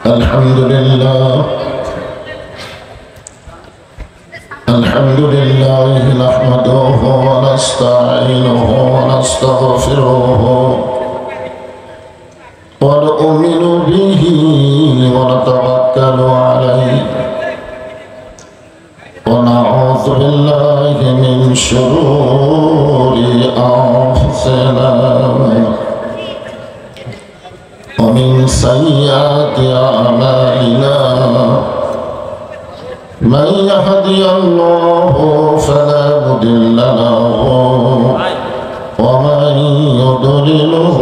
الحمد لله نحمده ونستعينه ونستغفره ونؤمن به ونتوكل عليه ونعوذ بالله من شرور أنفسنا ومن سيئات أعمالنا من يهدي الله فلا مضل له ومن يضلله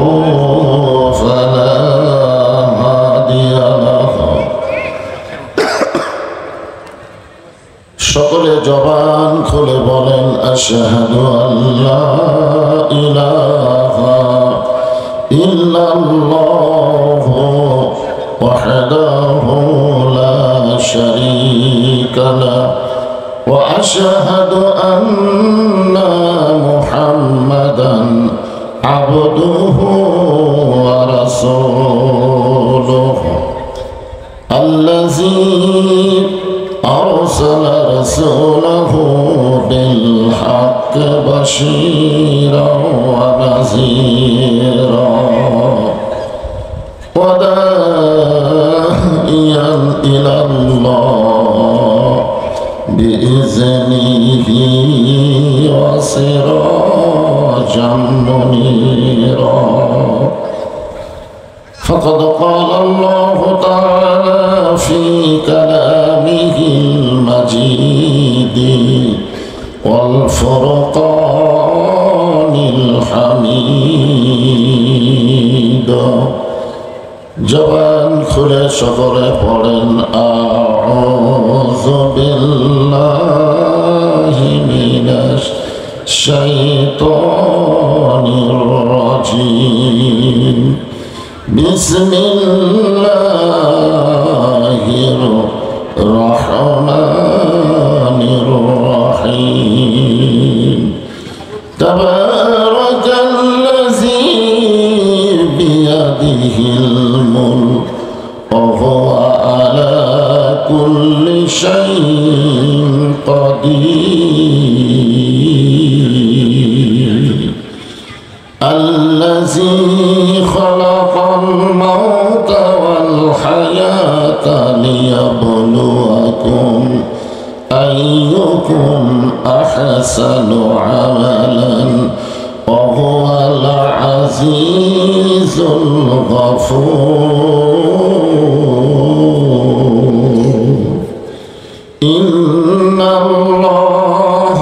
فلا هادي له সকলে জবান খুলে বলেন আশহাদু আল্লা ইলাহা ইল্লাল্লাহু ওয়াহদাহু লা শারীকা লাহু ওয়া আশহাদু আন্না মুহাম্মাদান আবদুহু ওয়া রাসূলুহু আল্লাযী أرسل رسوله بالحق بشيرا ونذيرا وداعيا إلى الله بإذنه وسراجا منيرا فقد قال الله تعالى في كلامه المجيد والفرقان الحميد জবান খুলে সকলে পড়েন আউযু বিল্লাহি মিনাশ শাইতানির রাজীম বিসমিল্লাহির রহমানির রহিম তাবারাকাল্লাযী বিয়াদিহিল মুলক ওয়া হুয়া আলা কুল্লি শাইইন কাদির আল্লাযী খালাকাল মাউতা ওয়াল হায়াতা লিয়াবলুয়াকুম أيكم أحسن عملا وهو العزيز الغفور إن الله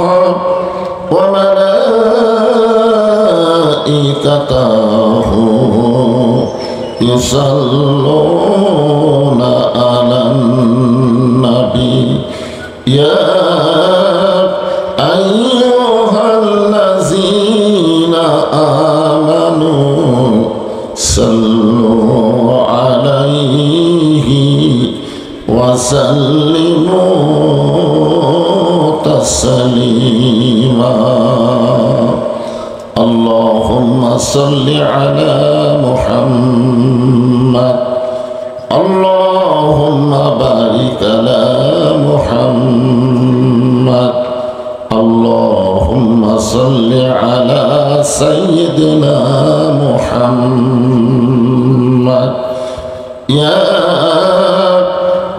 وملائكته يصلون على النبي يا أيها الذين آمنوا صلوا عليه وسلموا تسليما اللهم صل على محمد اللهم بارك على محمد اللهم صل على سيدنا محمد يا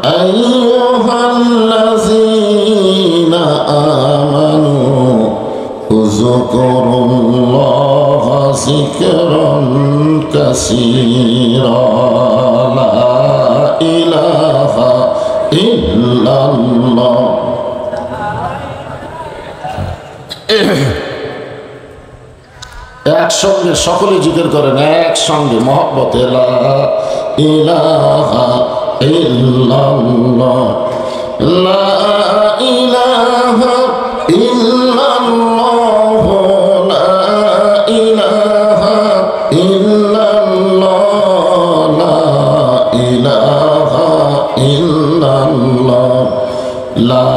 أيها الذين آمنوا اذكروا الله ذكرا كثيرا لا إله إلا الله একসঙ্গে সকলে জিকির করেন একসঙ্গে মহব্বতে লা ইলাহা ইল্লাল্লাহ লা ইলাহা ইল্লাল্লাহ লা ইলাহা ইল্লাল্লাহ লা ইলাহা ইল্লাল্লাহ লা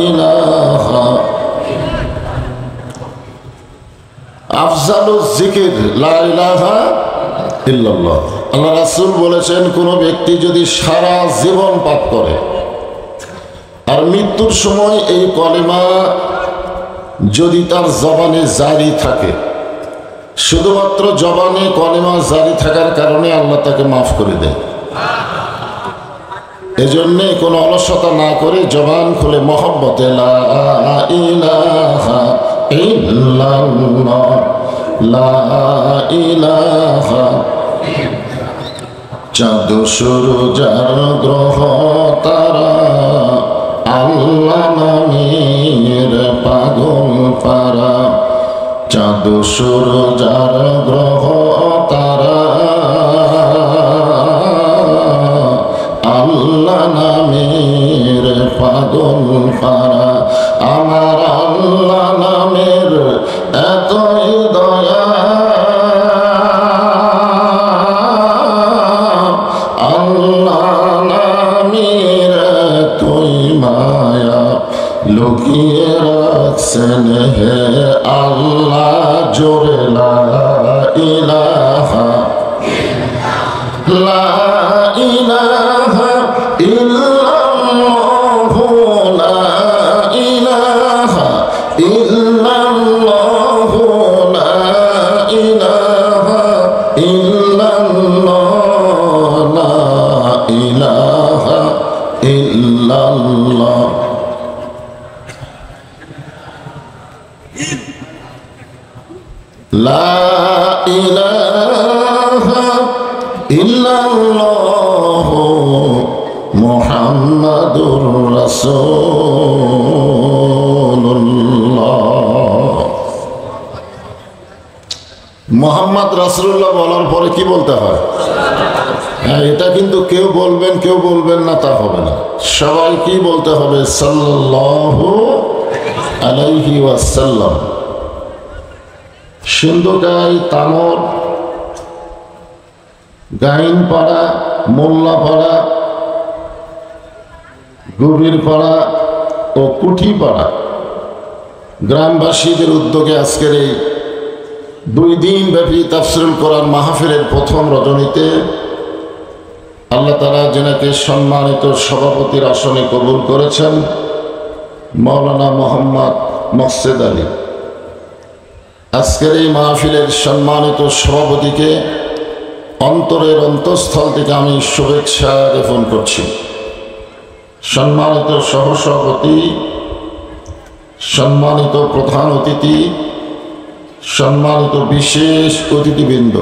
ইলাহা আফজালুজ জিকির লা ইলাহা ইল্লাল্লাহ আল্লাহ রাসূল বলেছেন, কোনো ব্যক্তি যদি সারা জীবন পাপ করে আর মৃত্যুর সময় এই কলেমা যদি তার জবানে জারি থাকে, শুধুমাত্র জবানে কলেমা জারি থাকার কারণে আল্লাহ তাকে মাফ করে দেয়। এজন্যে কোনো অলসতা না করে জবান খুলে মহব্বতে লা ইলাহা ইল্লাল্লাহ, লা ইলাহা। চাঁদ সূরজ আর গ্রহ তারা আল্লাহ নামের পাগল পারা। চাঁদ সূরজ আর গ্রহ তারা আল্লাহ নামের পাগল পারা। আমার আল্লাহ নামের এতই দয়া, আল্লাহ নামের এতই মায়া, লুকিয়ে রাখছেন হে আল্লাহ জোরে লা ইলাহা, লা ইলাহা ইল্লাল্লাহ, লা ইলাহা ইল্লাল্লাহ, লা ইলাহা ইল্লাল্লাহ, লা ইলাহা ইল্লাল্লাহ। লা ইলাহা ইল্লাল্লাহ মুহাম্মাদুর রাসূলুল্লাহ। মুহাম্মদ রাসূলুল্লাহ বলার পরে কি বলতে হয়? হ্যাঁ, এটা কিন্তু কেউ বলবেন কেউ বলবেন না তা হবে না, সবাই কি বলতে হবে? সাল্লাল্লাহু আলাইহি ওয়াসাল্লাম। সিন্ধুকাই, তামর, গাইনপাড়া, মোল্লাপাড়া, গভীরপাড়া ও কুঠিপাড়া গ্রামবাসীদের উদ্যোগে আজকের এই 2 দিন ব্যাপী তাফসীরুল কোরআন মাহফিলের প্রথম রজনীতে আল্লাহ তাআলা যেনাকে সম্মানিত সভাপতির আসনে কবুল করেছেন, মাওলানা মোহাম্মদ মকসেদ আলী, আজকের এই মাহফিলের সম্মানিত সভাপতিকে অন্তরের অন্তঃস্থল থেকে আমি শুভেচ্ছা জ্ঞাপন করছি। সম্মানিত সহসভাপতি, সম্মানিত প্রধান অতিথি, সম্মানিত বিশেষ অতিথিবৃন্দ,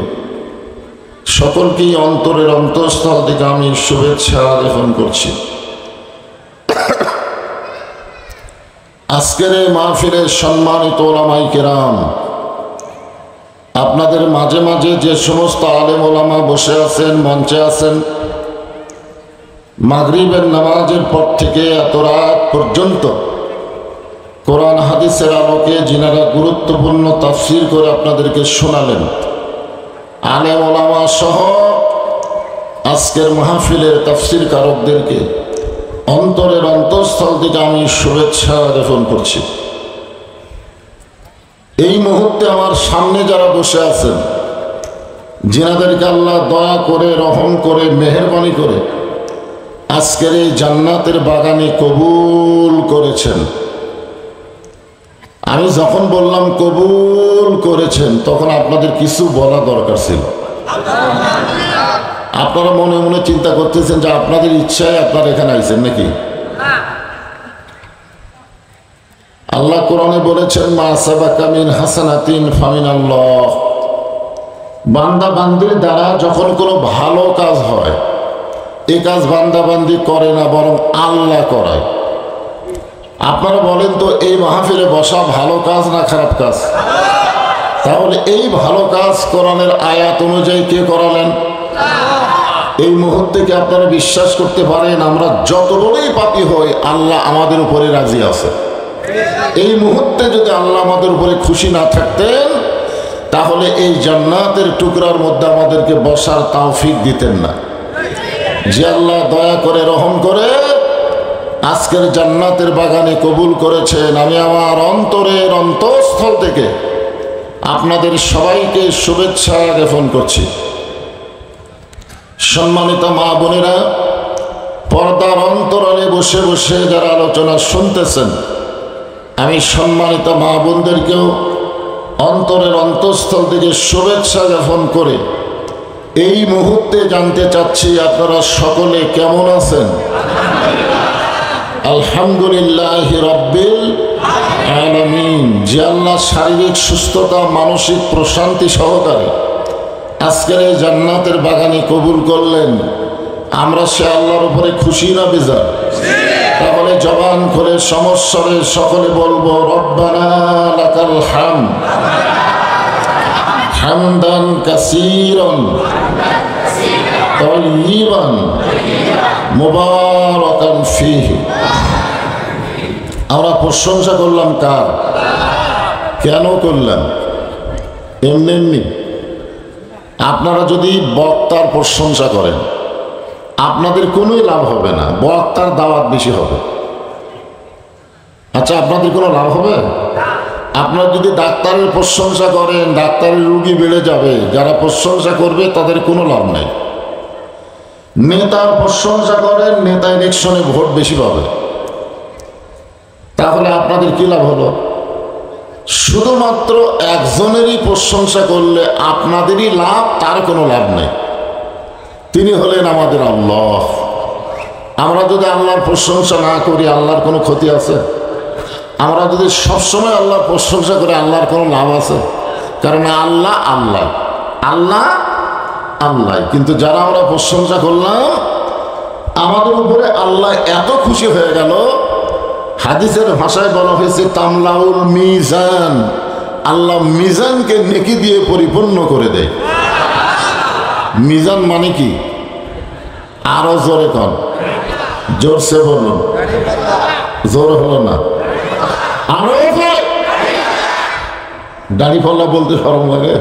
সকলকেই অন্তরের অন্তঃস্থল থেকে আমি শুভেচ্ছা জ্ঞাপন করছি। আজকের এই মাহফিলের সম্মানিত ওলামায়ে কেরাম, আপনাদের মাঝে মাঝে যে সমস্ত আলেম ওলামা বসে আছেন, মঞ্চে আছেন, মাগরিবের নামাজের পর থেকে এত রাত পর্যন্ত কোরআন হাদিসের আলোকে যিনারা গুরুত্বপূর্ণ তাফসীর করে আপনাদেরকে শোনালেন, আলেম ওলামা সহ আজকের মাহফিলের তাফসীর কারকদেরকে অন্তরের অন্তঃস্থল থেকে আমি শুভেচ্ছা জ্ঞাপন করছি। এই মুহূর্তে আমার সামনে যারা বসে আছেন, যিনাদেরকে আল্লাহ দয়া করে, রহম করে, মেহেরবানি করে আজকের এই জান্নাতের বাগানে কবুল করেছেন, আমি যখন বললাম কবুল করেছেন তখন আপনাদের কিছু বলা দরকার ছিল। আপনারা মনে মনে চিন্তা করতেছেন যে আপনাদের ইচ্ছায় আপনারা এখানে আইছেন নাকি? আল্লাহ কোরআনে বলেছেন, মা সাবাকা মিন হাসানাতিন ফামিনাল্লাহ। বান্দা বান্দির দ্বারা যখন কোনো ভালো কাজ হয়, এই কাজ বান্দা বান্দি করে না, বরং আল্লাহ করায়। আপনারা বলেন তো, এই মাহফিলে বসা ভালো কাজ না খারাপ কাজ? তাহলে এই ভালো কাজ কোরআনের আয়াত অনুযায়ী কে করালেন? এই মুহূর্তে কি আপনারা বিশ্বাস করতে পারেন আমরা যত বড়ই পাপী হই, আল্লাহ আমাদের উপরে রাজি আছে? এই মুহূর্তে যদি আল্লাহ আমাদের উপরে খুশি না থাকতেন, তাহলে এই জান্নাতের টুকরার মধ্যে আমাদেরকে বসার তৌফিক দিতেন না। যে আল্লাহ দয়া করে, রহম করে আজকের জান্নাতের বাগানে কবুল করেছেন, আমি আমার অন্তরের অন্তঃস্থল থেকে আপনাদের সবাইকে শুভেচ্ছা জ্ঞাপন করছি। সম্মানিত মা বোনেরা, পর্দার অন্তরালে বসে বসে যারা আলোচনা শুনতেছেন, আমি সম্মানিত মা বোনদেরকেও অন্তরের অন্তঃস্থল থেকে শুভেচ্ছা জ্ঞাপন করে এই মুহূর্তে জানতে চাচ্ছি আপনারা সকলে কেমন আছেন? আলহামদুলিল্লাহ রাব্বিল আলামিন। যে আল্লাহ শারীরিক সুস্থতা, মানসিক প্রশান্তি সহকারে আজকের এই জান্নাতের বাগানে কবুল করলেন, আমরা সে আল্লাহর উপরে খুশি না বেজার? তাহলে জবান করে সমস্বরে সকলে বলবো, রব্বানা লাকাল হামদ হামদান কাসীরান তাইয়িবান মুবারাকান ফীহি। আমরা প্রশংসা করলাম কার? কেন করলাম? এমনি এমনি। আপনারা যদি বক্তার প্রশংসা করেন, আপনাদের কোনোই লাভ হবে না, বক্তার দাওয়াত বেশি হবে। আচ্ছা, আপনাদের কোনো লাভ হবে? আপনারা যদি ডাক্তারের প্রশংসা করেন, ডাক্তারের রুগী বেড়ে যাবে, যারা প্রশংসা করবে তাদের কোনো লাভ নেই। নেতার প্রশংসা করেন, নেতা ইলেকশনে ভোট বেশি পাবে, তাহলে আপনাদের কি লাভ হলো? শুধুমাত্র একজনেরই প্রশংসা করলে আপনাদেরই লাভ, তার কোনো লাভ নেই। তিনি হলেন আমাদের আল্লাহ। আমরা যদি আল্লাহর প্রশংসা না করি, আল্লাহর কোনো ক্ষতি আছে? আমরা যদি সবসময় আল্লাহর প্রশংসা করি, আল্লাহর কোনো লাভ আছে? কারণ আল্লাহ আল্লাহ, আল্লাহ আল্লাহ। কিন্তু যারা আমরা প্রশংসা করলাম, আমাদের উপরে আল্লাহ এত খুশি হয়ে গেল, হাদিসের ভাষায় বলা হয়েছে তামলাউল মিজান। আল্লাহ মিজানকে নেকি দিয়ে পরিপূর্ণ করে দেয়। মিজান মানে কি? আরো জোরে কন, জোরসে বলুন। জোর হলো না, আরো দাড়ি পাল্লা বলতে শরম লাগে।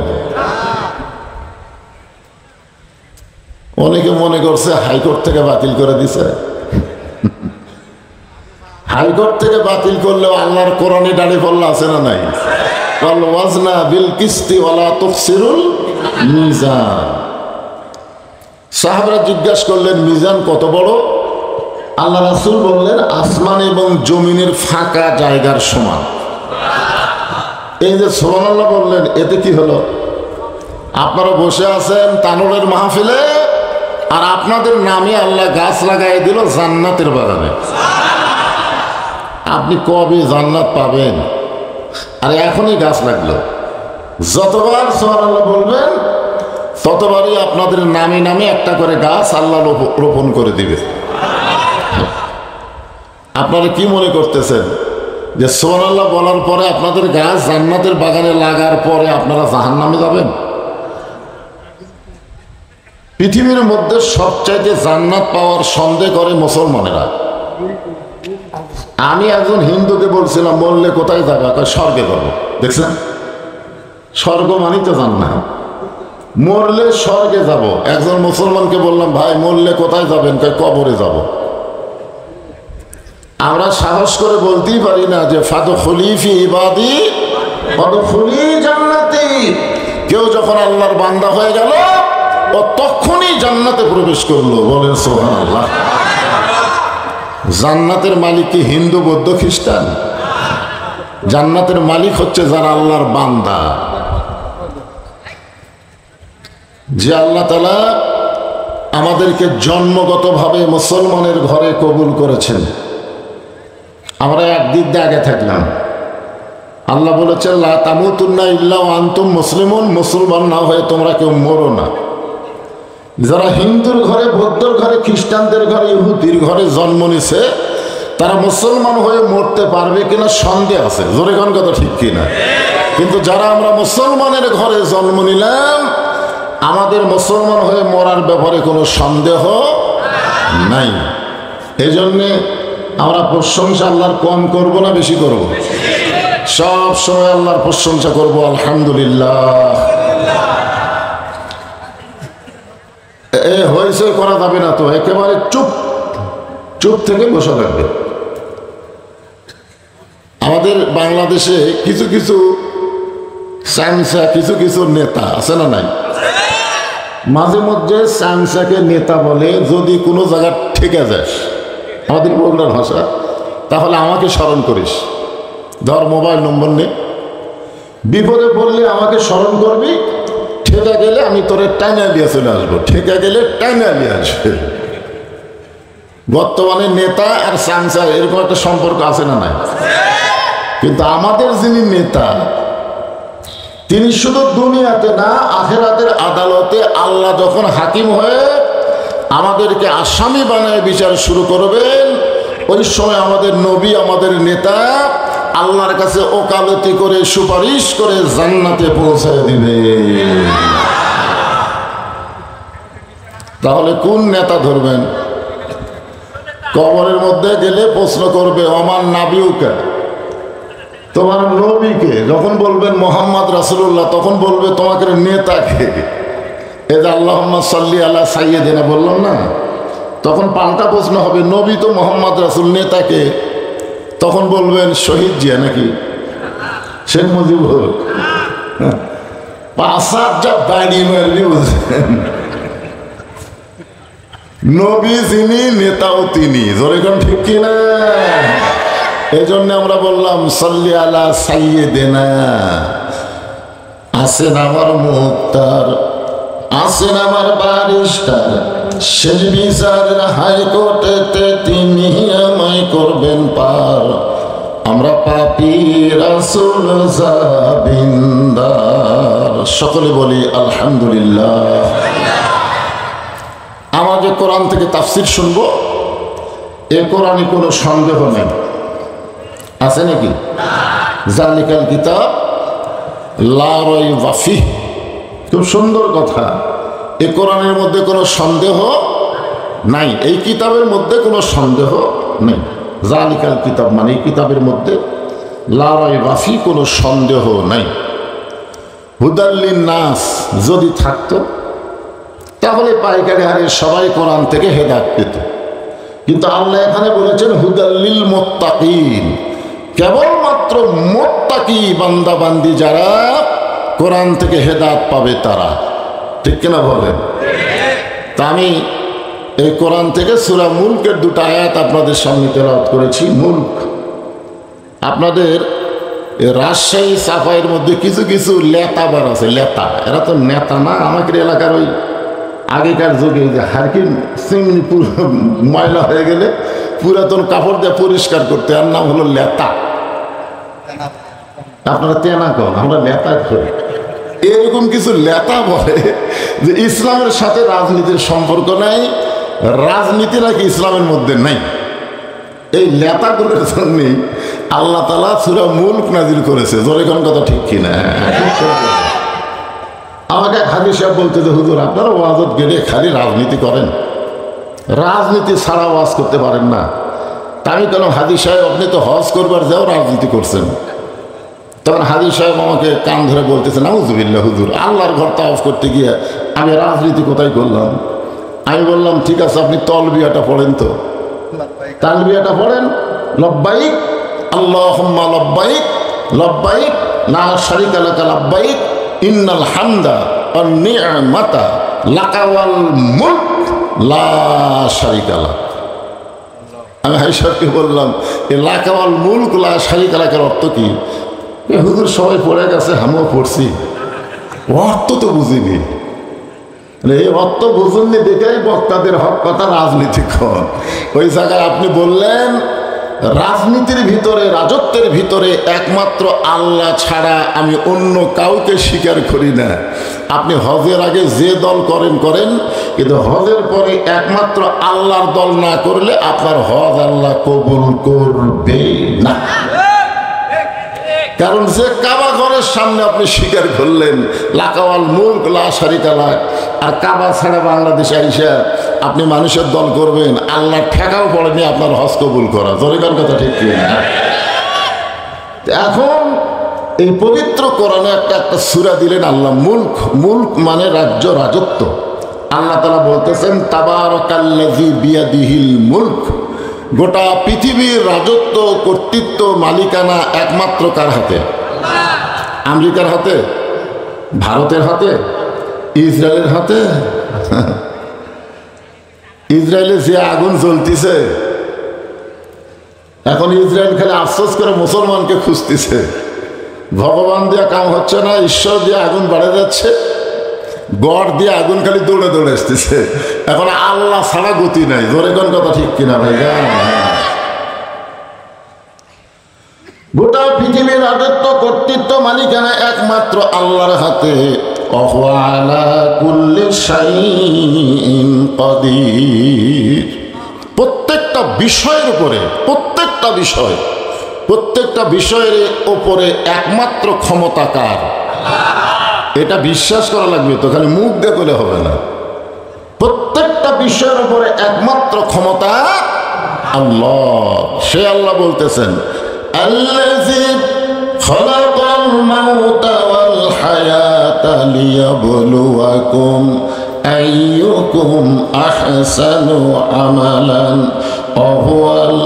অনেকে মনে করছে হাইকোর্ট থেকে বাতিল করে দিছে। হাইকোর্ট থেকে বাতিল করলেও আল্লাহর কোরআনে দাড়ি পাল্লা আছে না নাই? ওয়াল ওয়াজনা বিল কিসতি ওয়ালা তুখসিরুল মিজান। সাহাবারা জিজ্ঞাসা করলেন, মিজান কত বড়? আল্লাহ রাসূল বললেন, আসমান এবং জমিনের ফাঁকা জায়গার সমান। এই যে সুবহানাল্লাহ বললেন, এতে কি হলো? আপনারা বসে আছেন তানুরের মাহফিলে, আর আপনাদের নামে আল্লাহ গাছ লাগাই দিল জান্নাতের বাগানে। আপনি কবে জান্নাত পাবেন? আর এখনই গাছ লাগলো। যতবার সুবহানাল্লাহ বলবেন, ততবারই আপনাদের নামে নামে একটা করে গাছ আল্লাহ রোপণ করে দিবে। আপনারা কি মনে করতেছেন যে সুবহানাল্লাহ বলার পরে আপনাদের গাছ জান্নাতের বাগানে লাগার পরে আপনারা জাহান্নামে যাবেন? পৃথিবীর মধ্যে সবচাইতে জান্নাত পাওয়ার সন্দেহ করে মুসলমানেরা। আমি একজন হিন্দুকে বলছিলাম, মরলে কোথায় যাবে? স্বর্গে যাবো। দেখছেন, স্বর্গ মানেই তো জান্নাত। মরলে স্বর্গে যাব। একজন মুসলমানকে বললাম, ভাই মরলে কোথায় যাবেন? কবরে যাব। আমরা সাহস করে বলতেই পারি না যে ফাদখুলি ফি ইবাদি ওয়াদখুলি জান্নাতি। কেউ যখন আল্লাহর বান্দা হয়ে গেল, ও তখনই জান্নাতে প্রবেশ করলো। বলেন সুবহানাল্লাহ। জান্নাতের মালিক কি হিন্দু, বৌদ্ধ, খ্রিস্টান? জান্নাতের মালিক হচ্ছে যারা আল্লাহর বান্দা। যে আল্লাহ তাআলা আমাদেরকে জন্মগতভাবে মুসলমানের ঘরে কবুল করেছেন। আমরা একদিক দিয়ে আগে থাকলাম। আল্লাহ বলেছেন, লা তামুতুন্না ইল্লা ওয়া আনতুম মুসলিমুন। মুসলমান না হয়ে তোমরা কেউ মরো না। যারা হিন্দুর ঘরে, বৌদ্ধর ঘরে, খ্রিস্টানদের ঘরে, ইহুদির ঘরে জন্ম নিছে, তারা মুসলমান হয়ে মরতে পারবে কিনা সন্দেহ আছে। জোরে কোন কথা, ঠিক কিনা? কিন্তু যারা আমরা মুসলমানের ঘরে জন্ম নিলাম, আমাদের মুসলমান হয়ে মরার ব্যাপারে কোনো সন্দেহ নাই। এই জন্যে আমরা প্রশংসা আল্লাহর কম করব না বেশি করব? সব সময় আল্লাহর প্রশংসা করব, আলহামদুলিল্লাহ। হয়েছে করা যাবে না তো, একেবারে চুপ চুপ থেকে বসে থাকবে। আমাদের বাংলাদেশে কিছু কিছু সায়েন্সা, কিছু কিছু নেতা আছে না নাই? মাঝে মধ্যে সামসাকে নেতা বলে, যদি কোনো জায়গা ঠেকে যাস আমাদের বগুড়ার ভাষা, তাহলে আমাকে স্মরণ করিস। ধর মোবাইল নম্বর নে, বিপদে পড়লে আমাকে স্মরণ করবি, ঠেকা গেলে আমি তোরে টাইনা দিয়ে চলে আসবো, ঠেকা গেলে টাইনা দিয়ে আসবে। বর্তমানে নেতা আর সামসা এরকম একটা সম্পর্ক আছে না নাই? কিন্তু আমাদের যিনি নেতা, তিনি শুধু দুনিয়াতে না, আখিরাতের আদালতে আল্লাহ যখন হাকিম হয়ে আমাদেরকে আসামি বানায় বিচার শুরু করবেন, ওই সময় আমাদের নবী, আমাদের নেতা আল্লাহর কাছে ওকালতি করে সুপারিশ করে জান্নাতে পৌঁছায় দিবে। তাহলে কোন নেতা ধরবেন? কবরের মধ্যে গেলে প্রশ্ন করবে, আমার নাবিউকা, তোমার নবীকে। যখন বলবেন মোহাম্মদ রাসূলুল্লাহ, তখন বলবে তোমাকে নেতাকে। এই যে আল্লাহুম্মা সাল্লি আলা সাইয়্যিদিনা বললাম না, তখন পাল্টা প্রশ্ন হবে, নবী তো মোহাম্মদ রাসূল, নেতাকে? তখন বলবেন শহীদ জিয়া নাকি শেখ মুজিবুর। 5-7 যা বাড়ি মারবি বুঝলেন। নবী যিনি, নেতাও তিনি। জোরে কোন ঠিক কিনা? এই জন্য আমরা বললাম সাল্লি আলা সাইয়্যিদিনা। আসেন আমার মুক্তার, আসেন আমার বারিস্টার, শেষ বিচারের হাইকোর্টেতে তিনি আমায় করবেন পার। আমরা পাপী রাসূল জাবিন্দার। সকলে বলি আলহামদুলিল্লাহ। আমাদের কোরআন থেকে তাফসীর শুনবো, এ কোরআনে কোনো সন্দেহ নেই, আছে নাকি? জালিকাল কিতাব লা রাইবা ফিহ। খুব সুন্দর কথা। এ কোরআনের মধ্যে কোনো সন্দেহ নাই, এই কিতাবের মধ্যে কোনো সন্দেহ নেই। জালিকাল কিতাব মানে এই কিতাবের মধ্যে লা রাইবা ফিহ, কোনো সন্দেহ নাই। হুদাল লিন-নাস যদি থাকতো, তাহলে পাইকারি হারে সবাই কোরআন থেকে হেদায়েত পেত। কিন্তু আল্লাহ এখানে বলেছেন হুদাল লিল মুত্তাকিন, কেবলমাত্র মুত্তাকি বান্দা বান্দি যারা কোরআন থেকে হেদায়েত পাবে তারা। ঠিক কিনা বলেন? তা আমি এই কোরআন থেকে সূরা মুলকের 2টা আয়াত আপনাদের সামনে তেলাওয়াত করেছি। মুলক আপনাদের রাজশাহী সাফাইয়ের মধ্যে কিছু কিছু লেতাবার আছে, লেতা, এরা তো নেতা না। আমাদের এলাকার ওই আগেকার যুগে যে হারকিন চিমনি ময়লা হয়ে গেলে পুরাতন কাপড় দিয়ে পরিষ্কার করতে, আর নাম হলো লেতা। আপনারা তেনা কন, আমরা লেতা করি। এরকম কিছু লেতা বলে যে ইসলামের সাথে রাজনীতির সম্পর্ক নাই, রাজনীতি নাকি ইসলামের মধ্যে নাই। এই লেতাগুলোর জন্যই আল্লাহ তাআলা সূরা মুলক নাজিল করেছে। জোরে কোন কথা ঠিক কিনা? আমাকে এক হাজী সাহেব বলতে যে হুজুর আপনারা ওয়াজত গেলে খালি রাজনীতি করেন, রাজনীতি ছাড়া ওয়াজ করতে পারেন না। তা আমি কেন, হাজী সাহেব আপনি তো হজ করবার যাও রাজনীতি করছেন। তখন হাজী সাহেব আমাকে কান ধরে বলতেছেন, নাউজুবিল্লাহ হুজুর, আল্লাহর ঘর তাওয়াফ করতে গিয়ে আমি রাজনীতি কোথায় করলাম? আমি বললাম ঠিক আছে, আপনি তলবিয়াটা পড়েন তো, তালবিয়াটা পড়েন, লব্বাইক আল্লাহুম্মা লব্বাইক লব্বাইক লা শারীকা লাকা লব্বাইক ইন্নাল হামদা ওয়ান নি'মাতা লাকা ওয়াল মুলক লা শারীকা লাক। আমি হাজী সাহেবকে বললাম, এই লাকা ওয়াল মুলক লা শারীকা লাকার অর্থ কি? হুজুর সবাই পড়ে গেছে, আমিও পড়ছি, অর্থ তো বুঝিনি। এই অর্থ বুঝুননি দেখেই বক্তাদের হক কথা রাজনীতি কর। ওই জায়গায় আপনি বললেন রাজনীতির ভিতরে, রাজত্বের ভিতরে একমাত্র আল্লাহ ছাড়া আমি অন্য কাউকে স্বীকার করি না। আপনি হজের আগে যে দল করেন করেন, কিন্তু হজের পরে একমাত্র আল্লাহর দল না করলে আপনার হজ আল্লাহ কবুল করবে না। কারণ যে কাবা ঘরের সামনে আপনি স্বীকার করলেন লাকাওয়াল মুলক লা শারীকা লাক, আর কাবা ছাড়া বাংলাদেশে আইসা আপনি মানুষের দল করবেন, আল্লাহ ঠেকাও পড়েনি আপনার হজ কবুল করা। জরিকার কথা ঠিক কি? এখন এই পবিত্র কোরআনে একটা সূরা দিলেন আল্লাহ, মুলক। মুলক মানে রাজ্য, রাজত্ব। আল্লাহ তাআলা বলতেছেন তাবারাকাল্লাযী বিয়াদিহিল মুলক। গোটা পৃথিবীর রাজত্ব, কর্তৃত্ব, মালিকানা একমাত্র কার হাতে? আমেরিকার হাতে, ভারতের হাতে, ইসরায়েলের হাতে? ইসরায়েলে যে আগুন জ্বলতিছে, এখন ইসরায়েল খালি আফসোস করে মুসলমানকে খুঁজতেছে। ভগবান দিয়ে কাম হচ্ছে না, ঈশ্বর দিয়ে আগুন বাড়ে যাচ্ছে, গড় দিয়ে আগুন খালি দৌড়ে দৌড়ে আসতেছে। এখন আল্লাহ ছাড়া গতি নাই। জোরে কোন কথা ঠিক কিনা ভাই? গোটা পৃথিবীর রাজত্ব, কর্তৃত্ব, মালিকানা একমাত্র আল্লাহর হাতে। প্রত্যেকটা বিষয়ের উপরে, প্রত্যেকটা বিষয়ের উপরে একমাত্র ক্ষমতাকার। এটা বিশ্বাস করা লাগবে তো, খালি মুখ দিয়ে করে হবে না। প্রত্যেকটা বিষয়ের উপরে একমাত্র ক্ষমতা আল্লাহ। সে আল্লাহ বলতেছেন, আল্লাযী খালাকাল মাউতা ওয়াল হায়াতা লিয়াবলুয়াকুম আইয়ুকুম আহসানু আমালান ওয়া হুয়াল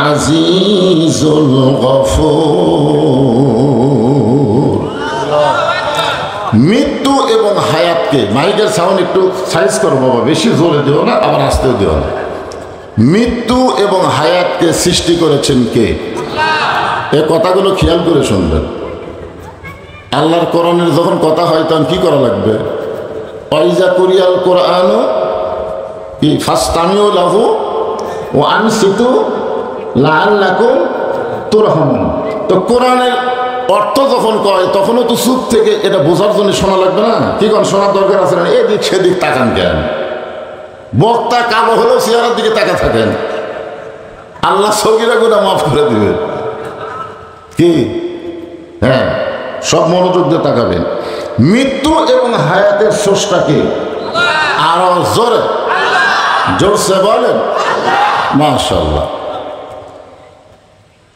আজিজুল গফুর। মৃত্যু এবং হায়াতকে, মাইকের সাউন্ড একটু সাইজ করো বাবা, বেশি জোরে দিও না, আবার আসতেও দিও না। মৃত্যু এবং হায়াতকে সৃষ্টি করেছেন কে? এই কথাগুলো খেয়াল করে শুনবেন। আল্লাহর কোরআনের যখন কথা হয় তখন কি করা লাগবে? ওয়াইজা কুরিয়াল কোরআন কি ফাসতামিউ লাহু ওয়া আনসিতু লাআল্লাকুম তুরহামুন। তো কোরআনের অর্থ যখন কয় তখনও তো চুপ থেকে এটা বোঝার জন্য শোনা লাগবে না? কি কোন শোনার দরকার আছে না? এদিক সেদিক তাকান কেন? বক্তা কালো হলেও চেহারার দিকে তাকা থাকেন, আল্লাহ সগীরা গুনাহ মাফ করে দিবে। কি? হ্যাঁ, সব মনোযোগ দিয়ে তাকাবেন। মৃত্যু এবং হায়াতের স্রষ্টাকে আরো জোরে জোরসে বলেন মাশাআল্লাহ।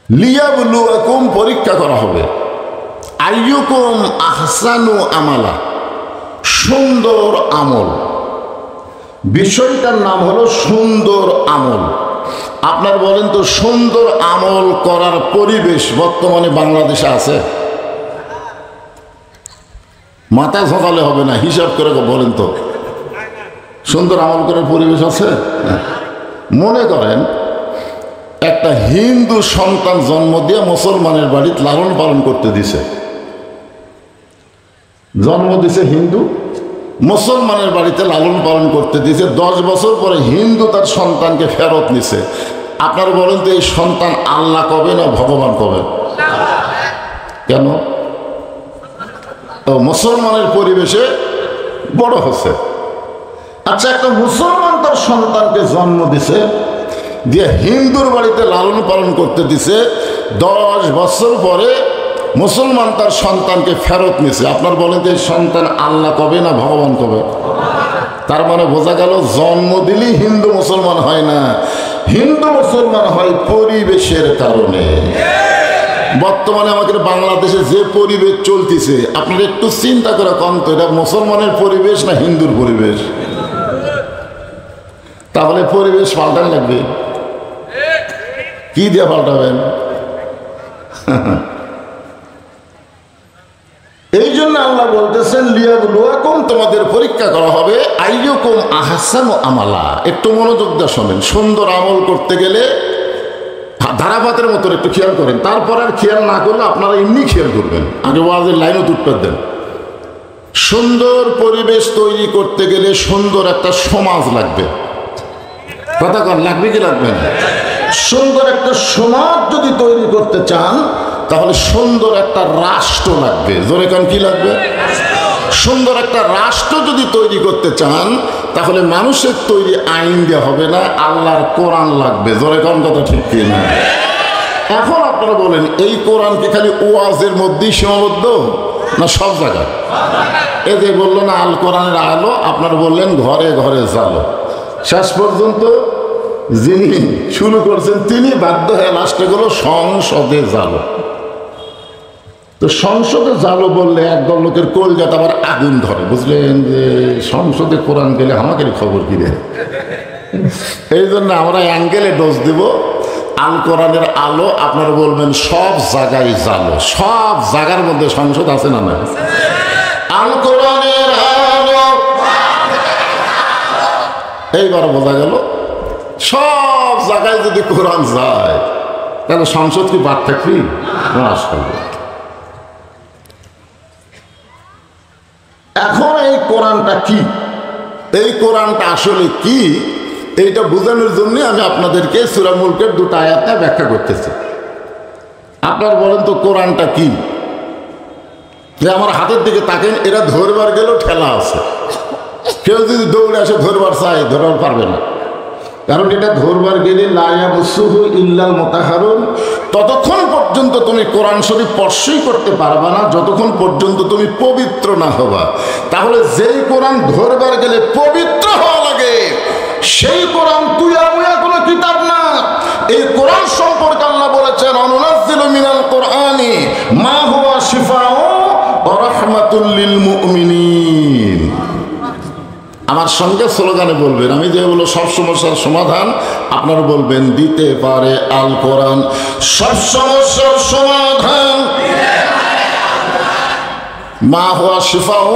লিয়াবলুয়াকুম, পরীক্ষা করা হবে। আইয়ুকুম আহসানু আমালা, সুন্দর আমল। বিষয়টার নাম হলো সুন্দর আমল। আপনার বলেন তো, সুন্দর আমল করার পরিবেশ বর্তমানে বাংলাদেশে আছে? মাথা ঝোঁকালে হবে না, হিসাব করে বলেন তো, সুন্দর আমল করার পরিবেশ আছে? মনে করেন একটা হিন্দু সন্তান জন্ম দিয়ে মুসলমানের বাড়িতে লালন পালন করতে দিছে, জন্ম দিছে হিন্দু, মুসলমানের বাড়িতে লালন পালন করতে দিয়েছে। 10 বছর পরে হিন্দু তার সন্তানকে ফেরত নিছে। আপনারা বলেন তো, এই সন্তান আল্লাহ কবে না ভগবান কবে? কেন? তো মুসলমানের পরিবেশে বড় হচ্ছে। আচ্ছা, একটা মুসলমান তার সন্তানকে জন্ম দিছে, দিয়ে হিন্দুর বাড়িতে লালন পালন করতে দিছে। 10 বছর পরে মুসলমান তার সন্তানকে ফেরত নিছে। আপনার বলেন যে সন্তান আল্লাহ কবে না ভগবান কবে? তার মানে বোঝা গেল, জন্ম দিলেই হিন্দু মুসলমান হয় না, হিন্দু মুসলমান হয় পরিবেশের কারণে। বর্তমানে আমাদের বাংলাদেশে যে পরিবেশ চলতেছে, আপনারা একটু চিন্তা করে কম তো, এটা মুসলমানের পরিবেশ না হিন্দুর পরিবেশ? তাহলে পরিবেশ পাল্টান লাগবে। কি দিয়ে পাল্টাবেন? এই জন্য আল্লাহ বলতেছেন, লিয়াবলুয়াকুম, তোমাদের পরীক্ষা করা হবে, আইয়ুকুম আহসানু আমালা। একটু মনোযোগ দিয়ে শোনেন। সুন্দর আমল করতে গেলে ধারাপাতের মতো একটু খেয়াল করেন, তারপর আর খেয়াল না করলে আপনারা এমনি খেয়াল করবেন। আগে ওয়াজের লাইনও উত্তর দেন। সুন্দর পরিবেশ তৈরি করতে গেলে সুন্দর একটা সমাজ লাগবে। কথা কন, লাগবে কি লাগবে না? সুন্দর একটা সমাজ যদি তৈরি করতে চান তাহলে সুন্দর একটা রাষ্ট্র লাগবে। জোরে কান, কি লাগবে? সুন্দর একটা রাষ্ট্র যদি তৈরি করতে চান তাহলে মানুষের তৈরি আইন দেওয়া হবে না, আল্লাহর কোরআন লাগবে। জোরে কান, কথা ঠিক কি না? এখন আপনারা বলেন, এই কোরআন কি খালি ওয়াজের মধ্যেই সীমাবদ্ধ না সব জায়গায়? এই যে বললো না আল কোরআনের আলো, আপনারা বললেন ঘরে ঘরে জালো। শেষ পর্যন্ত যিনি শুরু করছেন তিনি বাধ্য হয়ে লাস্টে গেল সংসদে জালো। তো সংসদে জালো বললে একদল লোকের কলজাত আবার আগুন ধরে, বুঝলেন যে সংসদে কোরআন গেলে আমাকে খবর কি রে। এই জন্য আমরা অ্যাঙ্গেলে ডোজ দিব, আল কোরআনের আলো। আপনারা বলবেন সব জায়গায় জালো, সব জায়গার মধ্যে সংসদ আছে না? না, আল কোরআনের আলো এইবার বোঝা গেল সব জায়গায় যদি কোরআন যায় তাহলে সংসদ কি বাদ থাকবি? এখন এই কোরআনটা কি, এই কোরআনটা আসলে কি, এইটা বোঝানোর জন্য আমি আপনাদেরকে সূরা মুলকের দুটো আয়াতে ব্যাখ্যা করতেছি। আপনারা বলেন তো কোরআনটা কি? যে আমার হাতের দিকে তাকেন, এরা ধরবার গেলেও ঠেলা আছে। কেউ যদি দৌড়ে আসে ধরবার চায়, ধরবার পারবে না, কারণ এটা ধরবার গেলে লা ইয়ামাসসুহু ইল্লাল মুতাহহারুন। ততক্ষণ পর্যন্ত তুমি কোরআন শরীফ স্পর্শই করতে পারবা না যতক্ষণ পর্যন্ত তুমি পবিত্র না হবা। তাহলে যেই কোরআন ধরবার গেলে পবিত্র হওয়া লাগে, সেই কোরআন তুইয়া মুয়া কোনো কিতাব না। এই কোরআন সম্পর্কে আল্লাহ বলেছেন, অনুনাজ্জিলু মিনাল কোরআনি মা হুয়া শিফাউ ওয়া রাহমাতুল লিল মুমিনিন। আমার সঙ্গে স্লোগানে বলবেন, আমি যে বলো সব সমস্যার সমাধান, আপনারা বলবেন দিতে পারে আল কোরআন সব সমস্যার সমাধান। মা হুয়া শিফাউ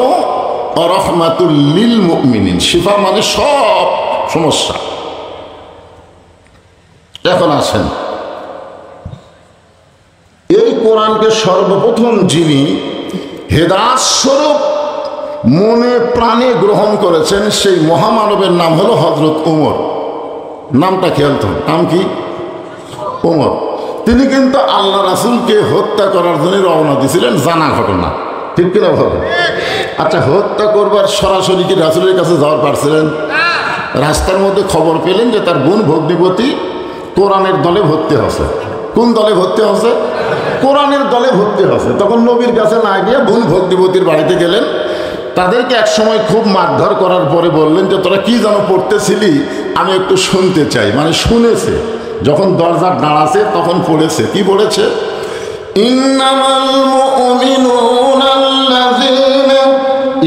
ওয়া রাহমাতুল লিল মুমিনিন। শিফা মানে সব সমস্যা। এখন আসেন, এই কোরআনকে সর্বপ্রথম যিনি হেদায়েত স্বরূপ মনে প্রাণে গ্রহণ করেছেন সেই মহামানবের নাম হলো হযরত ওমর। নামটা খেয়াল তো, নাম কি? ওমর। তিনি কিন্তু আল্লাহ রাসূলকে হত্যা করার জন্য রওনা দিয়েছিলেন, জানা ঘটনা, ঠিক কিনা ভাবে? আচ্ছা, হত্যা করবার সরাসরি কি রাসূলের কাছে যাওয়ার পারছিলেন? রাস্তার মধ্যে খবর পেলেন যে তার বোন ভগ্নিপতি কোরআনের দলে ভর্তি হচ্ছে। কোন দলে ভর্তি হচ্ছে? কোরআনের দলে ভর্তি হচ্ছে। তখন নবীর কাছে না গিয়ে বোন ভগ্নিপতির বাড়িতে গেলেন। তাদেরকে এক সময় খুব মারধর করার পরে বললেন যে তোরা কি যেন পড়তেছিলি, আমি একটু শুনতে চাই। মানে শুনেছে, যখন দরজা দাঁড়াছে তখন পড়েছে। কি পড়েছে? ইন্নামাল মুমিনুনা আল্লাযীনা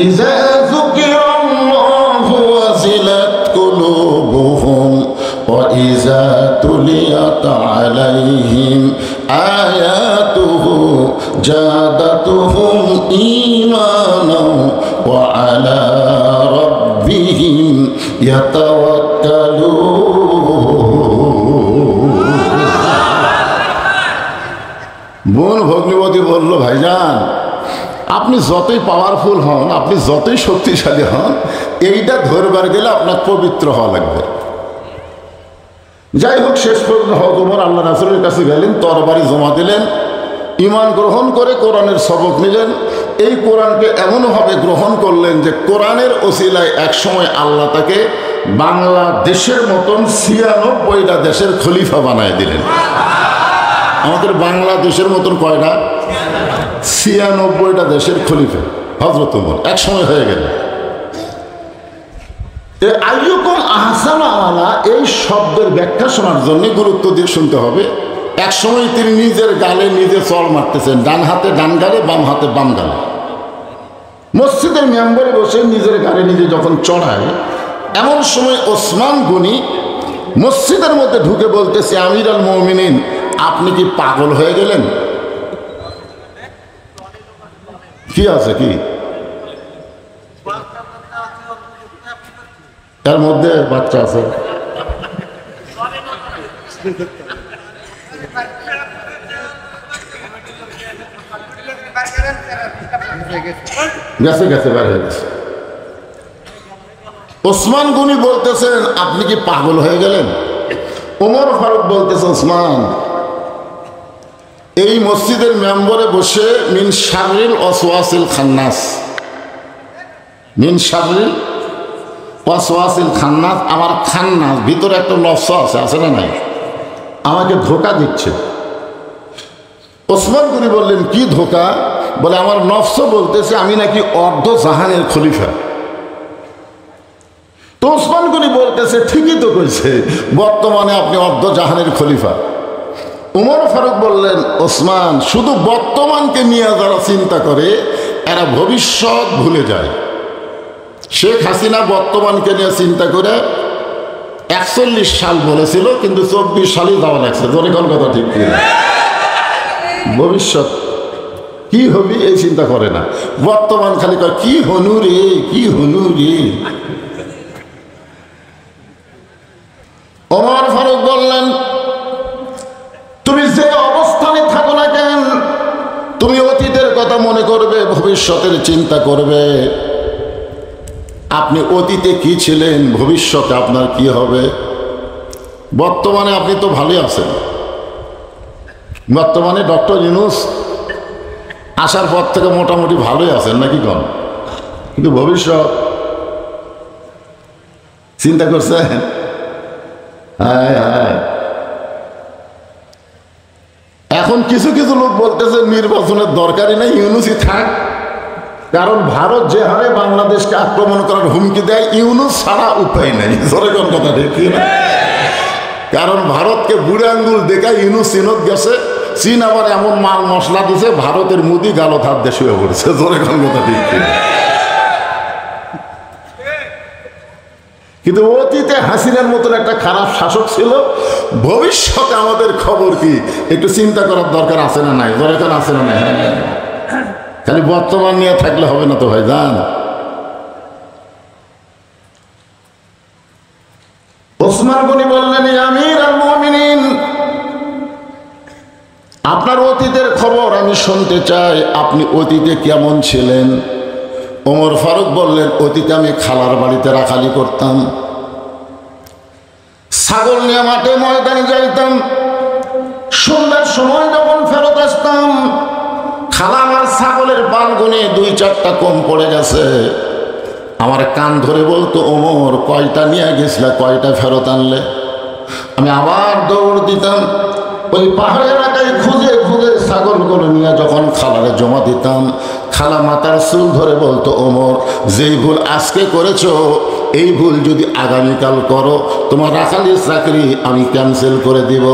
ইযা যুকিরাল্লাহু ওয়াজিলাত কুলুবুহুম ওয়া ইযা তুলিয়াত আলাইহিম আয়াতুহু জাদাতুহুম ঈমানাও ওয়া আলা রাব্বিহিম ইয়াতাওয়াক্কালুন। বোন ভগ্নিপতি বলল, ভাইজান আপনি যতই পাওয়ারফুল হন, আপনি যতই শক্তিশালী হন, এইটা ধরবার গেলে আপনার পবিত্র হওয়া লাগবে। যাই হোক, শেষ পর্যন্ত হযরত ওমর আল্লাহ রাসূলের কাছে গেলেন, তরবারি জমা দিলেন, ঈমান গ্রহণ করে কোরআনের সবক নিলেন। এই কোরআনকে এমনভাবে গ্রহণ করলেন যে কোরআনের ওসিলায় একসময় আল্লাহ তাকে বাংলাদেশের মতন ৯৬টা দেশের খলিফা বানায় দিলেন। আমাদের বাংলাদেশের মতন কয়টা? ৯৬টা দেশের খলিফা হযরত ওমর একসময় হয়ে গেল। আইয়ুকুম আহসানু আমালা, এই শব্দের ব্যাখ্যা শোনার জন্য গুরুত্ব দিয়ে শুনতে হবে। এক সময় তিনি নিজের গালে নিজে চড় মারতেছেন, ডান হাতে ডান গালে, বাম হাতে বাম গালে। মসজিদের মেম্বারে বসে নিজের গালে নিজে যখন চড়ায়, এমন সময় ওসমান গনি মসজিদের মধ্যে ঢুকে বলতেছে, আমিরুল মুমিনিন আপনি কি পাগল হয়ে গেলেন? কি আছে কি তার মধ্যে? বাচ্চা আছে, গেছে গেছে বের হয়ে গেছে। ওসমান গনি বলতেছেন আপনি কি পাগল হয়ে গেলেন? ওমর ফারুক বলতেছে, ওসমান এই মসজিদের মেম্বরে বসে মিন শাররিল ওয়াসওয়াসিল খান্নাস, মিন শাররিল ওয়াসওয়াসিল খান্নাস, আমার খান্নাস ভিতরে একটা নফস আছে, আছে না নাই? আমাকে ধোঁকা দিচ্ছে। ওসমান গনি বললেন কি ধোঁকা? বলে আমার নফস বলতেছে আমি নাকি অর্ধ জাহানের খলিফা। তো ওসমান গনি বলতেছে ঠিকই তো কইছে, বর্তমানে আপনি অর্ধ জাহানের খলিফা। ওমর ফারুক বললেন, ওসমান শুধু বর্তমানকে নিয়ে যারা চিন্তা করে এরা ভবিষ্যৎ ভুলে যায়। শেখ হাসিনা বর্তমানকে নিয়ে চিন্তা করে ৪১ সাল বলেছিল, কিন্তু ২৪ সালই যাওয়া লাগছে। ধরে কোন কথা ঠিক কি? ভবিষ্যৎ কি হবি এই চিন্তা করে না, বর্তমান খালি কয় কি হনু রে, কি হনু রে। তুমি অতীতের কথা মনে করবে, ভবিষ্যতের চিন্তা করবে। আপনি অতীতে কি ছিলেন, ভবিষ্যতে আপনার কি হবে। বর্তমানে আপনি তো ভালোই আছেন, বর্তমানে ডক্টর ইউনূস আসার পর থেকে মোটামুটি ভালোই আছেন নাকি কন, কিন্তু ভবিষ্যৎ চিন্তা করছেন? হ্যাঁ হ্যাঁ, এখন কিছু কিছু লোক বলতেছে নির্বাচনের দরকারই নেই, ইউনূসই থাক। কারণ ভারত যে হারে বাংলাদেশকে আক্রমণ করার হুমকি দেয়, ইউনূস ছাড়া উপায় নেই। জোরে কোন কথা ঠিক না? কারণ ভারতকে বুড়ে আঙ্গুল দেখায় ইউনূস চীনত গেছে, চীন আবার এমন মাল মশলা দিছে, ভারতের মুদি গালত হাত দিয়ে শুয়ে পড়েছে। জোরে কোন কথা ঠিক না? কিন্তু অতীতে হাসিনার মতন একটা খারাপ শাসক ছিল, ভবিষ্যতে আমাদের খবর কি একটু চিন্তা করার দরকার আছে না নাই? দরকার আছে না নাই? খালি বর্তমান নিয়ে থাকলে হবে না তো ভাই, জান। ওসমান গনি বললেন, আমির আল মুমিনিন, আপনার অতীতের খবর আমি শুনতে চাই, আপনি অতীতে কেমন ছিলেন? ওমর ফারুক বললেন, অতীতে আমি খালার বাড়িতে রাখালি করতাম, ছাগল নিয়ে মাঠে ময়দানে যাইতাম, সন্ধ্যার সময় যখন ফেরত আসতাম, খালা আমার ছাগলের পাল গুনে 2-4টা কম পড়ে গেছে, আমার কান ধরে বলতো, ওমর কয়টা নিয়ে গেছিলা, কয়টা ফেরত আনলে? আমি আবার দৌড় দিতাম, ওই পাহাড়ের এলাকায় খুঁজে খুঁজে ছাগলগুলো নিয়ে যখন খালারে জমা দিতাম, খালা মাথার চুল ধরে বলতো, ওমর যেই ভুল আজকে করেছো, এই ভুল যদি আগামীকাল করো, তোমার রাখালির চাকরি আমি ক্যান্সেল করে দিব।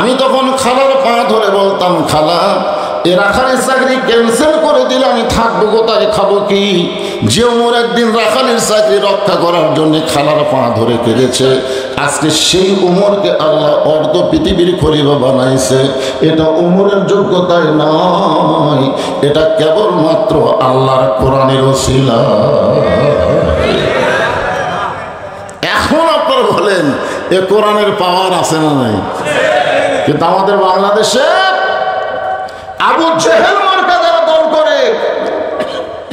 আমি তখন খালার পা ধরে বলতাম, খালা এ রাখালির চাকরি ক্যান্সেল করে দিলে আমি থাকবো কোথায়, খাবো কি? যে ওমর একদিন রাখালির চাকরি রক্ষা করার জন্য খালার পা ধরে কেঁদেছে, আজকে সেই ওমরকে আল্লাহ অর্ধ পৃথিবীর খলিফা বানাইছে। এটা ওমরের যোগ্যতায় নয়, এটা কেবলমাত্র আল্লাহর কোরআনের ওসিলা। এখন আপনারা বলেন, এ কোরআনের পাওয়ার আছে না নাই? কিন্তু আমাদের বাংলাদেশে আবু জেহেল মার্কা যারা দল করে,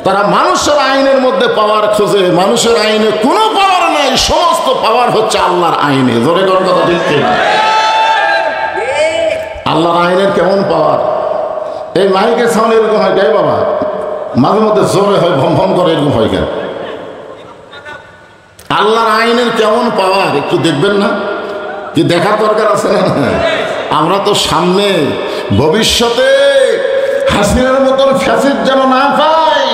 তারা মানুষের আইনের মধ্যে পাওয়ার খোঁজে। মানুষের আইনে কোনো পাওয়ার নাই, সমস্ত পাওয়ার হচ্ছে আল্লাহর আইনে। জোরে কোন কথা ঠিক কিনা? আল্লাহর আইনের কেমন পাওয়ার? এই মাইকের সাউন্ড এরকম হয় গাই বাবা, মাঝে মধ্যে জোরে হয়, ভম ভম করে, এরকম হয় কেন? আল্লাহর আইনের কেমন পাওয়ার একটু দেখবেন না? কি দেখার দরকার আছে না? আমরা তো সামনে ভবিষ্যতে হাসিনার মতন ফ্যাসিড যেন না পাই,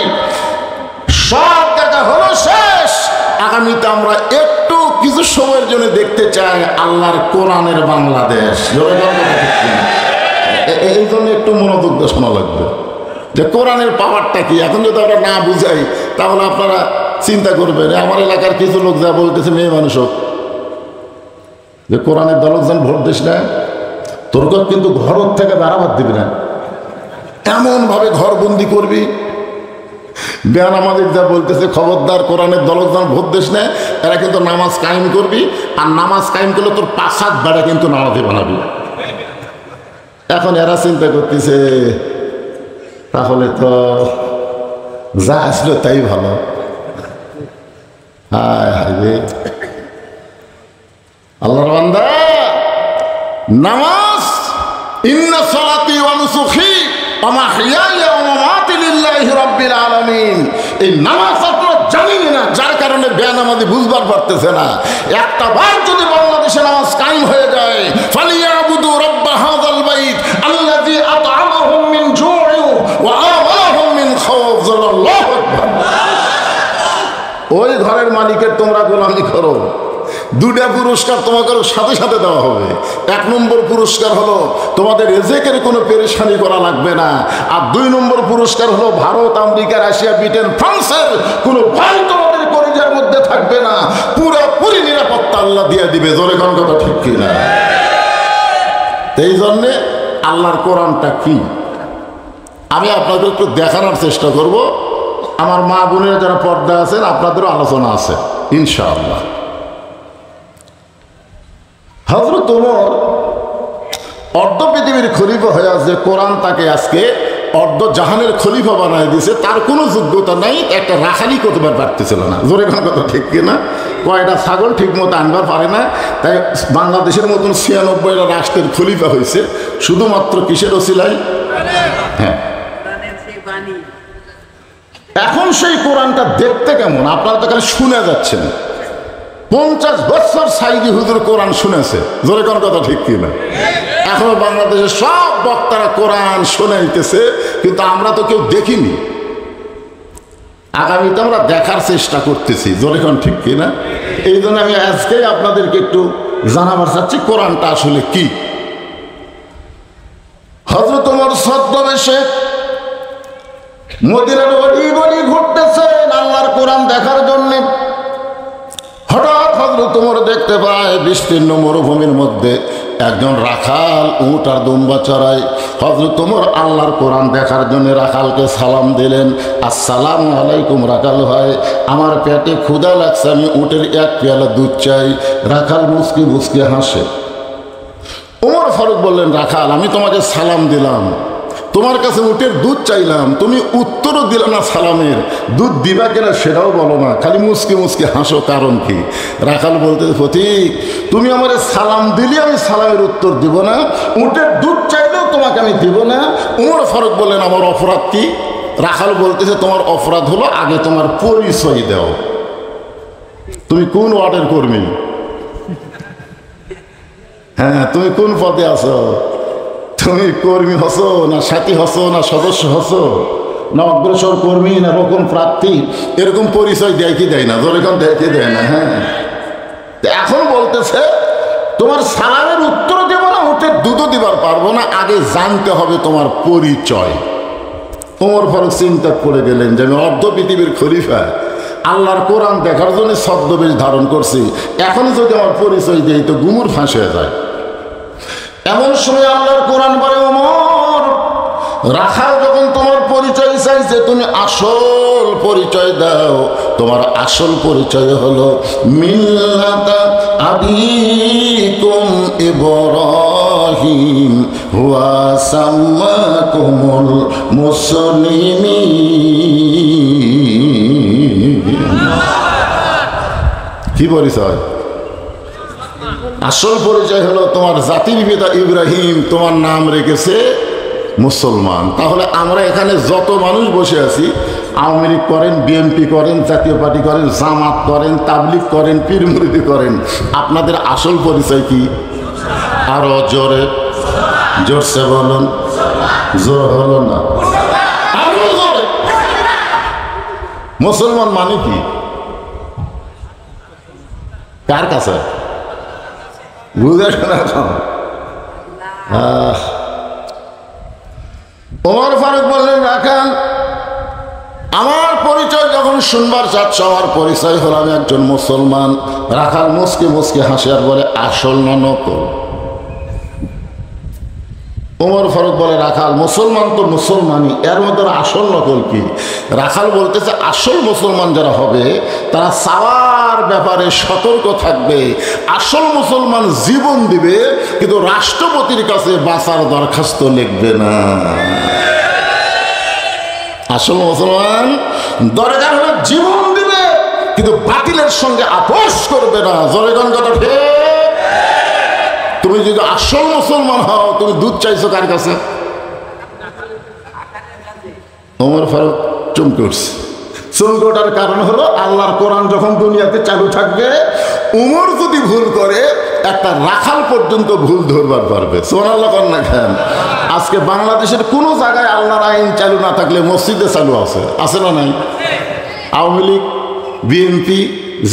সব দেখা হলো শেষ। আগামীতে আমরা একটু কিছু সময়ের জন্য দেখতে চাই আল্লাহর কোরআনের বাংলাদেশ। এই জন্য একটু মনোযোগ দিয়ে শোনা লাগবে যে কোরআনের পাওয়ারটা কি। এখন যদি আমরা না বুঝাই, তাহলে আপনারা চিন্তা করবেন, আমার এলাকার কিছু লোক যা বলতেছে, মেয়ে মানুষ হোক, যে কোরআনের দলকজন ভোট দিস না, তোর কিন্তু ঘর থেকে বেড়াবার দিবি না, এমন ভাবে ঘর বন্দি করবি। বেয়ান আমাদের যা বলতেছে, খবরদার কোরআনের দলকজন ভোট দিস না, এরা কিন্তু নামাজ কায়েম করবি, আর নামাজ কায়েম করলে তোর 5-7 বেড়া কিন্তু নামাজে বানাবি। এখন এরা চিন্তা করতেছে, তাহলে তো যা আসলো তাই ভালো। হায় হায়, আল্লাহর বান্দা, নামাজ, ইন্না সালাতি ওয়া নুসুখি ওয়া মাহইয়ায়া ওয়া মামাতি লিল্লাহি রাব্বিল আলামিন। এই নামাজ আপনারা জানেন না, যার কারণে বেনামাজি বুঝবার পারতেছে না। একটা বার যদি বাংলাদেশে নামাজ কায়েম হয়ে যায়, ফালিয়াবুদু রাব্বা হাযাল বাইত আল্লাযী আত'আমাহুম মিন জু'ইন ওয়া আমানাহুম মিন খাওফ। আল্লাহু আকবার। ওই ঘরের মালিকের তোমরা গোলামি করো। 2টা পুরস্কার তোমাকে সাথে সাথে দেওয়া হবে। 1 নম্বর পুরস্কার হলো তোমাদের রিজিকের কোনো পেরেশানি করা লাগবে না, আর 2 নম্বর পুরস্কার হলো ভারত, আমেরিকা, রাশিয়া, ব্রিটেন, ফ্রান্সের কোনো ভয় তোমাদের কলিজার মধ্যে থাকবে না, পুরোপুরি নিরাপত্তা আল্লাহ দিয়ে দিবে। জোরে কোন কথা ঠিক কিনা? এই জন্যে আল্লাহর কোরআনটা কি আমি আপনাদের একটু দেখানোর চেষ্টা করব। আমার মা বোনেরা যারা পর্দা আছেন, আপনাদেরও আলোচনা আছে ইনশাআল্লাহ। হযরত ওমর অর্ধ পৃথিবীর খলিফা হয়ে যে কোরআন তাকে আজকে অর্ধ জাহানের খলিফা বানায় দিয়েছে, তার কোনো যোগ্যতা নাই, একটা রাখালি করতে পারতেছিল না। জোরে কোনো কথা ঠিক কিনা? কয়টা ছাগল ঠিক মতো আনবার পারে না, তাই বাংলাদেশের মতন 96টা রাষ্ট্রের খলিফা হয়েছে শুধুমাত্র কিসের ওসিলায়? হ্যাঁ। এখন সেই কোরআনটা দেখতে কেমন? আপনারা তো খালি শুনে যাচ্ছেন। 50 বছর সাইদি হুজুর কোরআন শুনেছে, জোরে কোন কথা ঠিক কিনা? এখনো বাংলাদেশের সব বক্তারা কোরআন শোনাইতেছে, কিন্তু আমরা তো কেউ দেখিনি। আগামীতে আমরা দেখার চেষ্টা করতেছি, জোরে কোন ঠিক কিনা? এই জন্য আমি আজকে আপনাদেরকে একটু জানাবার চাচ্ছি কোরআনটা আসলে কি। হযরত ওমর ছদ্মবেশে মদিনার গলি গলি ঘুরতেছেন আল্লাহর কোরআন দেখার জন্য। হঠাৎ হযরত ওমর দেখতে পায় বিস্তীর্ণ মরুভূমির মধ্যে একজন রাখাল উট আর দুম্বা চড়ায়। হযরত ওমর আল্লাহর কোরআন দেখার জন্য রাখালকে সালাম দিলেন, আসসালামু আলাইকুম রাখাল ভাই, আমার পেটে ক্ষুধা লাগছে, আমি উটের এক পেয়ালা দুধ চাই। রাখাল মুচকি মুচকি হাসে। ওমর ফারুক বললেন, রাখাল আমি তোমাকে সালাম দিলাম, তোমার কাছে উটের দুধ চাইলাম, তুমি উত্তরও দিলে না সালামের, দুধ দিবা কিনা সেটাও বলো না, খালি মুচকি মুচকি হাসো, কারণ কি? রাখাল বলতে, ফতিক তুমি আমার সালাম দিলে আমি সালামের উত্তর দিব না, উটের দুধ চাইলেও তোমাকে আমি দিব না। ওমর ফারুক বললেন, আমার অপরাধ কি? রাখাল বলতেছে, তোমার অপরাধ হলো আগে তোমার পরিচয় দাও, তুমি কোন ওয়ার্ডের কর্মী? হ্যাঁ, তুমি কোন পদে আছো? তুমি কর্মী হসো না সাথী হসো না সদস্য হসো না অগ্রসর কর্মী না রকম প্রার্থী? এরকম পরিচয় দেয় কি দেয় না? যেরকম দেয় কি দেয় না? হ্যাঁ, এখন বলতেছে তোমার সালামের উত্তর দেব না, উঠে দুধও দিবার পারবো না, আগে জানতে হবে তোমার পরিচয়। ওমর ফারুক চিন্তা করে গেলেন যে আমি অর্ধ পৃথিবীর খলিফা, আল্লাহর কোরআন দেখার জন্য ছদ্মবেশ ধারণ করছি, এখন যদি আমার পরিচয় দেই তো গুমুর ফাঁস হয়ে যায়। এমন সময় আল্লাহর কোরআন বলে, ওমর রাখাল যখন তোমার পরিচয় চাইছে তুমি আসল পরিচয় দাও। তোমার আসল পরিচয় হলো মিল্লাতা আবিকুম ইব্রাহিম হুয়া সাম্মাকুমুল মুসলিমিন। কি পরিচয়? আসল পরিচয় হলো তোমার জাতির পিতা ইব্রাহিম তোমার নাম রেখেছে মুসলমান। তাহলে আমরা এখানে যত মানুষ বসে আছি, আওয়ামী লীগ করেন, বিএনপি করেন, জাতীয় পার্টি করেন, জামাত করেন, তাবলিগ করেন, পীর মুরিদি করেন, আপনাদের আসল পরিচয় কি? আরো জোরে, জোরসে বলুন, জোর হলো না, আরো জোরে। মুসলমান মানে কি? কার কাছে? বুঝে শোনা। ওমর ফারুক বললেন, রাখাল আমার পরিচয় যখন শুনবার চাচ্ছ, আমার পরিচয় হলো আমি একজন মুসলমান। রাখাল মুসকে মুসকে হাসে আর বলে, আসল না নকল? ওমর ফারুক বলে, রাখাল মুসলমান তো মুসলমানই, এর মধ্যে আসল নকল কি? রাখাল বলতেছে, আসল মুসলমান যারা হবে তারা চাওয়ার ব্যাপারে সতর্ক থাকবে, আসল মুসলমান জীবন দিবে, কিন্তু রাষ্ট্রপতির কাছে বাঁচার দরখাস্ত লিখবে না। আসল মুসলমান দরকার হলে জীবন দিবে, কিন্তু বাতিলের সঙ্গে আপোষ করবে না। জনগণ কথা ঠিক? তুমি যদি আসল মুসলমান হও, তুমি দুধ চাইছো কার কাছে? ওমর ফারুক চমকে উঠছে। চমকে ওঠার কারণ হলো আল্লাহর কোরআন যখন দুনিয়াতে চালু থাকবে, উমর যদি ভুল করে একটা রাখাল পর্যন্ত ভুল ধরবার পারবে। সুবহানাল্লাহ কর না কেন? আজকে বাংলাদেশের কোনো জায়গায় আল্লাহর আইন চালু না থাকলে মসজিদে চালু আছে, আছে না নাই? আওয়ামী লীগ, বিএনপি,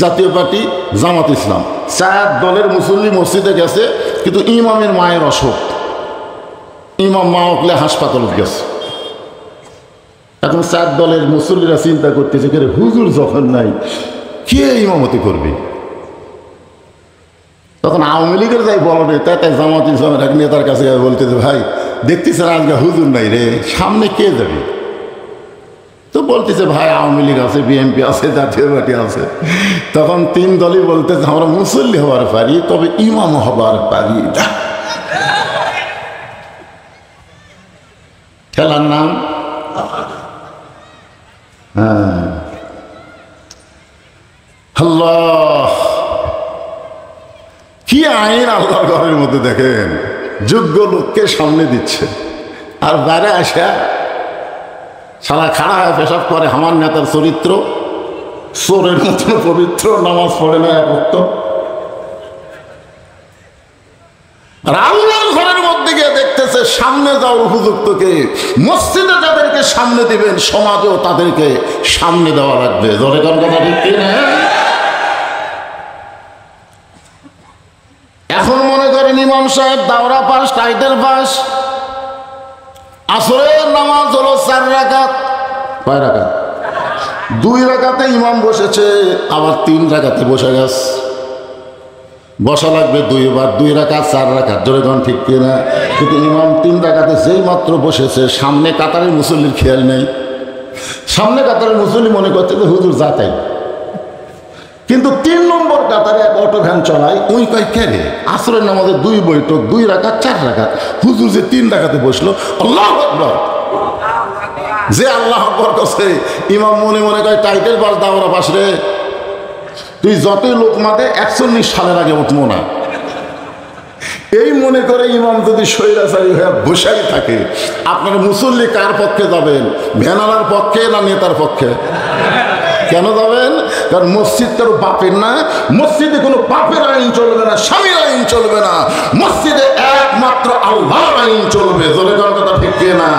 জাতীয় পার্টি, জামাত ইসলাম, 4 দলের মুসল্লি মসজিদে গেছে, কিন্তু ইমামের মায়ের অসুখ, ইমাম মা উঠলে হাসপাতালে গেছে। এখন 4 দলের মুসল্লিরা চিন্তা করতেছে, হুজুর যখন নাই কে ইমামতি করবে? তখন আওয়ামী লীগের যাই বলো রে, তাই জামাত ইসলামের এক নেতার কাছে বলতেছে, ভাই দেখতেছেন আজকে হুজুর নাই রে, সামনে কে যাবে? তো বলতেছে, ভাই আওয়ামী লীগ আছে, বিএনপি আছে, জাতীয় পার্টি আছে। তখন 3 দলই বলতেছে, আমরা মুসল্লি হবার পারি, তবে ইমাম হবার পারি না। খেলার নাম হ্যাঁ, আল্লাহ কি আইন আল্লাহর ঘরের মধ্যে দেখেন, যোগ্য লোককে সামনে দিচ্ছে আর বাইরে আসা সারা খাড়া হয়ে পেশাব করে। আমার নেতার চরিত্র চোরের মতন পবিত্র, নামাজ পড়ে না এক ওয়াক্ত। আর আল্লাহর ঘরের মধ্যে গিয়ে দেখতেছে সামনে যাওয়ার উপযুক্তকে, মসজিদে যাদেরকে সামনে দিবেন সমাজেও তাদেরকে সামনে দেওয়া লাগবে। জোরে কোন কথা ঠিক কিনা? এখন মনে করেন ইমাম সাহেব দাওরা পাস, টাইটেল পাস, আসরের নামাজ হলো 4 রাকাত। কয় রাকাত? 2 রাকাতে ইমাম বসেছে, আবার 3 রাকাতে বসে গেছে। বসা লাগবে 2 বার, 2 রাকাত 4 রাকাত। জোরে কোন ঠিক কিনা? কিন্তু ইমাম 3 রাকাতে যেই মাত্র বসেছে, সামনে কাতারের মুসল্লির খেয়াল নেই। সামনে কাতারের মুসল্লি মনে করতে যে হুজুর যাতাই, কিন্তু 3 নম্বর কাতারে এক অটো ভ্যান চলায়, ওই কয় কেরে আসরের নামাজে 2 বৈঠক, 2 রাকাত 4 রাকাত, হুজুর যে 3 রাকাতে বসলো। আল্লাহু আকবার। যে আল্লাহ আকবার কাছে ইমাম মনে মনে কয় টাইটেল পাস, দাওরা পাস রে, তুই যতই লোক মাতে 41 সালের আগে উঠবো না। এই মনে করে ইমাম যদি স্বৈরাচারী হয়ে বসাই থাকে, আপনার মুসল্লি কার পক্ষে যাবেন? ভ্যানালার পক্ষে না নেতার পক্ষে? কেন যাবেন? কারণ মসজিদ কারো বাপের না, মসজিদে কোনো বাপের আইন চলবে না, স্বামীর আইন চলবে না, মসজিদে একমাত্র আল্লাহর আইন চলবে। জোরে কোন কথা ঠিক না?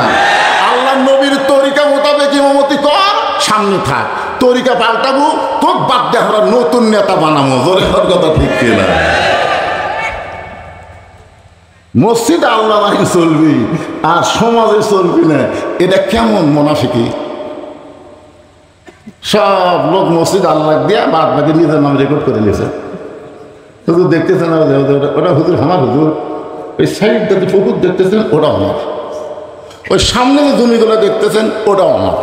আল্লাহ নবীর তরিকা মোতাবেক ইমামতি কর, সামনে থাক। তরিকা পাল্টাবো, তোক বাদ দিয়ে আমরা নতুন নেতা বানাবো। জোরে কোন কথা ঠিক না? মসজিদ আল্লাহর আইন চলবি আর সমাজে চলবি না, এটা কেমন মুনাফিকি? সব লোক মসজিদ আল্লাহ দিয়া বাদ বাকি নিজের নাম রেকর্ড করে নিয়েছে। হুজুর দেখতেছেন ওটা হুজুর আমার, হুজুর ওই সাইডটাতে পুকুর দেখতেছেন ওটা আমার, ওই সামনে যে জমিগুলো দেখতেছেন ওটাও আমার।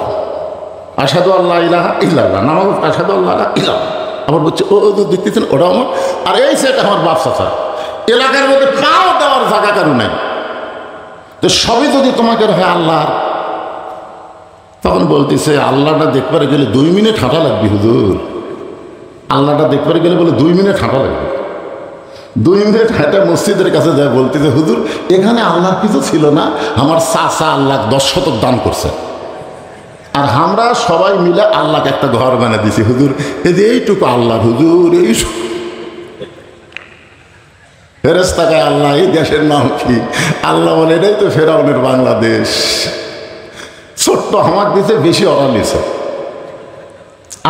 আসাদু আল্লাহ ইলাহা ইল্লাল্লাহ, নামাজ আসাদু আল্লাহ ইলাহা, আবার বলছে ও দেখতেছেন ওটাও আমার। আর এই সেট আমার বাপ চাচা, এলাকার মধ্যে পাও দেওয়ার জায়গা কারো নাই। তো সবই যদি তোমাকে হয় আল্লাহ, তখন বলতেছে আল্লাহটা দেখবার গেলে 2 মিনিট হাঁটা লাগবে হুজুর। আল্লাহটা দেখবার গেলে বলে 2 মিনিট হাঁটা লাগবে। 2 মিনিট হাঁটা মসজিদের কাছে যায়, বলতেছে হুজুর এখানে আল্লাহর কিছু ছিল না, আমার চাচা আল্লাহ 10 শতক দান করছে, আর আমরা সবাই মিলে আল্লাহকে একটা ঘর বানিয়ে দিছি হুজুর, এই যে এইটুকু আল্লাহ হুজুর। এই ফেরেশতাকে আল্লাহ, এই দেশের নাম কি? আল্লাহ বলে এটাই তো ফেরাউনের বাংলাদেশ। ছোট্ট আমার দিতে বেশি অরালিছে।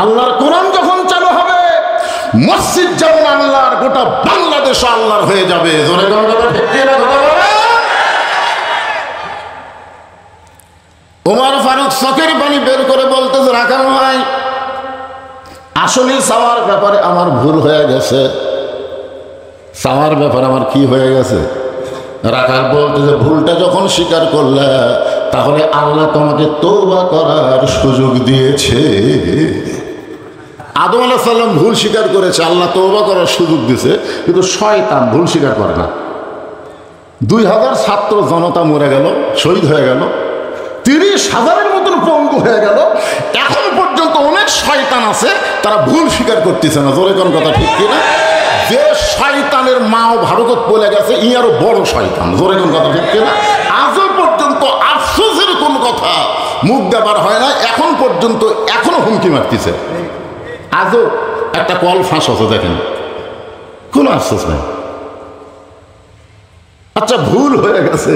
আল্লাহর কোরআন যখন চালু হবে, মসজিদ যেমন আল্লাহর, গোটা বাংলাদেশ আল্লাহর হয়ে যাবে। জোরে ওমর ফারুক চোখের পানি বের করে বলতেছে রাখাল ভাই, আসলে চাওয়ার ব্যাপারে আমার ভুল হয়ে গেছে। চাওয়ার ব্যাপারে আমার কি হয়ে গেছে? রাখাল বলতেছে ভুলটা যখন স্বীকার করলে, তাহলে আল্লাহ তোমাকে তওবা করার সুযোগ দিয়েছে। আদম আলাইহিস সালাম ভুল স্বীকার করেছে, আল্লাহ তওবা করার সুযোগ দিয়েছে, কিন্তু শয়তান ভুল স্বীকার করে না। 2000 ছাত্র জনতা মরে গেল, শহীদ হয়ে গেল, 30,000-এর মতন পঙ্গু হয়ে গেল। এখন পর্যন্ত অনেক শয়তান আছে, তারা ভুল স্বীকার করতেছে না। জোরে কোন কথা ঠিক কিনা? যে শয়তানের মাও ভারতত বলে গেছে, ই আরো বড় শয়তান। জোরে কোন কথা ঠিক কিনা? আজও পর্যন্ত আফসোসের কোন কথা মুখ দেবার হয় না, এখন পর্যন্ত এখনো হুমকি মারতেছে। আজও একটা কল ফাঁস হচ্ছে, দেখেন কোনো আফসোস নাই। আচ্ছা ভুল হয়ে গেছে,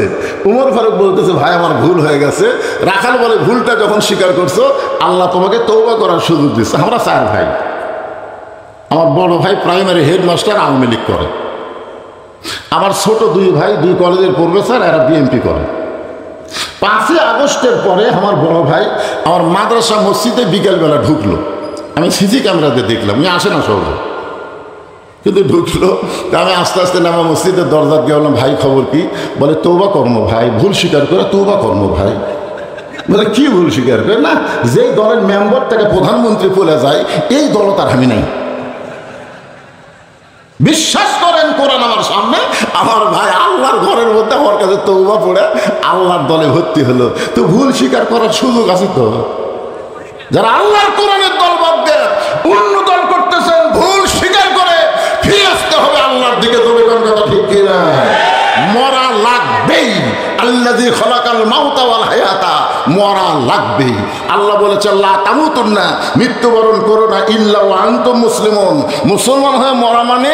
উমর ফারুক বলতেছে ভাই আমার ভুল হয়ে গেছে। রাখাল বলে ভুলটা যখন স্বীকার করছো, আল্লাহ তোমাকে তওবা করার সুযোগ দিচ্ছে। আমরা 4 ভাই, আমার বড় ভাই প্রাইমারি হেডমাস্টার, আওয়ামী লীগ করে। আমার ছোট 2 ভাই 2 কলেজের প্রফেসর, এরা বিএনপি করে। 5ই আগস্টের পরে আমার বড় ভাই আমার মাদ্রাসা মসজিদে বিকেলবেলা ঢুকলো, আমি সিসি ক্যামেরাতে দেখলাম, উনি আসে না সহজে, কিন্তু ঢুকলো। আমি আস্তে আস্তে নামা মসজিদের দরজা গিয়ে বললাম ভাই খবর কি? বলে তওবা কর্ম ভাই, ভুল স্বীকার করে তওবা কর্ম ভাই। বলে কি ভুল স্বীকার করে? না, যেই দলের মেম্বার থেকে প্রধানমন্ত্রী বলে যায়, এই দল তার আমি নাই। বিশ্বাস করেন কোরআন আমার সামনে, আমার ভাই আল্লাহর ঘরের মধ্যে আমার কাছে তওবা পড়ে আল্লাহর দলে ভর্তি হলো। তো ভুল স্বীকার করার সুযোগ আছে তো? যারা আল্লাহর কোরআনের দলবদ্ধ অন্য দল করতেছেন, ভুল স্বীকার করে ফিরে আসতে হবে আল্লাহর দিকে। তবে কোন কথা ঠিক কিনা? মরা লাগবেই। আল্লাযী খালাকাল মাউতা ওয়াল হায়াতা, মরা লাগবেই। আল্লাহ বলেছেন লা তামুতুন্না, মৃত্যুবরণ করো না ইল্লা ওয়া আনতুম মুসলিমুন। মুসলমান হয়ে মরা মানে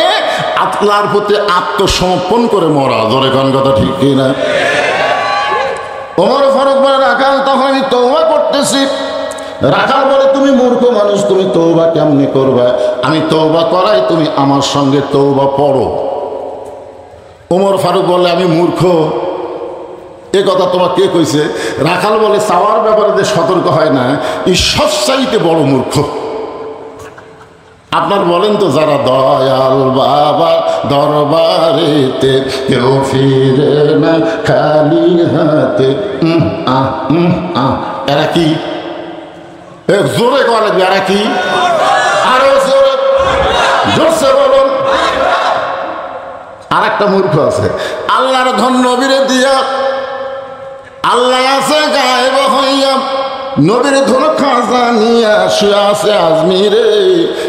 আল্লাহর প্রতি আত্মসমর্পণ করে মরা। ধরে কোন কথা ঠিক কিনা? ওমর ফারুক বলে রাখাল তখন আমি তওবা করতেছি। রাখাল বলে তুমি মূর্খ মানুষ, তুমি তওবা কেমনে করবা? আমি তওবা করাই, তুমি আমার সঙ্গে তওবা পড়ো। ওমর ফারুক বলে আমি মূর্খ, এ কথা তোমার কে কইছে? রাখাল বলে চাওয়ার ব্যাপারে যে সতর্ক হয় না, এই সবচাইতে বড় মূর্খ। আপনার বলেন তো, যারা দয়াল বাবা দরবারেতে কেউ ফিরে না খালি হাতে, এরা কি? জোরে করা লাগবে, এরা কি? আরো জোরে, জোরসে বলুন। আর একটা মূর্খ আছে, আল্লাহর ধন নবীরে দিয়া, আল্লাহ আছে গায়েব হইয়া, নবীর ধন খাজা নিয়া শুয়ে আছে আজমিরে,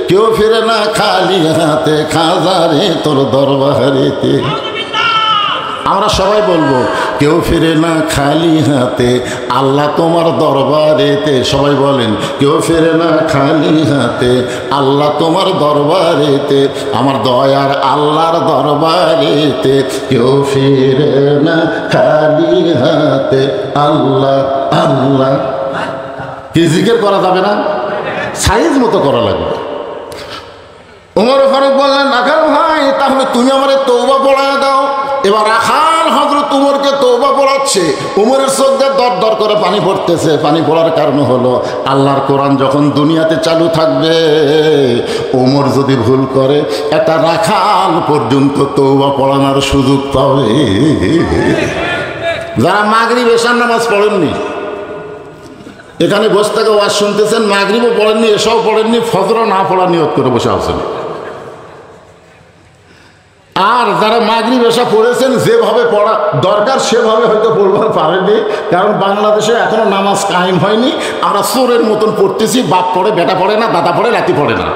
কেউ ফিরে না খালি হাতে, খাজা রে তোর দরবারেতে। আমরা সবাই বলবো কেউ ফিরে না খালি হাতে, আল্লাহ তোমার দরবারেতে। সবাই বলেন কেউ ফিরে না খালি হাতে, আল্লাহ তোমার দরবারেতে, আমার দয়ার আল্লাহর দরবারেতে কেউ ফিরে না খালি হাতে, আল্লাহ আল্লাহ। কি জিকির করা যাবে না? সাইজ মতো করা লাগবে। ওমর ফারুক বললেন রাখাল ভাই, তাহলে তুমি আমারে তওবা পড়ায় দাও। এবার রাখাল হযরত উমরকে তওবা পড়াচ্ছে। উমরের চোখ দিয়ে দর দর করে পানি পড়তেছে। পানি পড়ার কারণ হলো আল্লাহর কোরআন যখন দুনিয়াতে চালু থাকবে, উমর যদি ভুল করে একটা রাখাল পর্যন্ত তওবা পড়ানোর সুযোগ পাবে। যারা মাগরিব এশার নামাজ পড়েননি, এখানে বসে থেকে ওয়াজ শুনতেছেন, মাগরিবও পড়েননি, এশাও পড়েননি, ফজরও না পড়ার নিয়ত করে বসে আছেন। আর যারা মাগরিব এশা পড়েছেন, যেভাবে পড়া দরকার সেভাবে হয়তো পড়বার পারেনি, কারণ বাংলাদেশে এখনো নামাজ কায়েম হয়নি। আমরা চোরের মতন পড়তেছি, বাপ পড়ে, বেটা পড়ে না, দাদা পড়ে, রাতি পড়ে না।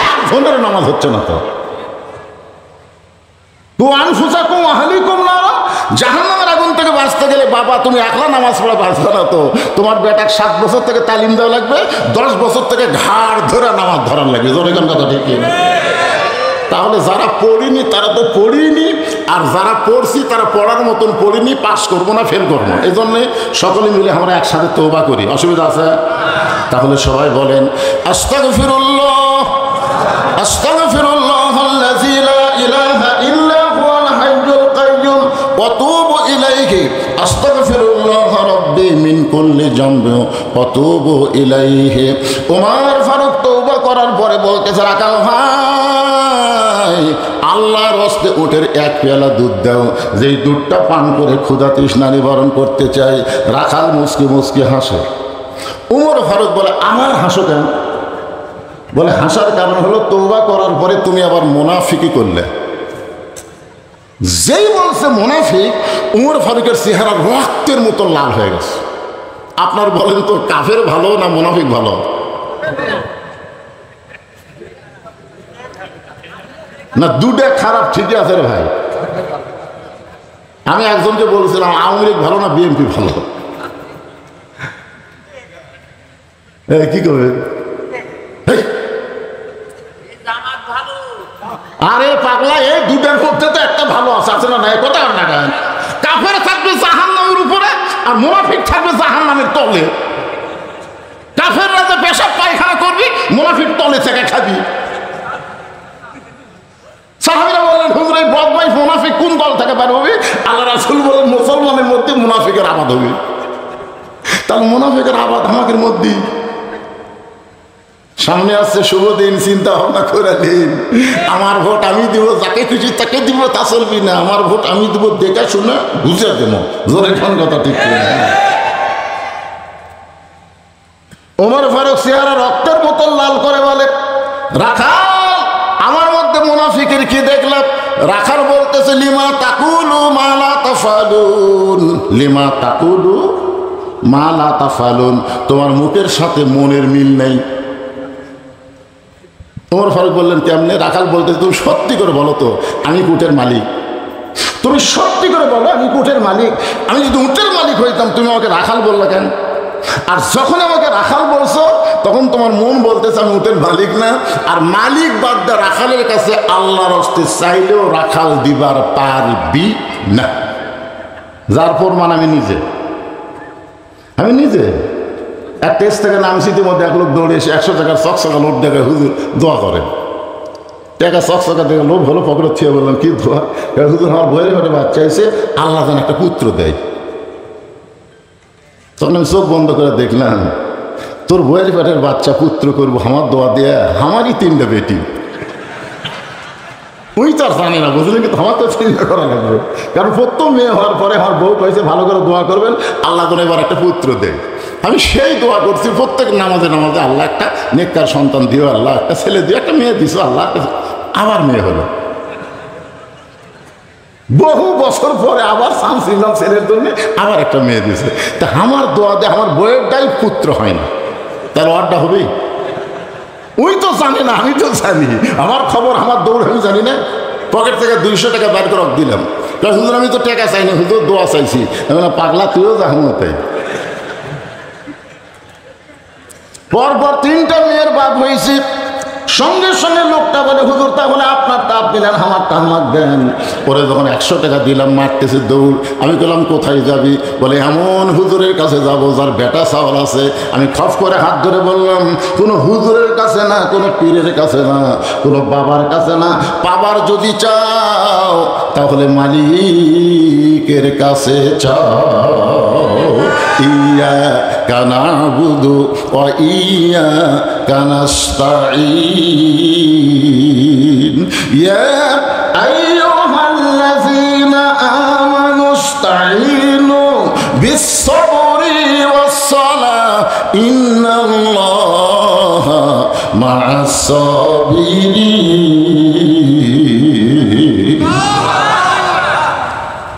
এক নামাজ হচ্ছে না। তো জাহান্নামের আগুন থেকে বাঁচতে গেলে বাবা তুমি একলা নামাজ পড়ে বাঁচবে না, তো তোমার বেটার 7 বছর থেকে তালিম দেওয়া লাগবে, 10 বছর থেকে ঘাড় ধরে নামাজ ধরার লাগবে। জোরে গান কথা ঠিক। তাহলে যারা পড়িনি তারা তো পড়িনি, আর যারা পড়ছি তারা পড়ার মতন পড়িনি, পাস করবো না ফেল করবো। এই জন্যে সকলে মিলে আমরা একসাথে তওবা করি। অসুবিধা আছে? তাহলে সবাই বলেন আস্তাগফিরুল্লাহ, আস্তাগফিরুল্লাহ আল্লাযী লা ইলাহা ইল্লা হুয়াল হাইয়ুল কাইয়্যুম ওয়া তুবু ইলাইহি, আস্তাগফিরুল্লাহ রাব্বি মিন কুল্লি যামবি ওয়া তুবু ইলাইহি। ওমর ফারুক তওবা করার পরে বলতেছে রাখাল ভাই, আল্লাহর হস্তে উটের 1 পেয়ালা দুধ দাও, যেই দুধটা পান করে ক্ষুধা তৃষ্ণা নিবারণ করতে চাই। রাখাল মুচকি মুচকি হাসে। উমর ফারুক বলে আমার হাসো কেন? বলে হাসার কারণ হলো তওবা করার পরে তুমি আবার মুনাফিকি করলে। যেই বলছে মুনাফিক, উমর ফারুকের চেহারা রক্তের মতো লাল হয়ে গেছে। আপনার বলেন তো কাফের ভালো না মুনাফিক ভালো? না দুটা খারাপ? ঠিকই আছে রে ভাই। আমি একজনকে বলছিলাম আওয়ামী লীগ ভালো না বিএনপি ভালো? কি করবে? আরে পাগলা, এই দুটার মধ্যে তো একটা ভালো আছে না? নাই কথা না। কাফের থাকবে জাহান্নামের উপরে, আর মুনাফিক থাকবে জাহান্নামের তলে। কাফেররা যে পেশাব পায়খানা করবি, মুনাফিক তলে থেকে খাবি। সাহাবীরা বললেন হুজুর এই বদমাইশ মুনাফিক কোন দল থেকে বের হবে? আল্লাহ রাসূল বলেন মুসলমানের মধ্যে মুনাফিকের আবাদ হবে। তাহলে মুনাফিকের আবাদ আমাদের মধ্যে। সামনে আসছে শুভ দিন, চিন্তা ভাবনা করে দিন। আমার ভোট আমি দিব, যাকে খুশি তাকে দিব, তা চলবি না। আমার ভোট আমি দিব দেখে শুনে বুঝে দেবো। জোরে কোন কথা ঠিক না? ওমর ফারুক চেহারা রক্তের মতো লাল করে বলে রাখাল, আমার মধ্যে মুনাফিকের কি দেখলাম? রাখাল বলতেছে লিমা তাকুলু মা লা তাফালুন, লিমা তাকুলু মা লা তাফালুন, তোমার মুখের সাথে মনের মিল নেই। ওমর ফারুক বললেন কেমনে? রাখাল বলতে, তুমি সত্যি করে বলো তো আমি উটের মালিক, তুমি সত্যি করে বলো আমি উটের মালিক। আমি যদি উটের মালিক হইতাম তুমি আমাকে রাখাল বললা কেন? আর যখন আমাকে রাখাল বলছো তখন তোমার মন বলতেছে আমি উটের মালিক না। আর মালিক বাদ দা রাখালের কাছে আল্লাহর হস্তে চাইলেও রাখাল দিবার পারবি না। যার প্রমাণ আমি নিজে এক টেস্ট থেকে নামছি, ইতিমধ্যে এক লোক দৌড়ে এসে 100 টাকার চকচকা নোট দেখে হুজুর দোয়া করেন। টাকা চকচকা দেখে লোক হলো পকেটে থিয়ে বললাম কি দোয়া? হুজুর আমার বইয়ের ঘরে বাচ্চা এসে আল্লাহ যেন একটা পুত্র দেয়। তখন আমি চোখ বন্ধ করে দেখলাম তোর বইয়ের পেটের বাচ্চা পুত্র করবো আমার দোয়া দেয়া, আমারই 3টা বেটি। ওই তো আর জানি না, বুঝলেন? কিন্তু আমার তো চিন্তা করা লাগবে, কারণ প্রথম মেয়ে হওয়ার পরে আমার বউ কয়েছে ভালো করে দোয়া করবেন আল্লাহ যেন এবার একটা পুত্র দেয়। আমি সেই দোয়া করছি প্রত্যেক নামাজে আল্লাহ একটা নেককার সন্তান দিও, আল্লাহ একটা ছেলে দিও, একটা মেয়ে দিছো, আল্লাহ আবার মেয়ে হলো। বহু বছর পরে আবার চান্স নিলাম ছেলের জন্য, আবার একটা মেয়ে দিছে। তা আমার দোয়া দিয়ে আমার বইয়েরটাই পুত্র হয় না, তার ওয়ারটা হবে? ওই তো জানে না, আমি তো জানি, আমার খবর আমার দৌড় আমি জানি না। পকেট থেকে 200 টাকা বের করে দিলাম, হুজুর আমি তো টাকা চাইনি, হুজুর দোয়া চাইছি। পাগলা তুইও জাহমতাই। পরপর 3টা মেয়ের বাপ হয়েছি। সঙ্গে সঙ্গে লোকটা বলে হুজুর তাহলে আপনারটা আপনি দেন, আমারটা আমার দেন। পরে যখন 100 টাকা দিলাম মারতেছে দৌড়। আমি বললাম কোথায় যাবি? বলে এমন হুজুরের কাছে যাব যার বেটা চাওয়াল আছে। আমি খপ করে হাত ধরে বললাম কোনো হুজুরের কাছে না, কোনো পীরের কাছে না, কোনো বাবার কাছে না। বাবার যদি চাও তাহলে মালিকের কাছে চাও। ইয়া কানাবুদু ওয়া ইয়া কানাস্তাঈন। ইয়া আইয়ুহাল্লাযীনা আমানু ইসতাঈনু বিস-সাবরি ওয়াস-সালাহ ইন্নাল্লাহা মা'আস-সাবিরিন।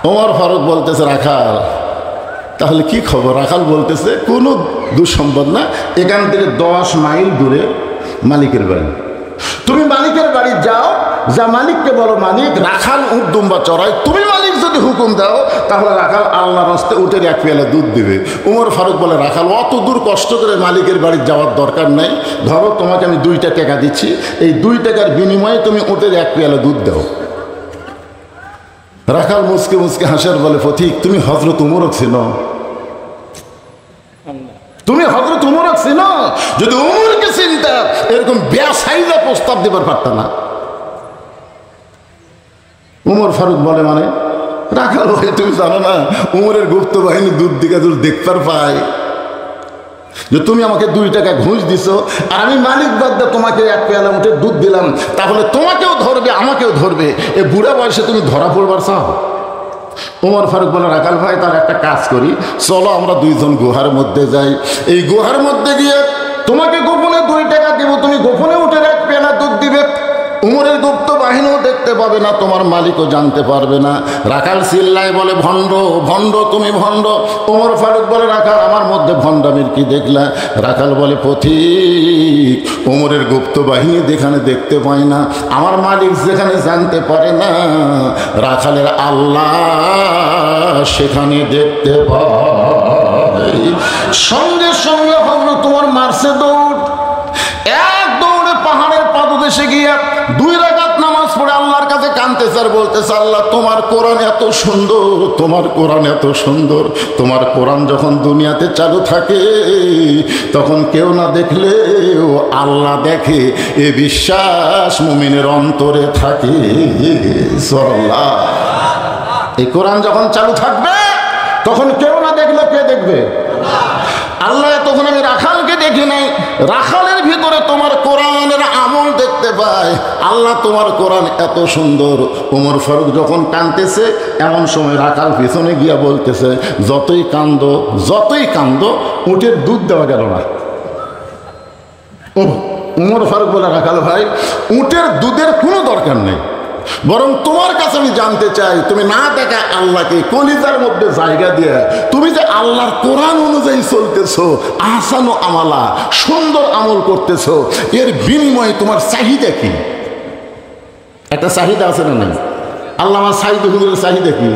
ওমর ফারুক বলতেছে রাখাল তাহলে কি খবর? রাখাল বলতেছে কোনো দুঃসম্পদ না, এখান থেকে 10 মাইল দূরে মালিকের বাড়ি। তুমি মালিকের বাড়ি যাও, যা মালিককে বলো মালিক রাখাল উট দুম্বা চড়ায়, তুমি মালিক যদি হুকুম দাও তাহলে রাখাল আল্লাহর রাস্তায় উটের 1 পেয়ালা দুধ দেবে। উমর ফারুক বলে রাখাল অত দূর কষ্ট করে মালিকের বাড়ি যাওয়ার দরকার নাই, ধরো তোমাকে আমি 2 টাকা দিচ্ছি, এই 2 টাকার বিনিময়ে তুমি উটের 1 পেয়ালা দুধ দাও। রাখাল মুসকে মুসকে হাসার বলে পথিক তুমি হযরত উমরও চিনো? তুমি হযরত উমরও চিনো? যদি উমরকে চিনতা এরকম বেসাইজা প্রস্তাব দেবার পারত না। উমর ফারুক বলে মানে? রাখাল ভাই তুমি জানো না উমরের গুপ্ত বাহিনী দুধ দিকে দূর দেখতে পায়, যে তুমি আমাকে 2 টাকা ঘুষ দিছো আর আমি মালিক বাদ তোমাকে 1 পেয়ালা উঠে দুধ দিলাম, তাহলে তোমাকেও ধরবে আমাকেও ধরবে, এই বুড়া বয়সে তুমি ধরা পড়বার চাও? উমর ফারুক বলে রাখাল ভাই তার একটা কাজ করি, চলো আমরা 2 জন গুহার মধ্যে যাই, এই গুহার মধ্যে গিয়ে তোমাকে গোপনে 2 টাকা দিব, তুমি গোপনে উঠে 1 পেয়ালা দুধ দিবে, উমরের গুপ্ত বাহিনীও দেখতে পাবে না, তোমার মালিকও জানতে পারবে না। রাখাল চিল্লায় বলে ভণ্ড ভণ্ড তুমি ভণ্ড। উমর ফারুক বলে রাখাল আমার মধ্যে ভণ্ডামির কি দেখলা? রাখাল বলে পথিক উমরের গুপ্ত বাহিনী যেখানে দেখতে পায় না, আমার মালিক যেখানে জানতে পারে না, রাখালের আল্লাহ সেখানে দেখতে পায়। সঙ্গে সঙ্গে হলো তোমার মারছে দৌড়, এক দৌড়ে পাহাড়ের পাদদেশে গিয়া 2 রাকাত নামাজ পড়ে আল্লাহর কাছে কাঁদতেছে আর বলতেছে আল্লাহ তোমার কোরআন এত সুন্দর, তোমার কোরআন এত সুন্দর, তোমার কোরআন যখন দুনিয়াতে চালু থাকে তখন কেউ না দেখলেও আল্লাহ দেখে, এ বিশ্বাস মুমিনের অন্তরে থাকে। সুবহানাল্লাহ। এই কোরআন যখন চালু থাকবে তখন কেউ না দেখলে কে দেখবে? আল্লাহ। তখন আমি রাখালকে দেখি নাই, রাখালের ভিতরে তোমার কোরআনের আমল দেখতে পাই। আল্লাহ তোমার কোরআন এত সুন্দর। উমর ফারুক যখন কাঁদতেছে এমন সময় রাখাল পিছনে গিয়া বলতেছে যতই কান্দো উটের দুধ দেওয়া গেল না। উমর ফারুক বলে রাখাল ভাই উটের দুধের কোনো দরকার নেই, বরং তোমার কাছে আমি জানতে চাই, তুমি না দেখা আল্লাহকে কলিজার মধ্যে জায়গা দিয়ে তুমি যে আল্লাহর কোরআন অনুযায়ী চলতেছো, আহসানু আমালা, সুন্দর আমল করতেছো, এর বিনিময়ে তোমার চাহিদা কি? একটা চাহিদা আছে না নাই? আল্লামা সাঈদ হুজুরের চাহিদা কি?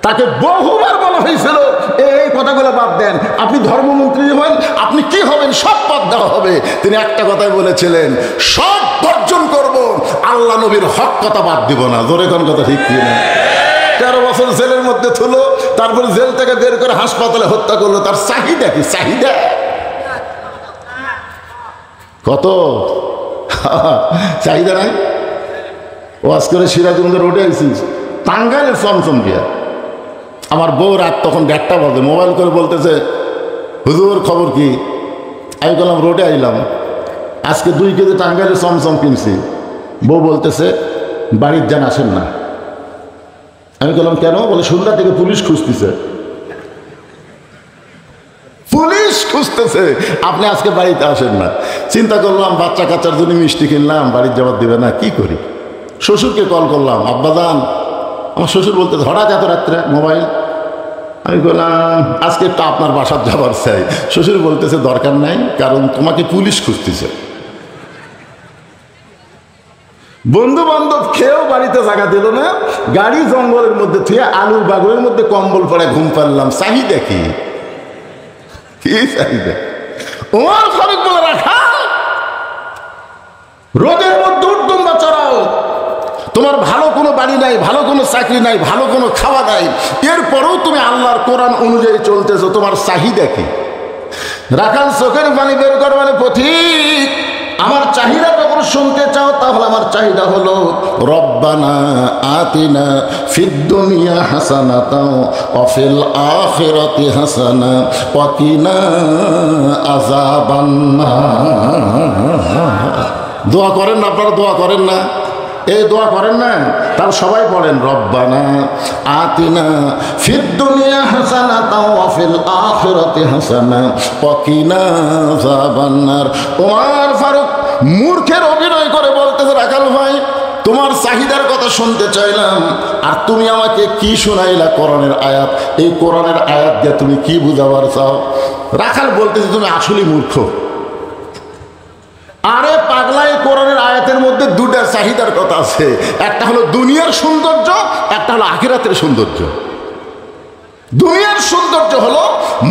তাকে বহুবার বলা হয়েছিল এই কথাগুলো বাদ দেন, আপনি ধর্মমন্ত্রী হবেন, আপনি কি হবেন, সব বাদ দেওয়া হবে। তিনি একটা কথাই বলেছিলেন, সব বর্জন করব, আল্লাহ নবীর হক কথা বাদ দিব না। জোরে কোন কথা ঠিক কি না? 13 বছর জেলের মধ্যে থুলো, তারপরে জেল থেকে বের করে হাসপাতালে হত্যা করলো। তার চাহিদা কি? চাহিদা কত? চাহিদা নাই। ওয়াজ করে সিরাজগঞ্জ রোডে আইছিস, টাঙ্গাইলের চমচম দিয়া। আমার বউ রাত তখন 1:30 বাজে মোবাইল করে বলতেছে, হুজুর খবর কি? আমি বললাম রোডে আইলাম, আজকে 2 কেজি টাঙ্গাইলের চমচম কিনছি। বউ বলতেছে বাড়ির যান, আসেন না। আমি বললাম কেন? বলে সন্ধ্যা থেকে পুলিশ খুঁজতেছে। পুলিশ খুঁজতেছে, আপনি আজকে বাড়িতে আসেন না। চিন্তা করলাম বাচ্চা কাচ্চার জন্য মিষ্টি কিনলাম, বাড়ির যাওয়ার দেবে না, কি করি? শ্বশুরকে কল করলাম, আব্বাজান। আমার শ্বশুর বলতেছে হঠাৎ এত রাত্রে মোবাইল? আমি বললাম আজকে তো আপনার বাসার যাবার চাই। শ্বশুর বলতেছে দরকার নাই, কারণ তোমাকে পুলিশ খুঁজতেছে। বন্ধু বান্ধব খেয়েও বাড়িতে জায়গা দিল না, গাড়ি জঙ্গলের মধ্যে থুয়ে আলুর বাগুনের মধ্যে কম্বল পরে ঘুম পারলাম। চাহিদা কি? কি চাহিদা? ওমর ফারুক বলে রাখা, রোদের মধ্যে উদ্দম্বা চড়াও, তোমার ভালো কোনো বাড়ি নাই, ভালো কোনো চাকরি নাই, ভালো কোনো খাওয়া নাই, এরপরেও তুমি আল্লাহর কোরআন অনুযায়ী চলতেছো, তোমার চাহিদা কি? রাখাল চোখের পানি বের কর, মানে পথিক আমার চাহিদা যখন শুনতে চাও, তাহলে আমার চাহিদা হলো রব্বানা আতিনা ফিদ দুনিয়া হাসানাতাও ওয়া ফিল আখিরাতি হাসানা ওয়া কিনা আযাবান্নার। দোয়া করেন না আপনারা? দোয়া করেন না? এই দোয়া করেন না? তার সবাই পড়েন রব্বানা আতিনা ফিদ দুনিয়া হাসানাতাও ওয়া ফিল আখিরাতি হাসানা ওয়া কিনা আযাবান্নার। ওমর ফারুক মূর্খের অভিনয় করে বলতেছে, রাখাল ভাই তোমার চাহিদার কথা শুনতে চাইলাম, আর তুমি আমাকে কি শোনাইলা? কোরআনের আয়াত। এই কোরআনের আয়াত দিয়ে তুমি কি বুঝাবার চাও? রাখাল বলতেছে তুমি আসলে মূর্খ। আরে পাগলাই, কোরআনের আয়াতের মধ্যে 2টা চাহিদার কথা আছে, একটা হলো দুনিয়ার সৌন্দর্য, একটা হলো আখিরাতের সৌন্দর্য। দুনিয়ার সৌন্দর্য হলো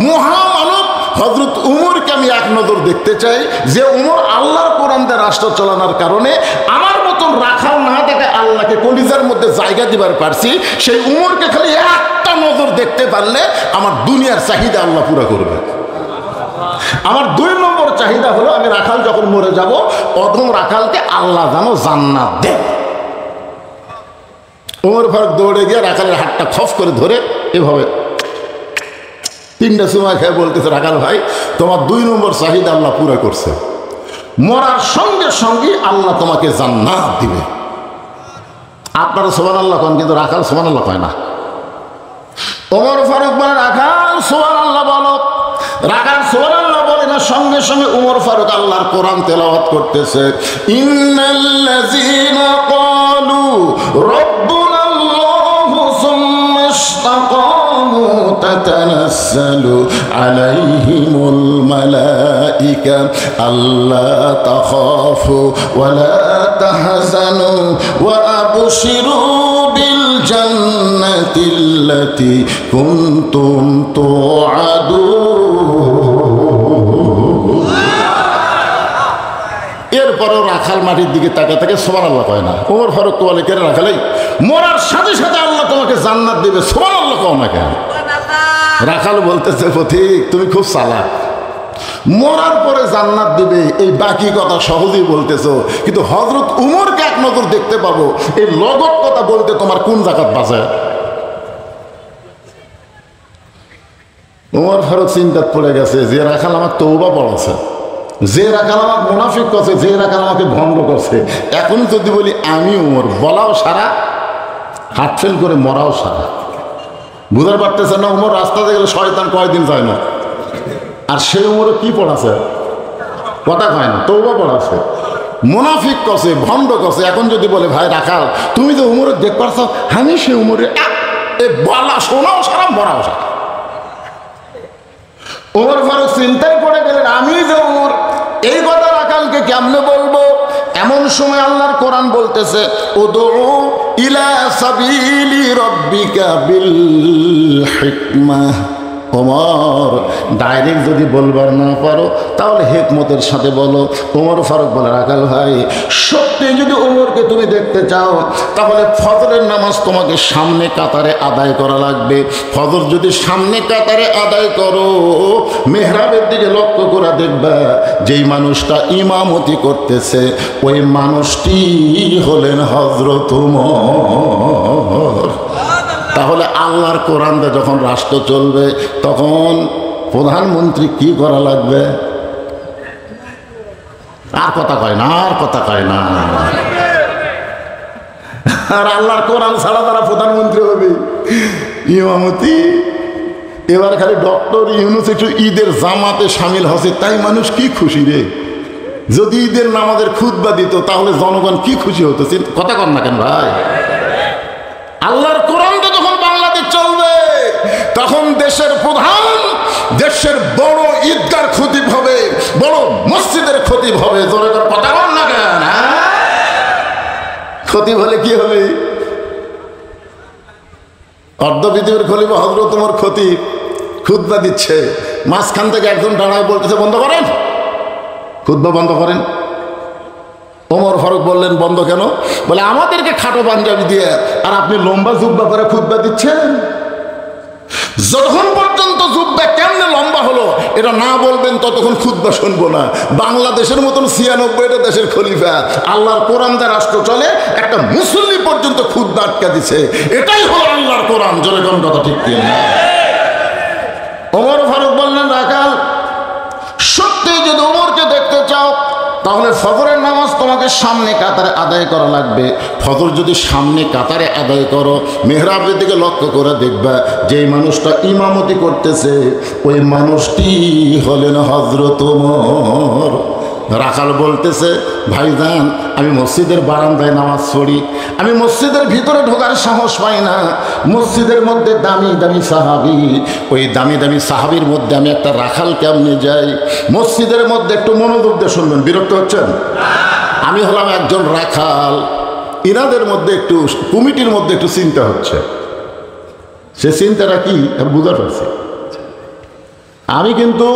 মহামানব হযরত উমরকে আমি এক নজর দেখতে চাই, যে উমর আল্লাহর কোরআন দিয়ে রাষ্ট্র চালানোর কারণে আমার মতন রাখাল না দেখে আল্লাহকে কলিজার মধ্যে জায়গা দিবার পারছি। সেই উমরকে খালি একটা নজর দেখতে পারলে আমার দুনিয়ার চাহিদা আল্লাহ পুরা করবে। আমার 2 নম্বর চাহিদা হলো, আমি রাখাল যখন মরে যাব, প্রথম রাখালকে আল্লাহ যেন জান্নাত দেয়। ওমর ফারুক দৌড়ে গিয়ে রাখালের হাতটা খফ করে ধরে এভাবে 3টা সময় খেয়ে বলতেছে, রাখাল ভাই তোমার 2 নম্বর চাহিদা আল্লাহ পুরা করছে, মরার সঙ্গে সঙ্গে আল্লাহ তোমাকে জান্নাত দিবে। আপনারা সুবহানাল্লাহ কন, কিন্তু রাখাল সুবহানাল্লাহ কয় না। ওমর ফারুক বলে রাখাল সুবহানাল্লাহ বলো। রাখাল সুবহানাল্লাহ বলে না, সঙ্গে সঙ্গে ওমর ফারুক আল্লাহর কোরআন তেলাওয়াত করতেছে, ইন্নাল্লাযীনা ক্বালু রাব্বুনাল্লাহু সুম্মা ইসতাকামু তাতানাজ্জালু আলাইহিমুল মালাইকা আল্লা তাখাফু ওয়া লা তাহজানু ওয়া আবশিরু বিল জান্নাতিল্লাতী কুনতুম তুআদুন। এরপরও রাখাল মাটির দিকে তাকিয়ে থাকে, সুবহানাল্লাহ কয় না। ওমর ফারুক তো বলে, কেন রাখাল মরার সাথে সাথে আল্লাহ তোমাকে জান্নাত দিবে, সুবহানাল্লাহ কও না কেন? রাখাল বলতেছে, পথিক তুমি খুব চালাক, মরার পরে জান্নাত দিবে এই বাকি কথা সহজেই বলতেছো, কিন্তু হযরত উমরকে এক নজর দেখতে পাবো, এই লগত কথা বলতে তোমার কোন জাকাত বাঁচে? উমর ফারুক চিন্তাত পড়ে গেছে, যে রাখাল আমার তওবা পড়াছে, যে রাখাল আমাকে মুনাফিক করছে, যে রাখাল আমাকে ভঙ্গ করছে, এখন যদি বলি আমি উমর, বলাও সারা, হাত ফেল করে মরাও সারা। বুঝতে পারতেছে না? উমর রাস্তাতে গেলে শয়তান কয়দিন যায় না, আর সেই উমরে কি পড়াছে? কথা কয় না, তওবা পড়াছে। মুনাফিক কসে, ভণ্ড কসে। এখন যদি বলে ভাই রাখাল তুমি তো উমরে দেখ পারছ, আমি সে উমরে বলা শোনাও সারা মরাও সারা। ওমর ফারুক চিন্তায় পড়ে গেলেন, আমি যে ওমর, এই কথা রাখালকে কেমনে বলবো? এমন সময় আল্লাহর কোরআন বলতেছে, উদউ ইলা সাবিলি রাব্বিকা বিল হিকমাহ। ওমর ডাইরেক্ট যদি বলবার না পারো তাহলে হিকমতের সাথে বলো। ওমর ফারুক বলে, রাখাল ভাই সত্যি যদি ওমরকে তুমি দেখতে চাও তাহলে ফজরের নামাজ তোমাকে সামনে কাতারে আদায় করা লাগবে। ফজর যদি সামনে কাতারে আদায় করো, মেহরাবের দিকে লক্ষ্য করে দেখবা যেই মানুষটা ইমামতি করতেছে ওই মানুষটি হলেন হযরত ওমর। তাহলে আল্লাহর কোরআনটা যখন রাষ্ট্র চলবে তখন প্রধানমন্ত্রী কি করা লাগবে? আর কথা কয় না, আর কথা কয় না। আর আল্লাহর কোরআন ছাড়া তারা প্রধানমন্ত্রী হবে, ইমামতি। এবার খালি ডক্টর ইউনূস একটু ঈদের জামাতে সামিল হচ্ছে, তাই মানুষ কি খুশি রে। যদি ঈদের নামাজের খুতবা দিত তাহলে জনগণ কি খুশি হতো। কথা কন না কেন ভাই? আল্লাহর কোরআনটা যখন বাংলাদেশ চলবে তখন দেশের প্রধান, দেশের বড় ঈদগার খতিব হবে, বড় মসজিদের খতিব হবে। জোরে করে কথা বল না কেন? খতিব হলে কি হবে? অর্ধ পৃথিবীর খলিফা হযরত ওমর খতিব খুতবা দিচ্ছে, মাঝখান থেকে একজন দাঁড়ায় বলতেছে বন্ধ করেন, খুতবা বন্ধ করেন। ওমর ফারুক বললেন বন্ধ কেন? বলে আমাদেরকে খাটো পাঞ্জাবি দিয়ে আর আপনি লম্বা জুব্বা করে খুতবা দিচ্ছেন। যতক্ষণ পর্যন্ত জুব্বা কেমনে লম্বা হলো এটা না বলবেন ততক্ষণ খুতবা শুনবো না। বাংলাদেশের মতন ৯৬টা দেশের খলিফা, আল্লাহর কোরআন দিয়ে রাষ্ট্র চলে, একটা মুসল্লি পর্যন্ত খুতবা আটকা দিছে। এটাই হলো আল্লাহর কোরআন। জোরে কোন কথা ঠিক কি না? ওমর ফারুক বললেন, রাখাল সত্যি যদি ওমরকে দেখতে চাও তাহলে ফজরের নামাজ তোমাকে সামনে কাতারে আদায় করা লাগবে। ফজর যদি সামনে কাতারে আদায় করো, মেহরাবের দিকে লক্ষ্য করে দেখবা যেই মানুষটা ইমামতি করতেছে ওই মানুষটি হলেন হযরত ওমর। রাখাল বলতেছে, ভাইজান আমি মসজিদের বারান্দায় নামাজ পড়ি, আমি মসজিদের ভিতরে ঢোকার সাহস পাই না। মসজিদের মধ্যে দামি দামি সাহাবি, ওই দামি দামি সাহাবির মধ্যে আমি একটা রাখাল কেমনে যাই? মসজিদের মধ্যে একটু মনোযোগ দিয়ে শুনবেন, বিরক্ত হচ্ছেন? আমি হলাম একজন রাখাল, ইনাদের মধ্যে একটু কমিটির মধ্যে একটু চিন্তা হচ্ছে। সে চিন্তাটা কি বুঝতে পারছি। আমি কিন্তু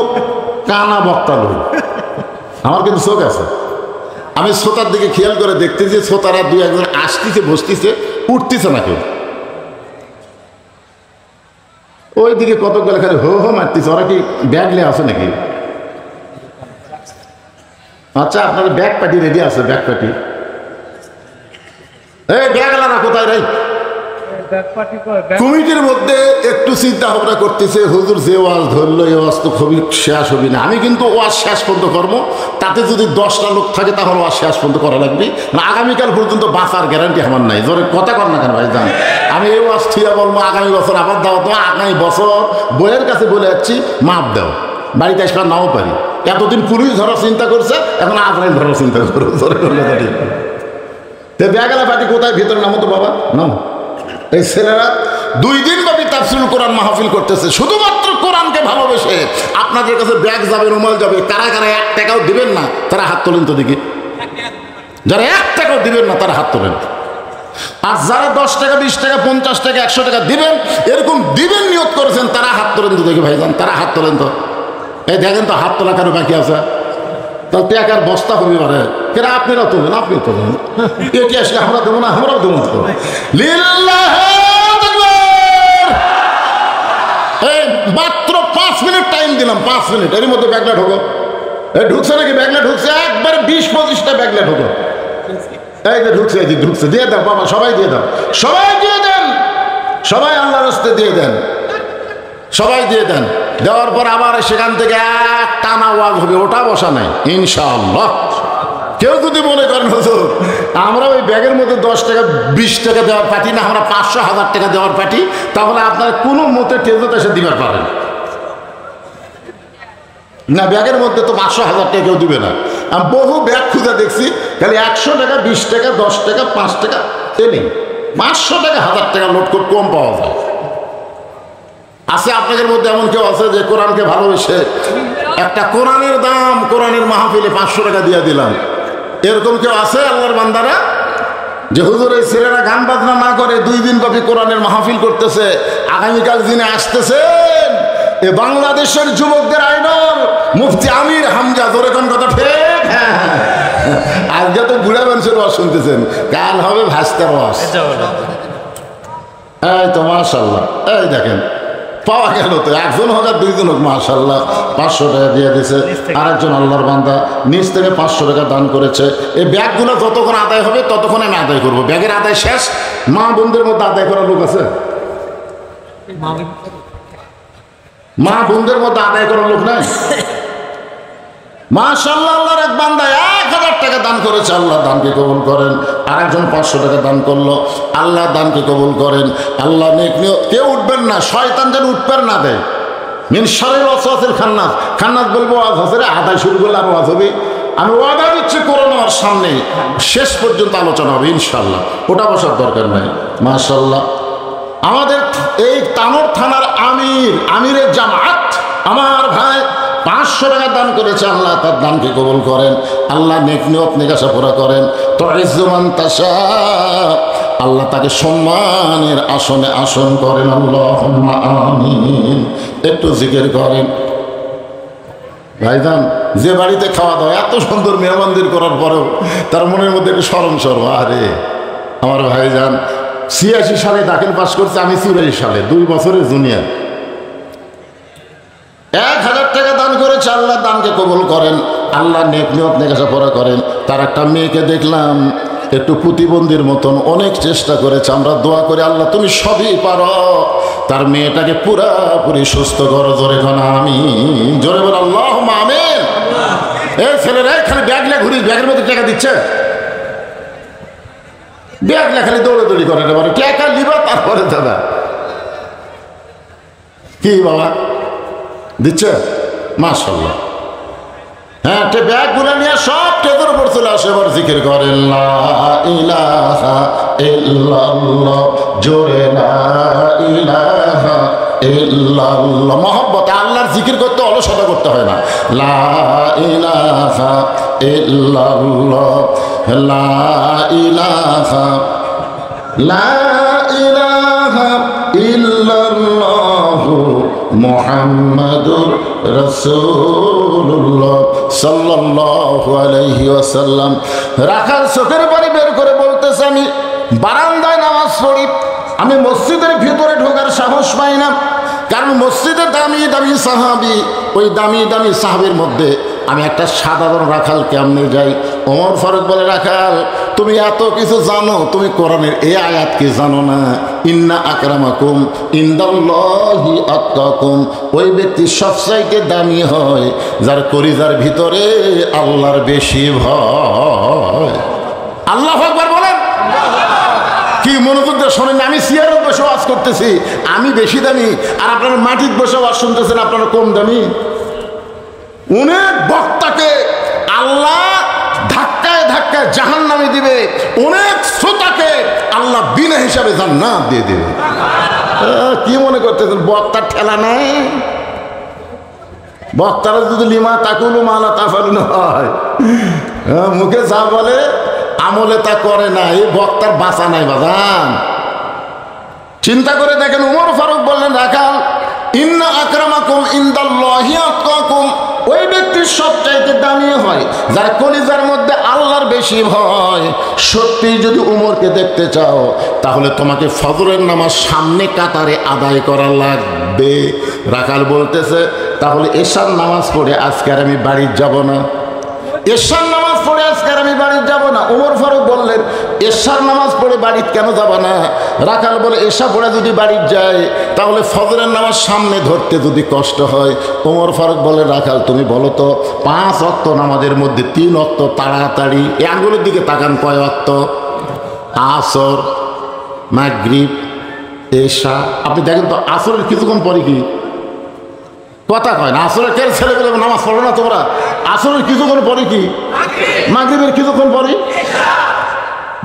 কানা বক্তা নই, আমার কিন্তু চোখ আছে। আমি শ্রোতার দিকে খেয়াল করে দেখতেছি শ্রোতারা দুই একজন আসতেছে, বসতেছে, উঠতেছে না কেউ। ওই দিকে কতগুলো খালি হো হো মারতেছে। ওরা কি ব্যাগ নিয়ে আসে নাকি? আচ্ছা আপনার ব্যাগ পার্টি রেডি আছে? ব্যাগ পার্টি এই ব্যাগ আলাদা কোথায় রে? কমিটির মধ্যে একটু চিন্তা ভাবনা করতেছে, হুজুর যে ওয়াজ ধরলো এই ওয়াজ তো খুবই শেষ হবি না। আমি কিন্তু ওয়াজ শেষ পর্যন্ত করবো, তাতে যদি 10টা লোক থাকে তাহলে ওয়াজ শেষ পর্যন্ত করা লাগবে না। আগামীকাল পর্যন্ত বাঁচার গ্যারান্টি আমার নাই। জোরে কথা কর না কেন ভাই? জান আমি এই ওয়াজ থিয়া বলবো আগামী বছর আবার দাও, তো আগামী বছর বইয়ের কাছে বলে যাচ্ছি মাপ দাও, বাড়িতে আসবার নাও পারি। এতদিন পুলিশ ধরার চিন্তা করছে, এখন আজরাইল ধরার চিন্তা করো। জোরে কথা ঠিক। ব্যাগালা পার্টি কোথায়? ভিতরে নামো তো বাবা, নাম। এই ছেলেরা 2 দিন ব্যাপী তাফসীরুল কোরআন মাহফিল করতেছে শুধুমাত্র কোরআনকে ভালোবেসে। আপনাদের কাছে ব্যাগ যাবে, রুমাল যাবে, কারা কারা 1 টাকাও দিবেন না তারা হাত তোলেন তো দেখি। যারা 1 টাকাও দিবেন না তারা হাত তোলেন। আর যারা 10 টাকা, 20 টাকা, 50 টাকা, 100 টাকা দিবেন, এরকম দিবেন নিয়ত করেছেন, তারা হাত তোলেন তো দেখি ভাইজান, তারা হাত তোলেন তো। এই দেখেন তো হাত তোলা কেন বাকি আছে? তাহলে টাকার বস্তা হবে পারে কেন? আপনারা তোলেন, আপনি তোলেন। এটি আসলে আমরা দেবো না, আমরাও দেবো না। এই মাত্র 5 মিনিট টাইম দিলাম, 5 মিনিট। এর মধ্যে ব্যাগলা ঢোকো। এই ঢুকছে নাকি? ব্যাগলা ঢুকছে, একবারে 20-25টা ব্যাগলা ঢোকো। এই যে ঢুকছে, এই যে ঢুকছে, দিয়ে দাও বাবা, সবাই দিয়ে দাও, সবাই দিয়ে দেন, সবাই আল্লাহর রাস্তায় দিয়ে দেন, সবাই দিয়ে দেন। দেওয়ার পর আবার সেখান থেকে এক টানা ওয়াজ হবে, ওটা বসা নাই ইনশাআল্লাহ। কেউ যদি মনে করেন হুজুর আমরা ওই ব্যাগের মধ্যে 10 টাকা 20 টাকা দেওয়ার পার্টি না, আমরা 500-1000 টাকা দেওয়ার পার্টি, তাহলে আপনারা কোনো মতে টেজত এসে দিবার পারেন না। ব্যাগের মধ্যে তো 500-1000 টাকা কেউ দিবে না। আমি বহু ব্যাগ খুঁজে দেখছি খালি 100 টাকা, 20 টাকা, 10 টাকা, 5 টাকা নেই, 500 টাকা, 1000 টাকা নোট খুব কম পাওয়া যায়। আছে আপনাদের মধ্যে এমন কেউ আছে যে কোরআনকে ভালোবেসে একটা কোরআনের দাম, কোরআনের মাহফিলে 500 টাকা দিয়ে দিলাম, এরকম কেউ আছে আল্লাহর বান্দারা? যে হুজুর এই ছেলেরা গান বাজনা না করে 2 দিন ব্যাপী কোরআনের মাহফিল করতেছে, আগামীকাল দিনে আসতেছেন এ বাংলাদেশের যুবকদের আইডল মুফতি আমির হামজা, জোরে কোন কথা ঠিক? হ্যাঁ, আজকে তো বুড়া মানুষের ওয়াজ শুনতেছেন, কাল হবে ভাস্তার ওয়াজ। এই তো মাশাআল্লাহ, এই দেখেন পাওয়া গেল তো, 1 হোক আর 2 হোক, মাশাআল্লাহ 500 টাকা দিয়ে দিয়েছে। আরেকজন আল্লাহর বান্দা নিজ থেকে 500 টাকা দান করেছে। এই ব্যাগগুলো যতক্ষণ আদায় হবে ততক্ষণ আমি আদায় করবো। ব্যাগের আদায় শেষ, মা বোনদের মধ্যে আদায় করার লোক আছে? মা বোনদের মধ্যে আদায় করার লোক নাই? মাশাআল্লাহ, আল্লাহর এক বান্দা 1000 টাকা দান করেছে, আল্লাহ দানকে কবুল করেন। আরেকজন 500 টাকা দান করলো, আল্লাহ দানকে কবুল করেন। আল্লাহ নেক নিয়ত, কেউ উঠবেন না, শয়তান যেন উঠবেন না দেয়। মিন শারিল ওয়াসওয়াসিল খান্নাস, খান্নাস বলবো ওয়াজ হচ্ছে রে, আদায় শুরু করলে আর ওয়াজ হবে। আমি ওয়াদা দিচ্ছি করোনার সামনে শেষ পর্যন্ত আলোচনা হবে ইনশাআল্লাহ, ওটা বসার দরকার নাই। মাশাআল্লাহ, আমাদের এই তানোর থানার আমিরের জামাত আমার ভাই 500 টাকা দান করেছে, আল্লাহ তার দানকে কবুল করেন। আল্লাহ নেক নিয়ত নেকাশা পুরা করেন। তো ইজ্জুমান তাশা, আল্লাহ তাকে সম্মানের আসনে আসন করেন। আল্লাহুম্মা আমিন। একটু জিকির করেন ভাইজান। যে বাড়িতে খাওয়া দাওয়া এত সুন্দর মেহমানদের করার পরেও তার মনের মধ্যে একটু শরম, আরে আমার ভাইজান 86 সালে দাখিল পাস করছে, আমি 84 সালে, 2 বছরের জুনিয়র। 1000 টাকা দান করেছে, আল্লাহ দানকে কবুল করেন। আল্লাহ নেক নিয়ত নেকাশা পড়া করেন। তার একটা মেয়েকে দেখলাম একটু প্রতিবন্ধীর মতন, অনেক চেষ্টা করেছে। আমরা দোয়া করি আল্লাহ তুমি সবই পারো, তার মেয়েটাকে পুরাপুরি সুস্থ করো। জোরে কোন আমিন, জোরে বল আল্লাহুম্মা আমিন। এই ছেলেরা এখানে ব্যাগ নিয়ে ঘুরিস, ব্যাগের মধ্যে টাকা দিচ্ছে, ব্যাগ নিয়ে খালি দৌড়াদৌড়ি করে, টাকা নিবা তারপরে দাদা কি বাবা দিচ্ছে। মাশাআল্লাহ, হ্যাঁ, ব্যাগগুলো নিয়ে সব টেজের উপর চলে আসে। এবার জিকির করেন লা ইলাহা ইল্লাল্লাহ, জোরে লা ইলাহা ইল্লাল্লাহ। মহব্বত আল্লাহর জিকির করতে অলসতা করতে হয় না। লা ইলাহা ইল্লাল্লাহ, লা ইলাহা, লা ইলাহা ইল্লাল্লাহ মুহাম্মাদুর রাসূলুল্লাহ সাল্লাল্লাহু আলাইহি ওয়াসাল্লাম। রাখাল চোখের পানি বের করে বলতেছে, আমি বারান্দায় নামাজ পড়ি, আমি মসজিদের ভিতরে ঢোকার সাহস পাই না, কারণ মসজিদে দামি দামি সাহাবী, ওই দামি দামি সাহাবীর মধ্যে আমি একটা সাধারণ রাখাল কেমনে যাই? ওমর ফারুক বলে, রাখাল তুমি এত কিছু জানো, তুমি কোরআনের এই আয়াত কি জানো না? ইন্না আকরামাকুম ইনদাল্লাহি আতকাকুম, ওই ব্যক্তি সবচাইতে দামি হয় যার কলিজার ভিতরে আল্লাহর বেশি ভয়। আল্লাহু আকবার বলেন। কি মনোযোগ দিয়ে শোনেন, আমি চেয়ারে বসে ওয়াজ করতেছি, আমি বেশি দামি, আর আপনারা মাটিতে বসে ওয়াজ শুনতেছেন, আপনারা কম দামি। অনেক বক্তাকে আল্লাহ ধাক্কায় ধাক্কায় জাহান্নামে দিবে, অনেক শ্রোতাকে আল্লাহ বিনা হিসাবে জান্নাত দিয়ে দেবে। কি মনে করতেছেন বক্তার ঠেলা নাই? বক্তারা যদি লিমা তাকুলু মালা তাফালুন হয়, মুখে যা বলে আমলে তা করে না, এই বক্তার বাঁচা নাই বাজান। চিন্তা করে দেখেন, ওমর ফারুক বললেন, রাখাল ইন্না আকরামাকুম ইনদাল্লাহি আতকাকুম, ওই ব্যক্তির সবচাইতে দামি হয় যার কলিজার মধ্যে আল্লাহর বেশি ভয়। সত্যি যদি উমরকে দেখতে চাও তাহলে তোমাকে ফজরের নামাজ সামনে কাতারে আদায় করা লাগবে। রাখাল বলতেছে, তাহলে এশার নামাজ পড়ে আজকে আর আমি বাড়ি যাব না, এশার নামাজ পড়ে আজকে আর আমি বাড়ি যাব না। ওমর ফারুক বললেন, এশার নামাজ পড়ে বাড়ি কেন যাব না? রাখাল বলে, এশা পড়ে যদি বাড়ি যায় তাহলে ফজরের নামাজ সামনে ধরতে যদি কষ্ট হয়। ওমর ফারুক বলে, রাখাল তুমি বলো তো 5 ওয়াক্ত নামাজের মধ্যে 3 ওয়াক্ত তাড়াতাড়ি, এই আঙ্গুলের দিকে তাকান, কয় ওয়াক্ত? আসর, মাগরিব, এশা। আপনি দেখেন তো আসরের কিছুক্ষণ পরে কি কথা কয় না, আসরের কে ছেলে বলে নামাজ পড়ো না তোমরা? আসরের কিছুক্ষণ পরে কি মাগরিবের কিছুক্ষণ পরে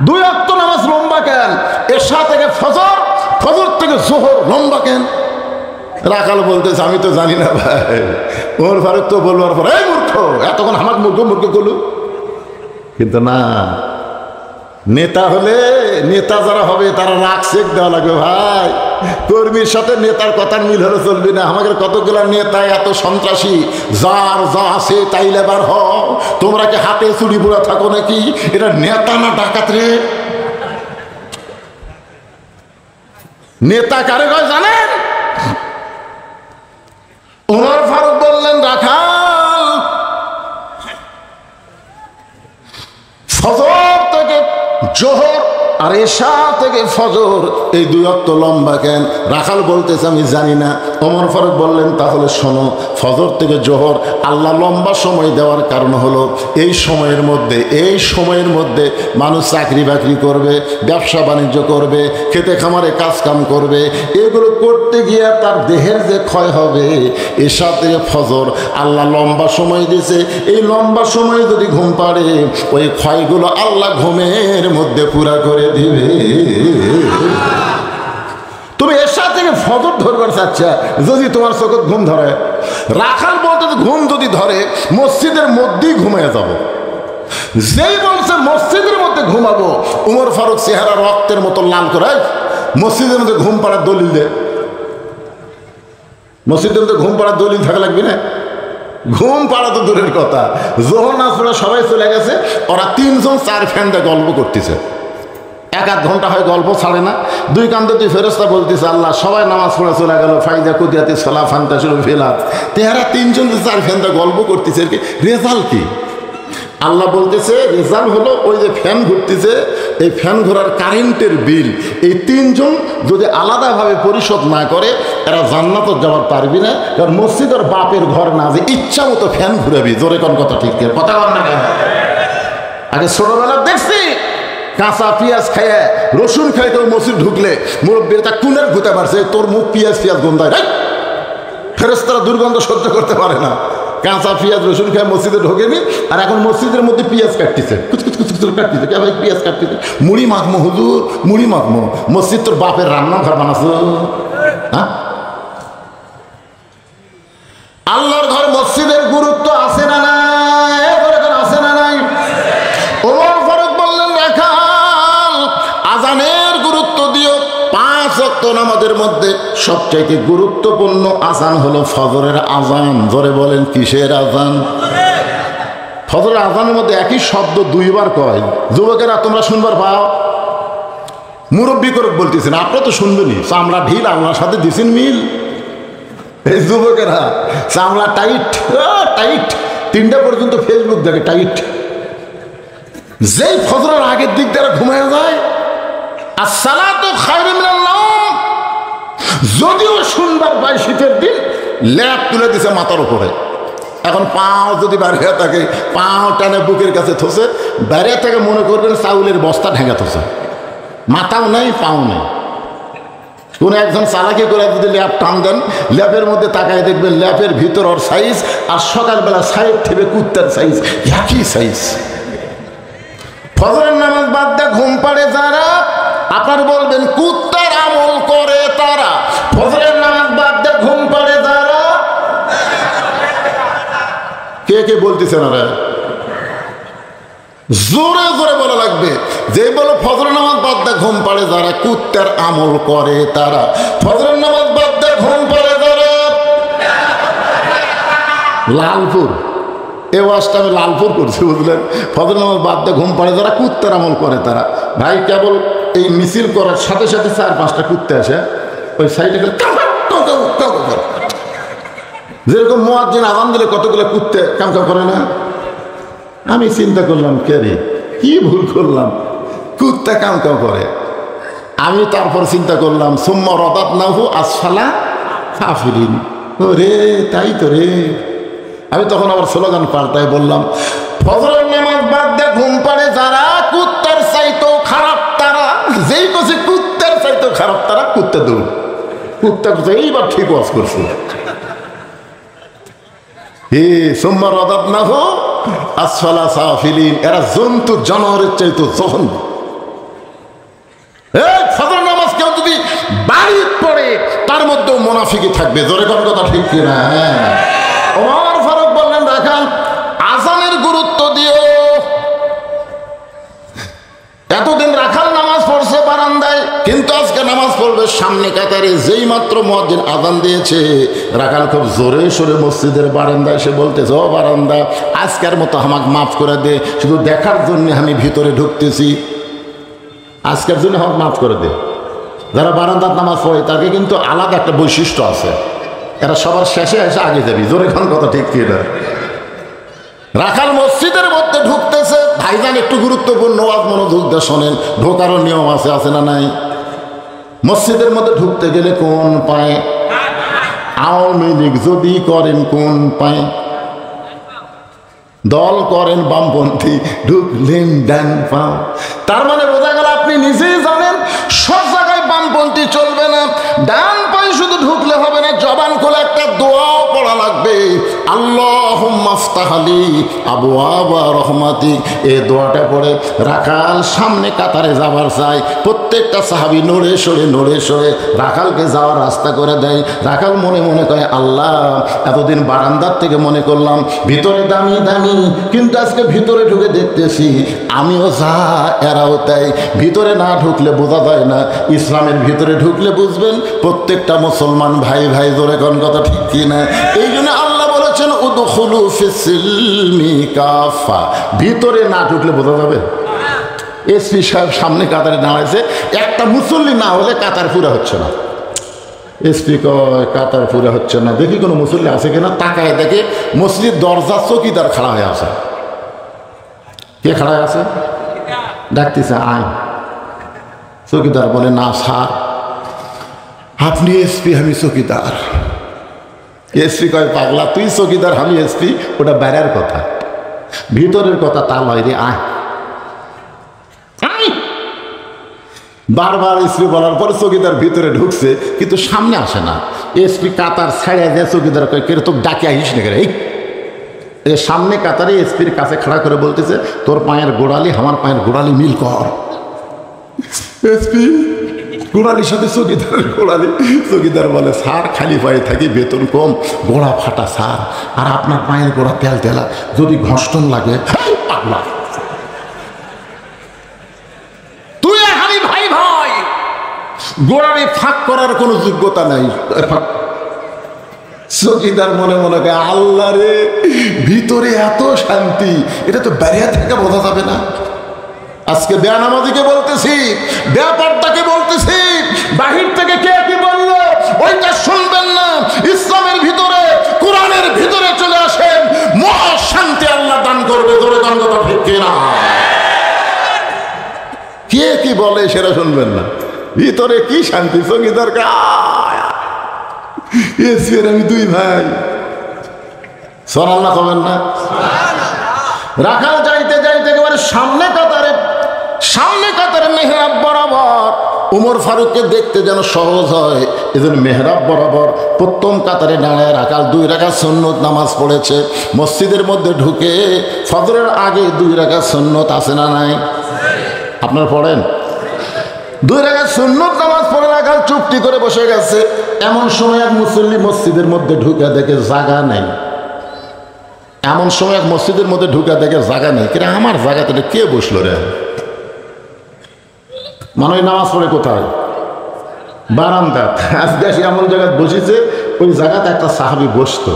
2 ওয়াক্ত নামাজ লম্বা কেন? এশা থেকে ফজর, ফজর থেকে জোহর লম্বা কেন? রাখাল বলতেছে আমি তো জানি না ভাই। ওমর ফারুক তো বলবার পর এই মূর্খ, এতক্ষণ আমার মূর্খ মূর্খ করলো। কিন্তু না, নেতা হলে নেতা যারা হবে তারা রাগ চেক দেওয়া লাগবে ভাই। কর্মীর সাথে নেতার কথার মিল হলে চলবে না। আমাদের কতগুলো নেতা এত সন্ত্রাসী, যার যা আছে তাই লেবার হও। তোমরা কি হাতে চুরি বুড়া থাকো নাকি? এটা নেতা না ডাকাত রে? নেতা কারে কয় জানেন? ওমর ফারুক বললেন রাখাল, ফজর থেকে জোহর আর এশা থেকে ফজর এই 2 ওয়াক্ত লম্বা কেন? রাখাল বলতেছে আমি জানি না। ওমর ফারুক বললেন তাহলে শোনো, ফজর থেকে জোহর আল্লাহ লম্বা সময় দেওয়ার কারণ হলো এই সময়ের মধ্যে মানুষ চাকরি বাকরি করবে, ব্যবসা বাণিজ্য করবে, খেতে খামারে কাজ কাম করবে। এগুলো করতে গিয়ে তার দেহের যে ক্ষয় হবে, এশা থেকে ফজর আল্লাহ লম্বা সময় দিয়েছে। এই লম্বা সময়ে যদি ঘুম পাড়ে, ওই ক্ষয়গুলো আল্লাহ ঘুমের মধ্যে পুরা করে দিবে। তুমি এশা থেকে ফজর ধরবার চাচ্ছা, যদি তোমার চোখে ঘুম ধরে, রাখাল বলতে ঘুম যদি ধরে মসজিদের মধ্যেই ঘুমিয়ে যাব। যেই বলছে মসজিদের মধ্যে ঘুমাবো, উমর ফারুক চেহারা রক্তের মতো লাল করে মসজিদের মধ্যে ঘুম পাড়ার দলিল দে। মসজিদের মধ্যে ঘুম পাড়ার দলিল থাকা লাগবে না? ঘুম পাড়া তো দূরের কথা, জোহর নামাজ পড়ে সবাই চলে গেছে, ওরা 3 জন 4 ফ্যানটা গল্প করতেছে। 1-1 ঘন্টা হয় গল্প ছাড়ে না। 2 কান্দে 2 ফেরেশতা বলতেছে আল্লাহ সবাই নামাজ পড়ে চলে গেল, ফাইদা কুদিয়াতি সলা ফান্তা শুরু ফেলাত, তেহারা 3 জন 4 ফ্যানটা গল্প করতেছে। রেজাল্ট কি? আল্লাহ বলতেছে রেজাল্ট হলো ওই যে ফ্যান ঘুরতেছে, এই ফ্যান ঘোরার কারেন্টের বিল এই 3 জন যদি আলাদাভাবে পরিশোধ না করে, এরা জান্নাতে যাওয়ার পারবি না। কারণ মসজিদের বাপের ঘর না, যে ইচ্ছা মতো ফ্যান ঘুরাবি। জোরে কোন কথা ঠিক কথা বল না কেন? আগে ছোটবেলা দেখছি কাঁচা পেঁয়াজ খাইয়ে রসুন খাইতেও মসজিদ ঢুকলে মুরব্বীর তা কুনের ঘুতে পারছে, তোর মুখ পেঁয়াজ গন্ধায়। ফেরেশতারা দুর্গন্ধ সহ্য করতে পারে না। কাঁচা পেঁয়াজ রসুন খায় মসজিদে ঢোকেনি, আর এখন মসজিদের মধ্যে পেঁয়াজ কাটতেছে, কুচকুচ কাটতেছে। কে ভাই পেঁয়াজ কাটতেছে? মুড়ি মাখমো হুজুর, মুড়ি মাখমো। মসজিদ তোর বাপের রান্নাঘর বানাছো? হ্যাঁ, আল্লাহর ঘর মসজিদের গুরুত্ব আছে না নাই? আছে না নাই? ওমর ফারুক বললেন রাখাল, আজানের গুরুত্ব দিও। 5 ওয়াক্ত নামাজের মধ্যে সবচাইতে গুরুত্বপূর্ণ আজান হলো ফজরের আজান। জোরে বলেন কিসের আজান? ফজরের আজানের মধ্যে একই শব্দ 2 বার কয়। যুবকেরা তোমরা শুনবার পাও? মুরব্বী করে বলতেছেন, আপনারা তো শুনবেনই। চামড়া ঢিল আল্লাহর সাথে দিছেন মিল। এই যুবকেরা চামড়া টাইট টাইট, 3টা পর্যন্ত ফেসবুক দেখে টাইট। যেই ফজরের আগের দিক দ্বারা ঘুমায় যায়, আসসালাতু খায়রুম মিনান নাওম, যদিও শুনবার পাই শীতের দিন, ল্যাপ তুলে দিছে মাথার উপরে। এখন পাও যদি বাইরে থাকে, পাও টানে বুকের কাছে থসে, বাইরে থেকে মনে করবেন চাউলের বস্তা ঢেঙ্গা থসে। মাথাও নেই, পাও নেই। কোন একজন চালাকি করে যদি ল্যাপ টান দেন, ল্যাপের মধ্যে তাকায় দেখবেন ল্যাপের ভিতর ওর সাইজ আর সকালবেলা সাইড থেকে কুত্তার সাইজ একই সাইজ। ফজরের নামাজ বাদ দিয়ে ঘুম পাড়ে যারা, আপনার বলবেন কুত্তার আমল করে তারা। ফজরের নামাজ বাদ দিয়ে ঘুম পাড়ে যারা, কে কে বলতেছেন? আরে জোরে জোরে বলা লাগবে। যে বলো ফজরের নামাজ বাদ দিয়ে ঘুম পাড়ে যারা, কুত্তার আমল করে তারা। ফজরের নামাজ বাদ দিয়ে ঘুম পাড়ে যারা, লালপুর এ ওয়াজটা আমি লালপুর করছি, বুঝলেন? ফজরের নামাজ বাদ দিয়ে ঘুম পাড়ে যারা, কুত্তার আমল করে তারা। ভাই কেবল এই মিছিল করার সাথে সাথে 4-5টা কুত্তে আসে ওই সাইডে, যেরকম মুয়াজ্জিন আযান দিলে কতগুলো কুত্তে কাম করে না। আমি চিন্তা করলাম, কে রে কি ভুল করলাম, কুত্তা কাম করে। আমি তারপর চিন্তা করলাম, সুম্মা রাদাদনাহু আসফালা সাফিলিন। ওরে তাই তো রে। আমি তখন আবার স্লোগান পাল্টায় বললাম, ফজরের নামাজ বাদ দিয়ে ঘুম পাড়ে যারা, কুত্তার চাইতেও খারাপ তারা। যেই কছে কুত্তার চাইতেও খারাপ তারা, কুত্তা দৌড়। কুত্তা এইবার ঠিক ওয়াজ করছে। হে সুম্মা রাদাদনাহু আসফালা সাফিলিন, এরা জন্তু জানোয়ারের চাইতে জঘন্য। এই ফজর নামাজ কেউ যদি বাড়ি পড়ে তার মধ্যেও মুনাফিকি থাকবে। জোরে কোন কথা ঠিক কিনা? ওমর ফারুক বললেন, রাখাল আযানের গুরুত্ব দিও। এতদিন রাখাল নামাজ পড়ছে বারান্দায়, কিন্তু আজকে নামাজ পড়বে সামনে কাতারে। যেই মাত্র মুয়াজ্জিন আযান দিয়েছে, রাখাল খুব জোরে সোরে মসজিদের বারান্দায় এসে বলতেছে, ও বারান্দা, আজকের মতো আমাকে মাফ করে দে, শুধু দেখার জন্য আমি ভিতরে ঢুকতেছি, আজকের জন্য আমাকে মাফ করে দে। যারা বারান্দার নামাজ পড়ে তাকে কিন্তু আলাদা একটা বৈশিষ্ট্য আছে, এরা সবার শেষে এসে আগে যাবি। জোরে কোন কথা ঠিক কিনা? রাখাল মসজিদের মধ্যে ঢুকতেছে। ভাইজান একটু গুরুত্বপূর্ণ ওয়াজ মনোযোগ দিয়ে শোনেন, ঢোকারও নিয়ম আছে, আছে না নাই? মসজিদের মধ্যে ঢুকতে গেলে কোন পায়ে? আওয়ামী লীগ যদি করেন কোন পায়ে? দল করেন বামপন্থী, ঢুকলেন ডান পাও। তার মানে বোঝা গেল আপনি নিজেই জানেন সব জায়গায় বামপন্থী চলবে না, ডান পায়ে শুধু ঢুকলে হবে না, জবান খোলা একটা দোয়াও পড়া লাগবে। আল্লাহুম্মা আফতাহ লি আবওয়াবা রহমাতিক, এই দোয়াটা পড়ে রাখাল সামনে কাতারে যাবার চাই। প্রত্যেকটা সাহাবী নড়ে সরে রাখালকে যাওয়ার রাস্তা করে দেয়। রাখাল মনে মনে কয়, আল্লাহ, এতদিন বারান্দার থেকে মনে করলাম ভিতরে দামি দামি, কিন্তু আজকে ভিতরে ঢুকে দেখতেছি আমিও যা এরাও তাই। ভিতরে না ঢুকলে বোঝা যায় না, ইসলামের ভিতরে ঢুকলে বুঝবেন প্রত্যেকটা মুসলমান ভাই ভাই। জোরে কোন কথা ঠিক কিনা? এই জন্য আল্লাহ বলেছেন, উদখুলু ফিস-সিলমি কাফা, ভিতরে না ঢুকলে বোঝা যাবে। এসপি সাহেব সামনে কাতারে দাঁড়াইছে, একটা মুসল্লি না হলে কাতার পুরা হচ্ছে না। এসপি কয় কাতার পুরা হচ্ছে না, দেখি কোনো মুসল্লি আছে কিনা। তাকায় দেখে মসজিদ দরজা চৌকিদার খাড়া হয়ে আছে। কে খাড়া হয়ে আছে? ডাকতেছে, আয়। চৌকিদার বলে, না স্যার, আপনি এসপি, আমি চৌকিদার। এসপি কয়, পাগলা, তুই চৌকিদার আমি এসপি, ওটা বাইরের কথা, ভিতরের কথা তা লয় রে, আয়। বারবার এসপি বলার পরে চৌকিদার ভিতরে ঢুকছে, কিন্তু সামনে আসে না। এসপি কাতার ছাড়িয়ে দেয়। চৌকিদার কয়, কে তো ডাকে আহিস না রে। এই সামনে কাতারে এসপির কাছে খাড়া করে বলতেছে, তোর পায়ের গোড়ালি আমার পায়ের গোড়ালি মিল কর। এসপি গোড়ালির সাথে চৌকিদারের গোড়ালি। চৌকিদার বলে, স্যার খালি পায়ে থাকি, বেতন কম, গোড়া ফাটা স্যার, আর আপনার পায়ের গোড়া তেল তেলা, যদি ঘষ্টন লাগে। পাগলা, তুই আমি ভাই ভাই, গোড়ালি ফাঁক করার কোনো যোগ্যতা নাই। চৌকিদার মনে মনে কে, আল্লাহ রে, ভিতরে এত শান্তি, এটা তো বাইরে থেকে বোঝা যাবে না। আজকে বেয়ানামাজিকে বলতেছি, বেপর্দাকে বলতেছি, বাহির থেকে কে কি বললো ওইটা শুনবেন না। ইসলামের ভিতরে, কোরআনের ভিতরে চলে আসেন, মহা শান্তি আল্লাহ দান করবে। ধরে কোন কথা ঠিক কিনা? কে কি বলে সেটা শুনবেন না, ভিতরে কি শান্তি। চৌকিদার এসের আমি দুই ভাই, সরাল্লাহ কবেন না। রাখাল যাইতে যাইতে একেবারে সামনে কাতারে মেহরাব বরাবর। উমর ফারুককে দেখতে যেন সহজ হয়, এজন্য মেহরাব বরাবর প্রথম কাতারে দাঁড়ায় রাখাল 2 রাকাত সুন্নত নামাজ পড়েছে। মসজিদের মধ্যে ঢুকে ফজরের আগে 2 রাকাত সুন্নত আছে না নাই? আপনারা পড়েন? 2 রাকাত সুন্নত নামাজ পড়ে রাখাল চুপটি করে বসে গেছে। এমন সময় এক মুসল্লি মসজিদের মধ্যে ঢুকে দেখে জায়গা নেই। এমন সময় এক মসজিদের মধ্যে ঢুকে দেখে জায়গা নেই। কিরে, আমার জায়গাতে কে বসলো রে? মানে নামাজ পড়ে কোথায়? বারান্দা। আজকে এমন জায়গায় বসেছে, ওই জায়গাতে একটা সাহাবি বসতো।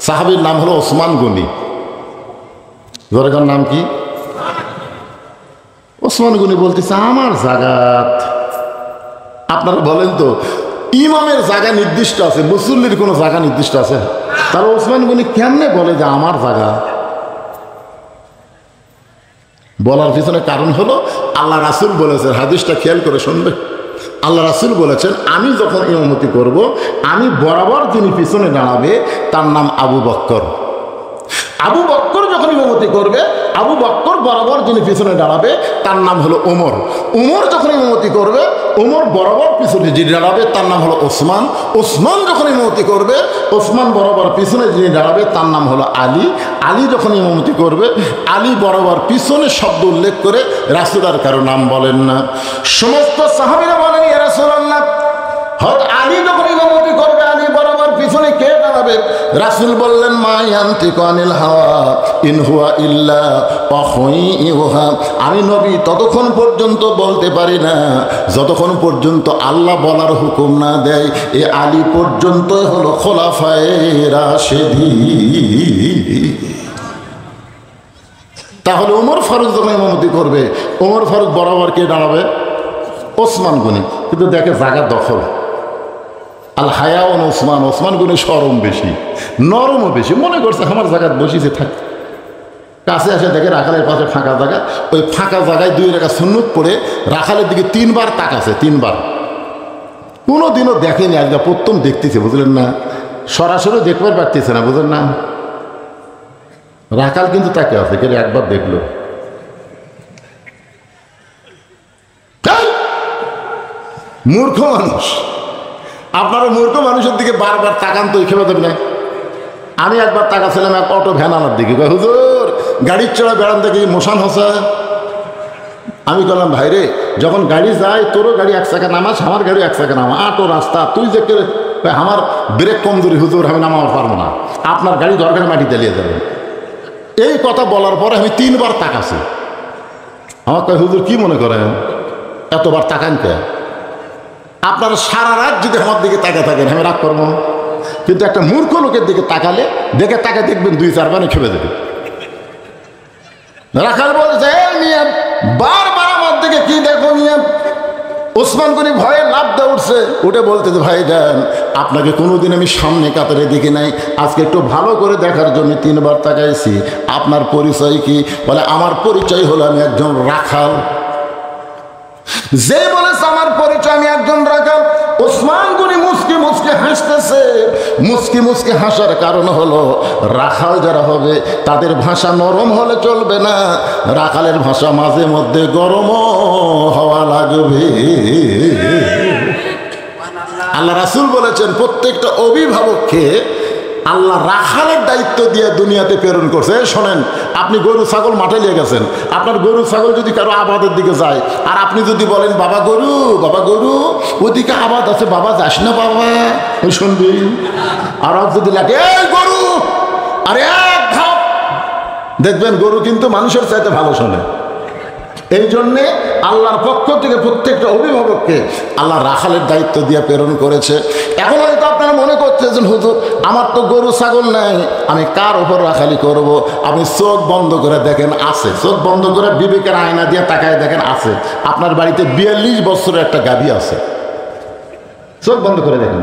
সাহাবির নাম হলো ওসমান গনি। জোরেকার নাম কি? ওসমান গনি বলতেছে, আমার জায়গাত। আপনারা বলেন তো, ইমামের জায়গা নির্দিষ্ট আছে, মুসল্লির কোনো জায়গা নির্দিষ্ট আছে? তার ওসমান গনি কেমনে বলে যে আমার জায়গা? বলার পিছনে কারণ হলো, আল্লাহ রাসূল বলেছেন, হাদিসটা খেয়াল করে শুনবে। আল্লাহ রাসূল বলেছেন, আমি যখন ইমামতি করব, আমি বরাবর যিনি পিছনে দাঁড়াবে তার নাম আবু বকর। আবু বক্কর যখন ইমামতি করবে, আবু বক্কর বরাবর যিনি পিছনে দাঁড়াবে তার নাম হলো ওমর। ওমর যখন ইমামতি করবে, ওমর বরাবর পিছনে যিনি দাঁড়াবে তার নাম হলো ওসমান। ওসমান যখন ইমামতি করবে, ওসমান বরাবর পিছনে যিনি দাঁড়াবে তার নাম হলো আলী। আলী যখন ইমামতি করবে, আলী বরাবর পিছনে শব্দ উল্লেখ করে রাসূল আর কারো নাম বলেন না। সমস্ত সাহাবীরা বলেন ইয়া রাসূলুল্লাহ, হযরত আলী যখন ইমামতি করবে, আলী বরাবর পিছনে কে দাঁড়াবে? রাসূল বললেন মা ইয়ানতিকু আনিল হাওয়া ইন হুয়া ইল্লা ওয়াহয়ুহা, আমি নবী ততক্ষণ পর্যন্ত বলতে পারি না যতক্ষণ পর্যন্ত আল্লাহ বলার হুকুম না দেয়। এ আলী পর্যন্ত হলো খোলাফায়ে রাশেদিন। তাহলে ওমর ফারুক যখন ইমামতি করবে, ওমর ফারুক বরাবর কে দাঁড়াবে? ওসমান গনি। কিন্তু দেখে জায়গা দখল। আল হায়াউন ওসমান, ওসমান গনি সরম বেশি, নরমও বেশি। মনে করছে আমার জায়গায় বসিছে থাক, কাছে আসে দেখে রাখালের পাশে ফাঁকা জায়গা, ওই ফাঁকা জায়গায় 2 রাকাত সুন্নত পড়ে রাখালের দিকে 3 বার তাকাছে, 3 বার। কোনো দিনও দেখেনি, আজকে প্রথম দেখতেছে, বুঝলেন না? সরাসরি দেখবার পারতেছে না, বুঝলেন না? রাখাল কিন্তু তাকে আছে, কেন একবার দেখলো। মূর্খ মানুষ, আপনারা মূর্খ মানুষের দিকে বারবার তাকান তো খেপে দেবে না। আমি একবার তাকাছিলাম এক অটো ভ্যান আনার দিকে, হুজুর গাড়ির চড়া বেড়ান দেখি মোশান হোসা। আমি বললাম ভাই রে, যখন গাড়ি যায় তোরও গাড়ি 1 চাকা নামাস, আমার গাড়ি 1 চাকা নামা, আটো রাস্তা, তুই যে আমার ব্রেক কমজোরি হুজুর, আমি নামাতে পারবো না, আপনার গাড়ি দরকার মাটি চালিয়ে যাবে। এই কথা বলার পরে আমি 3 বার তাকাছি। আমার কয় হুজুর কি মনে করেন এতবার তাকান কে? আপনারা সারা রাত যদি আমার দিকে তাকা থাকেন আমি রাগ করবো, কিন্তু একটা মূর্খ লোকের দিকে তাকালে তাকে দেখবেন 2-4 বার খেপে দেবে। রাখাল বলছে বারবার আমার দিকে কি দেখো নিয়ে। ওসমান গনি ভয়ে লাফ দিয়ে উঠছে, উঠে বলতে ভাই যান আপনাকে কোনোদিন আমি সামনে কাতারে দেখি নাই, আজকে একটু ভালো করে দেখার জন্য 3 বার তাকাইছি। আপনার পরিচয় কি? বলে আমার পরিচয় হলো আমি একজন রাখাল। যে বলেছে আমার পরিচয় আমি একজন রাখাল, ওসমান গনি মুচকি মুচকি হাসতেছে। মুচকি মুচকি হাসার কারণ হলো রাখাল যারা হবে তাদের ভাষা নরম হলে চলবে না, রাখালের ভাষা মাঝে মধ্যে গরমও হওয়া লাগবে। আল্লাহ রাসূল বলেছেন প্রত্যেকটা অভিভাবককে আল্লাহ রাখালের দায়িত্ব দিয়ে দুনিয়াতে প্রেরণ করছে। শোনেন, আপনি গরু ছাগল মাঠে নিয়ে গেছেন, আপনার গরু ছাগল যদি কারো আবাদের দিকে যায় আর আপনি যদি বলেন বাবা গরু ওদিকে আবাদ আছে, বাবা যাস না বাবা, ওই শুনবি। আর যদি লাগে এই গরু, আরে এক ধাপ, দেখবেন গরু কিন্তু মানুষের চাইতে ভালো শোনে। এই জন্যে আল্লাহর পক্ষ থেকে প্রত্যেকটা অভিভাবককে আল্লাহ রাখালের দায়িত্ব দিয়ে প্রেরণ করেছে। এখন হয়তো আপনারা মনে করতেছেন হুজুর আমার তো গরু ছাগল নাই, আমি কার ওপর রাখালি করব? আপনি চোখ বন্ধ করে দেখেন আছে, চোখ বন্ধ করে বিবেকের আয়না দিয়ে তাকায় দেখেন আছে। আপনার বাড়িতে 42 বছরের একটা গাভী আছে, চোখ বন্ধ করে দেখেন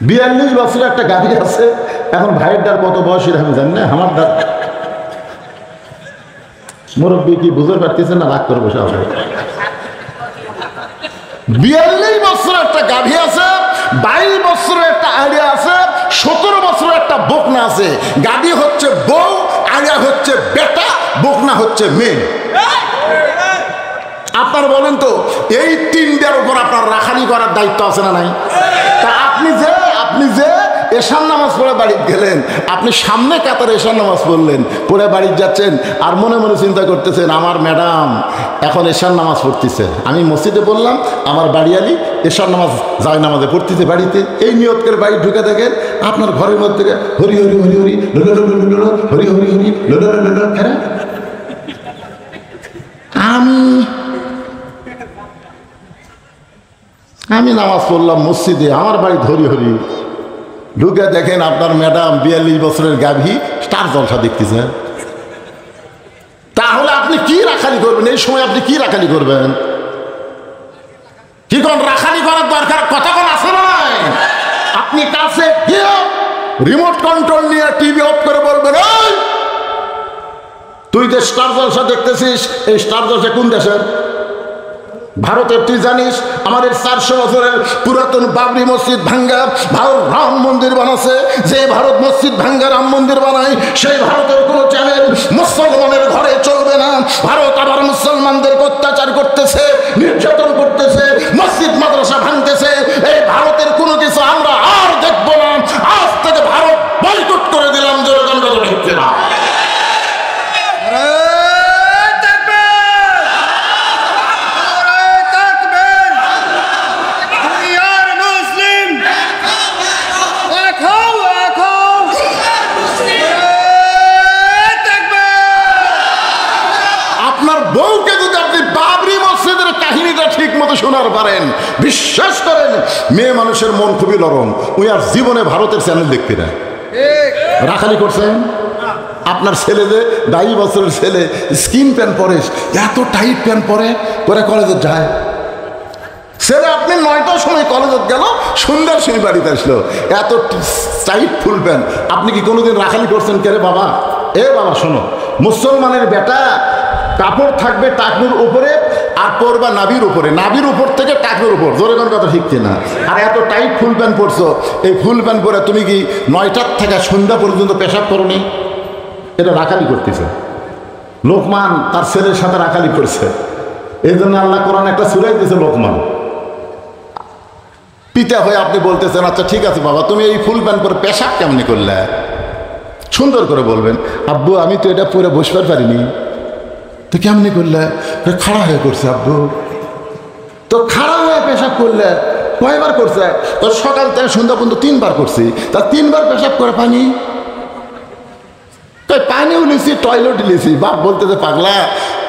42 বছরের একটা গাভী আছে। এখন ভাইয়ের ডার কত বয়সের আমি জানি না, আমার ডার মুরব্বী কি বুঝতে পারতেছেন না? রাগ করে বসে হবে। 42 বছরের একটা গাভী আছে, 22 বছরের একটা আড়িয়া আছে, 17 বছরের একটা বকনা আছে। গাভী হচ্ছে বউ, আড়িয়া হচ্ছে বেটা, বকনা হচ্ছে মেয়ে। আপনার বলেন তো এই 3টার উপর আপনার রাখালি করার দায়িত্ব আছে না নাই? তা আপনি যে এশার নামাজ পড়ে বাড়ি গেলেন, আপনি সামনে কাতারে এশার নামাজ পড়লেন, পড়ে বাড়ি যাচ্ছেন আর মনে মনে চিন্তা করতেছেন আমার ম্যাডাম এখন এশার নামাজ পড়তেছে, আমি মসজিদে বললাম আমার বাড়িয়ালি এশার নামাজ যায় নামাজে পড়তেছে বাড়িতে। এই নিয়ত করে বাড়ি ঢুকে দেখেন আপনার ঘরের মধ্যে হরি হরি হরি হরি হরি হরি হরি আমি নামাজ পড়লাম মসজিদে, আমার বাড়ি হরি হরি। ঢুকে দেখেন আপনার ম্যাডাম 42 বছরের গাভী স্টার জলসা দেখতেছে। তাহলে আপনি কি রাখালি করবেন? এই সময় আপনি কি রাখালি করবেন? কি কোন রাখালি করার দরকার কথা কোন আছে না? আপনি কাছে গিয়ে রিমোট কন্ট্রোল নিয়ে টিভি অফ করে বলবেন এই তুই যে স্টার জলসা দেখতেছিস, এই স্টার জলসা কোন দেশের? ভারতের তুই জানিস আমাদের 400 বছরের পুরাতন বাবরি মসজিদ ভাঙ্গা, ভারত রাম মন্দির বানাচ্ছে। যে ভারত মসজিদ ভাঙ্গা রাম মন্দির বানায়, সেই ভারতের কোনো চ্যানেল মুসলমানের ঘরে চলবে না। ভারত আবার মুসলমানদেরকে অত্যাচার করতেছে, নির্যাতন করতেছে, মসজিদ মাদ্রাসা ভাঙতেছে। এই ভারতের কোনো কিছু আমরা আর দেখবো না। আজ থেকে ভারত বয়কট করে দিলাম। না বউকে যদি আপনি বাবরি মসজিদের কাহিনীটা ঠিক মতো শোনার পারেন, বিশ্বাস করেন মেয়ে মানুষের মন খুবই নরম, ওই আর জীবনে ভারতের চ্যানেল দেখতে না। রাখালি করছেন আপনার ছেলে যে 22 বছরের ছেলে স্কিন প্যান্ট পরে, এত টাইট প্যান্ট পরে করে কলেজে যায়। ছেলে আপনি 9টার সময় কলেজে গেল, সন্ধ্যার সময় বাড়িতে আসলো, এত টাইট ফুল প্যান্ট। আপনি কি কোনোদিন রাখালি করছেন? কে রে বাবা? এ বাবা শোনো, মুসলমানের বেটা কাপড় থাকবে টাকনুর উপরে আর পরবা নাভির উপরে, নাভির উপর থেকে টাকনুর উপর। জোরে কোন কথা ঠিক কিনা? আর এত টাইট ফুল প্যান্ট পরছো, এই ফুল প্যান্ট পরে তুমি কি 9টার থেকে সন্ধ্যা পর্যন্ত পেশাব করনি? এটা রাখালি করতেছে। লোকমান তার ছেলের সাথে রাখালি করছে। এই জন্য আল্লাহ কোরআন একটা সূরা দিয়েছে লোকমান। পিতা হয়ে আপনি বলতেছেন আচ্ছা ঠিক আছে বাবা, তুমি এই ফুল প্যান্ট পরে পেশাব কেমনি করলে? সুন্দর করে বলবেন, আব্বু আমি তো এটা পরে বসবার পারিনি। তো কেমনি করলে? খাড়া হয়ে করছে। আব্বু তো খাড়া হয়ে পেশাব করলে কয়বার করছে? তো সকাল থেকে সন্ধ্যা পর্যন্ত 3বার করছি। তা 3বার পেশাব করে পানি, তাই পানিও নিয়েছি, টয়লেট নিয়েছি। বাপ বলতেছে পাগলা,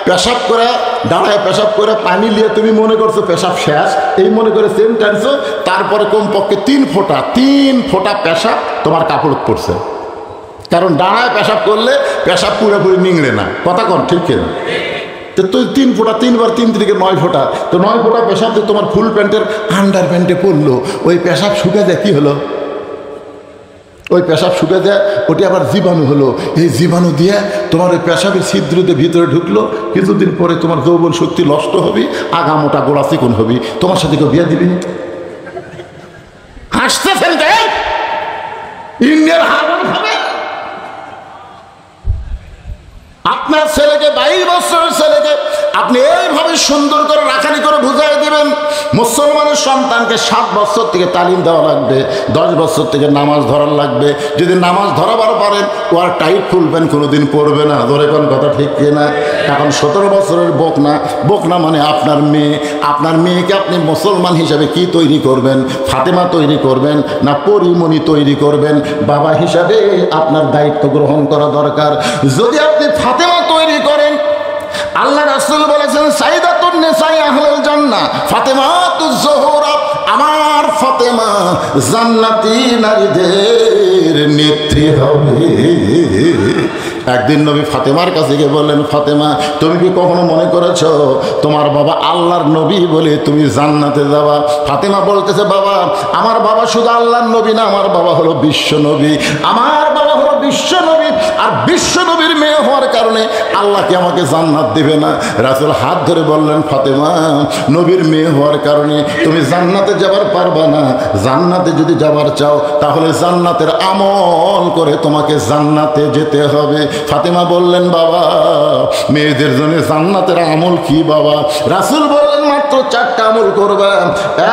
পেশাব করে দাঁড়ায় পেশাব করে পানি নিয়ে তুমি মনে করছো পেশাব শেষ, এই মনে করে সেম টানছো, তারপরে কমপক্ষে 3 ফোঁটা পেশাব তোমার কাপড় পড়ছে। কারণ দাঁড়ায় পেশাব করলে পেশাব পুরোপুরি নিংড়ে না। কথা কন ঠিক কিনা? তো তুই 3 ফোঁটা, 3বার 3 থেকে 9 ফোঁটা, তো 9 ফোঁটা পেশাব যে তোমার ফুল প্যান্টের আন্ডার প্যান্টে পড়লো, ওই পেশাব শুকে যায় কি হলো? ওই পেশাব শুকে যায়, ওটি আবার জীবাণু হলো। এই জীবাণু দিয়ে তোমার ওই পেশাবের ছিদ্রতে ভিতরে ঢুকলো, কিছুদিন পরে তোমার যৌবন শক্তি নষ্ট হবে, আগামোটা গোড়া চিকন হবে, তোমার সাথে কেউ বিয়ে দিবি? হাসতেছেন যে ইন্ডিয়ার হারমোন হবে। আপনার ছেলেকে 22 বছরের ছেলেকে আপনি এইভাবে সুন্দর করে রাখালি করে বুঝাই দিবেন। মুসলমানের সন্তানকে 7 বছর থেকে তালিম দেওয়া লাগবে, 10 বছর থেকে নামাজ ধরার লাগবে। যদি নামাজ ধরাবার পারেন, ও আর টাইট ফুল প্যান্ট কোনোদিন পরবে না। ধরে কোন কথা ঠিক কিনা? এখন 17 বছরের বকনা মানে আপনার মেয়ে। আপনার মেয়েকে আপনি মুসলমান হিসাবে কি তৈরি করবেন? ফাতেমা তৈরি করবেন না পরিমণি তৈরি করবেন? বাবা হিসাবে আপনার দায়িত্ব গ্রহণ করা দরকার। যদি আপনি ফাতেমা তৈরি করেন, আল্লাহ রাসূল বলেছেন সাইদাতুন নিসাই আহলুল জান্নাহ ফাতেমাতুজ জোহরা, আমার ফাতেমা জান্নাতি নারীদের নেত্রী হবে। একদিন নবী ফাতেমার কাছে গিয়ে বললেন, ফাতেমা তুমি কি কখনো মনে করেছ তোমার বাবা আল্লাহর নবী বলে তুমি জান্নাতে যাবা? ফাতেমা বলতেছে, বাবা আমার বাবা শুধু আল্লাহর নবী না, আমার বাবা হলো বিশ্ব নবী। আমার বাবা হলো বিশ্ব নবী, আর বিশ্ব নবীর মেয়ে হওয়ার কারণে আল্লাহ কি আমাকে জান্নাত দেবে না? রাসূল হাত ধরে বললেন, ফাতেমা নবীর মেয়ে হওয়ার কারণে তুমি জান্নাতে যাবার পারবা না। জান্নাতে যদি যাবার চাও তাহলে জান্নাতের আমল করে তোমাকে জান্নাতে যেতে হবে। ফাতেমা বললেন, বাবা মেয়েদের জন্য জান্নাতের আমল কি বাবা? রাসূল বললেন, মাত্র 4টা আমল করবা।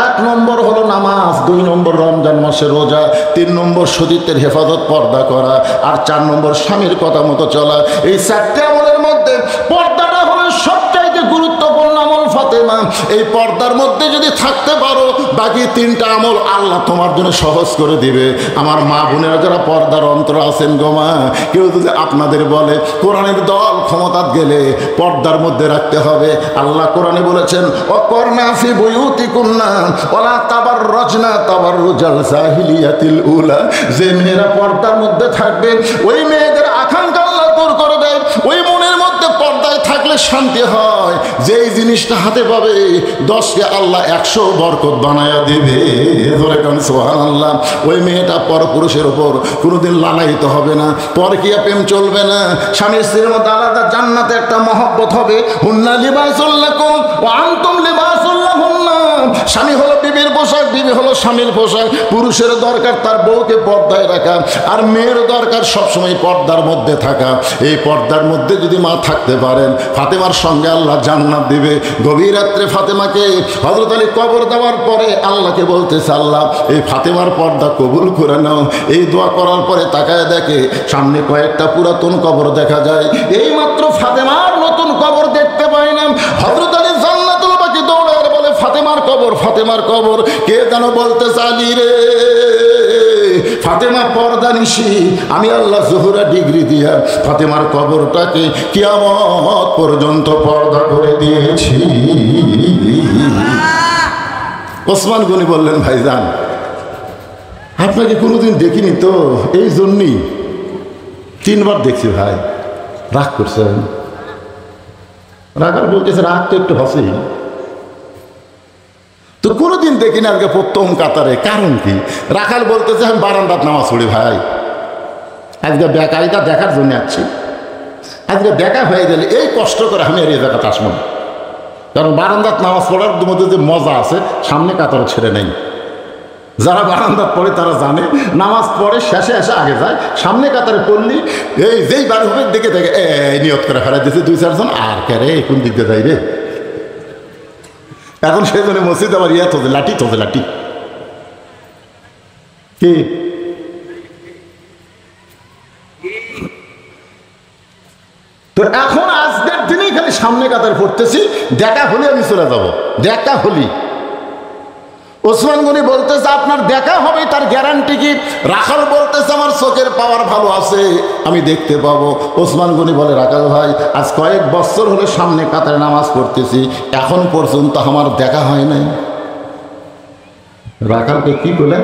1 নম্বর হলো নামাজ, 2 নম্বর রমজান মাসে রোজা, 3 নম্বর সতীত্বের হেফাজত পর্দা করা, আর 4 নম্বর স্বামীর কথা মতো চলা। এই 4টে আমলের মধ্যে পর্দাটা হলো সবচাইতে গুরুত্বপূর্ণ আমল। ফাতেমা এই পর্দার মধ্যে যদি থাকতে পারো, বাকি 3টা আমল আল্লাহ তোমার জন্য সহজ করে দিবে। আমার মা বোনেরা যারা পর্দার অন্তর আছেন গো মা, কেউ যদি আপনাদের বলে কোরআনের দল ক্ষমতাত গেলে পর্দার মধ্যে রাখতে হবে, আল্লাহ কোরআনে বলেছেন ওয়াকরনা ফি বুয়ুতিকুন্না ওয়ালা তাবাররাজনা তাবাররুজাল জাহিলিয়াতিল উলা। যে মেয়েরা পর্দার মধ্যে থাকবে, ওই মেয়েদের আকাঙ্ক্ষা আল্লাহ দূর করে দেয়। ওই মনের মধ্যে পর্দায় থাকলে শান্তি হয়, যেই জিনিসটা হাতে পাবে 10কে আল্লাহ 100 বরকত বানায়া দিবে। ধরে কারণ সুবহানাল্লাহ। ওই মেয়েটা পরপুরুষের ওপর কোনোদিন লালায়িত হবে না, পরকীয়া প্রেম চলবে না। স্বামী স্ত্রীর মধ্যে আলাদা জান্নাতে একটা মহব্বত হবে। হুন্না লিবাসুল লাকুম ওয়া আনতুম লিবাসুল স্বামী হলো বিবির পোশাক, বিবি হলো স্বামীর পোশাক। পুরুষের দরকার তার বউকে পর্দায় রাখা, আর মেয়ের দরকার সবসময় পর্দার মধ্যে থাকা। এই পর্দার মধ্যে যদি মা থাকতে পারেন, ফাতেমার সঙ্গে আল্লাহ জান্নাত দিবে। গভীর রাত্রে ফাতেমাকে হযরত আলী কবর দেওয়ার পরে আল্লাহকে বলতেছে, আল্লাহ এই ফাতেমার পর্দা কবুল করে নাও। এই দোয়া করার পরে তাকায় দেখে সামনে কয়েকটা পুরাতন কবর দেখা যায়। এই মাত্র ফাতেমার নতুন কবর দেখতে পাই না। হযরত আলী জান্নাতুল বাকি দৌড়ায় বলে, ফাতেমার কবর, ফাতেমার কবর। কে যেন বলতেছে, আলী রে ফাতেমা পর্দা নিশি, আমি আল্লাহ জোহরা ডিগ্রি দিয়া ফাতেমার কবরটাকে কিয়ামত পর্যন্ত পর্দা করে দিয়েছি। ওসমান গনি বললেন, ভাইজান আপনাকে কোনোদিন দেখিনি তো, এই জন্যই 3 বার দেখছি ভাই। রাগ করছেন? রাগার বলতেছে, রাগ তো একটু হসেই তো, কোনোদিন দেখি না আজকে প্রথম কাতারে। কারণ কি? রাখাল বলতেছে, আমি বারান্দাত নামাজ পড়ি ভাই, আজকে বেকারিটা দেখার জন্য আসছি। আজকে দেখা হয়ে গেলে এই কষ্ট করে আমি আর এই জায়গাতে আসবো না, কারণ বারান্দাত নামাজ পড়ার মধ্যে যে মজা আছে সামনে কাতার ছেড়ে নেই। যারা বারান্দাত পড়ে তারা জানে, নামাজ পড়ে শেষে এসে আগে যায়, সামনে কাতারে পড়লি এই যেই বাড়ি হবে দেখে দেখে এই নিয়ত করে ফেরা দিয়েছে 2-4 জন, আর কে রে কোন দিক দিয়ে যাই রে। এখন সেই জন্য মসজিদ আবার তোদের লাঠি, তোদের লাঠি কি তো। এখন আজকের দিনেই খালি সামনে কাতার পড়তেছি, দেখা হলে আমি চলে যাব, দেখা হলি। ওসমান গনি বলতেছে, আপনার দেখা হবে তার গ্যারান্টি কি? রাখাল বলতেছে, আমার চোখের পাওয়ার ভালো আছে, আমি দেখতে পাবো। ওসমান গনি বলে, রাখাল ভাই আজ কয়েক বছর হলে সামনে কাতারে নামাজ পড়তেছি, এখন পর্যন্ত আমার দেখা হয় নাই। রাখালকে কি বলে?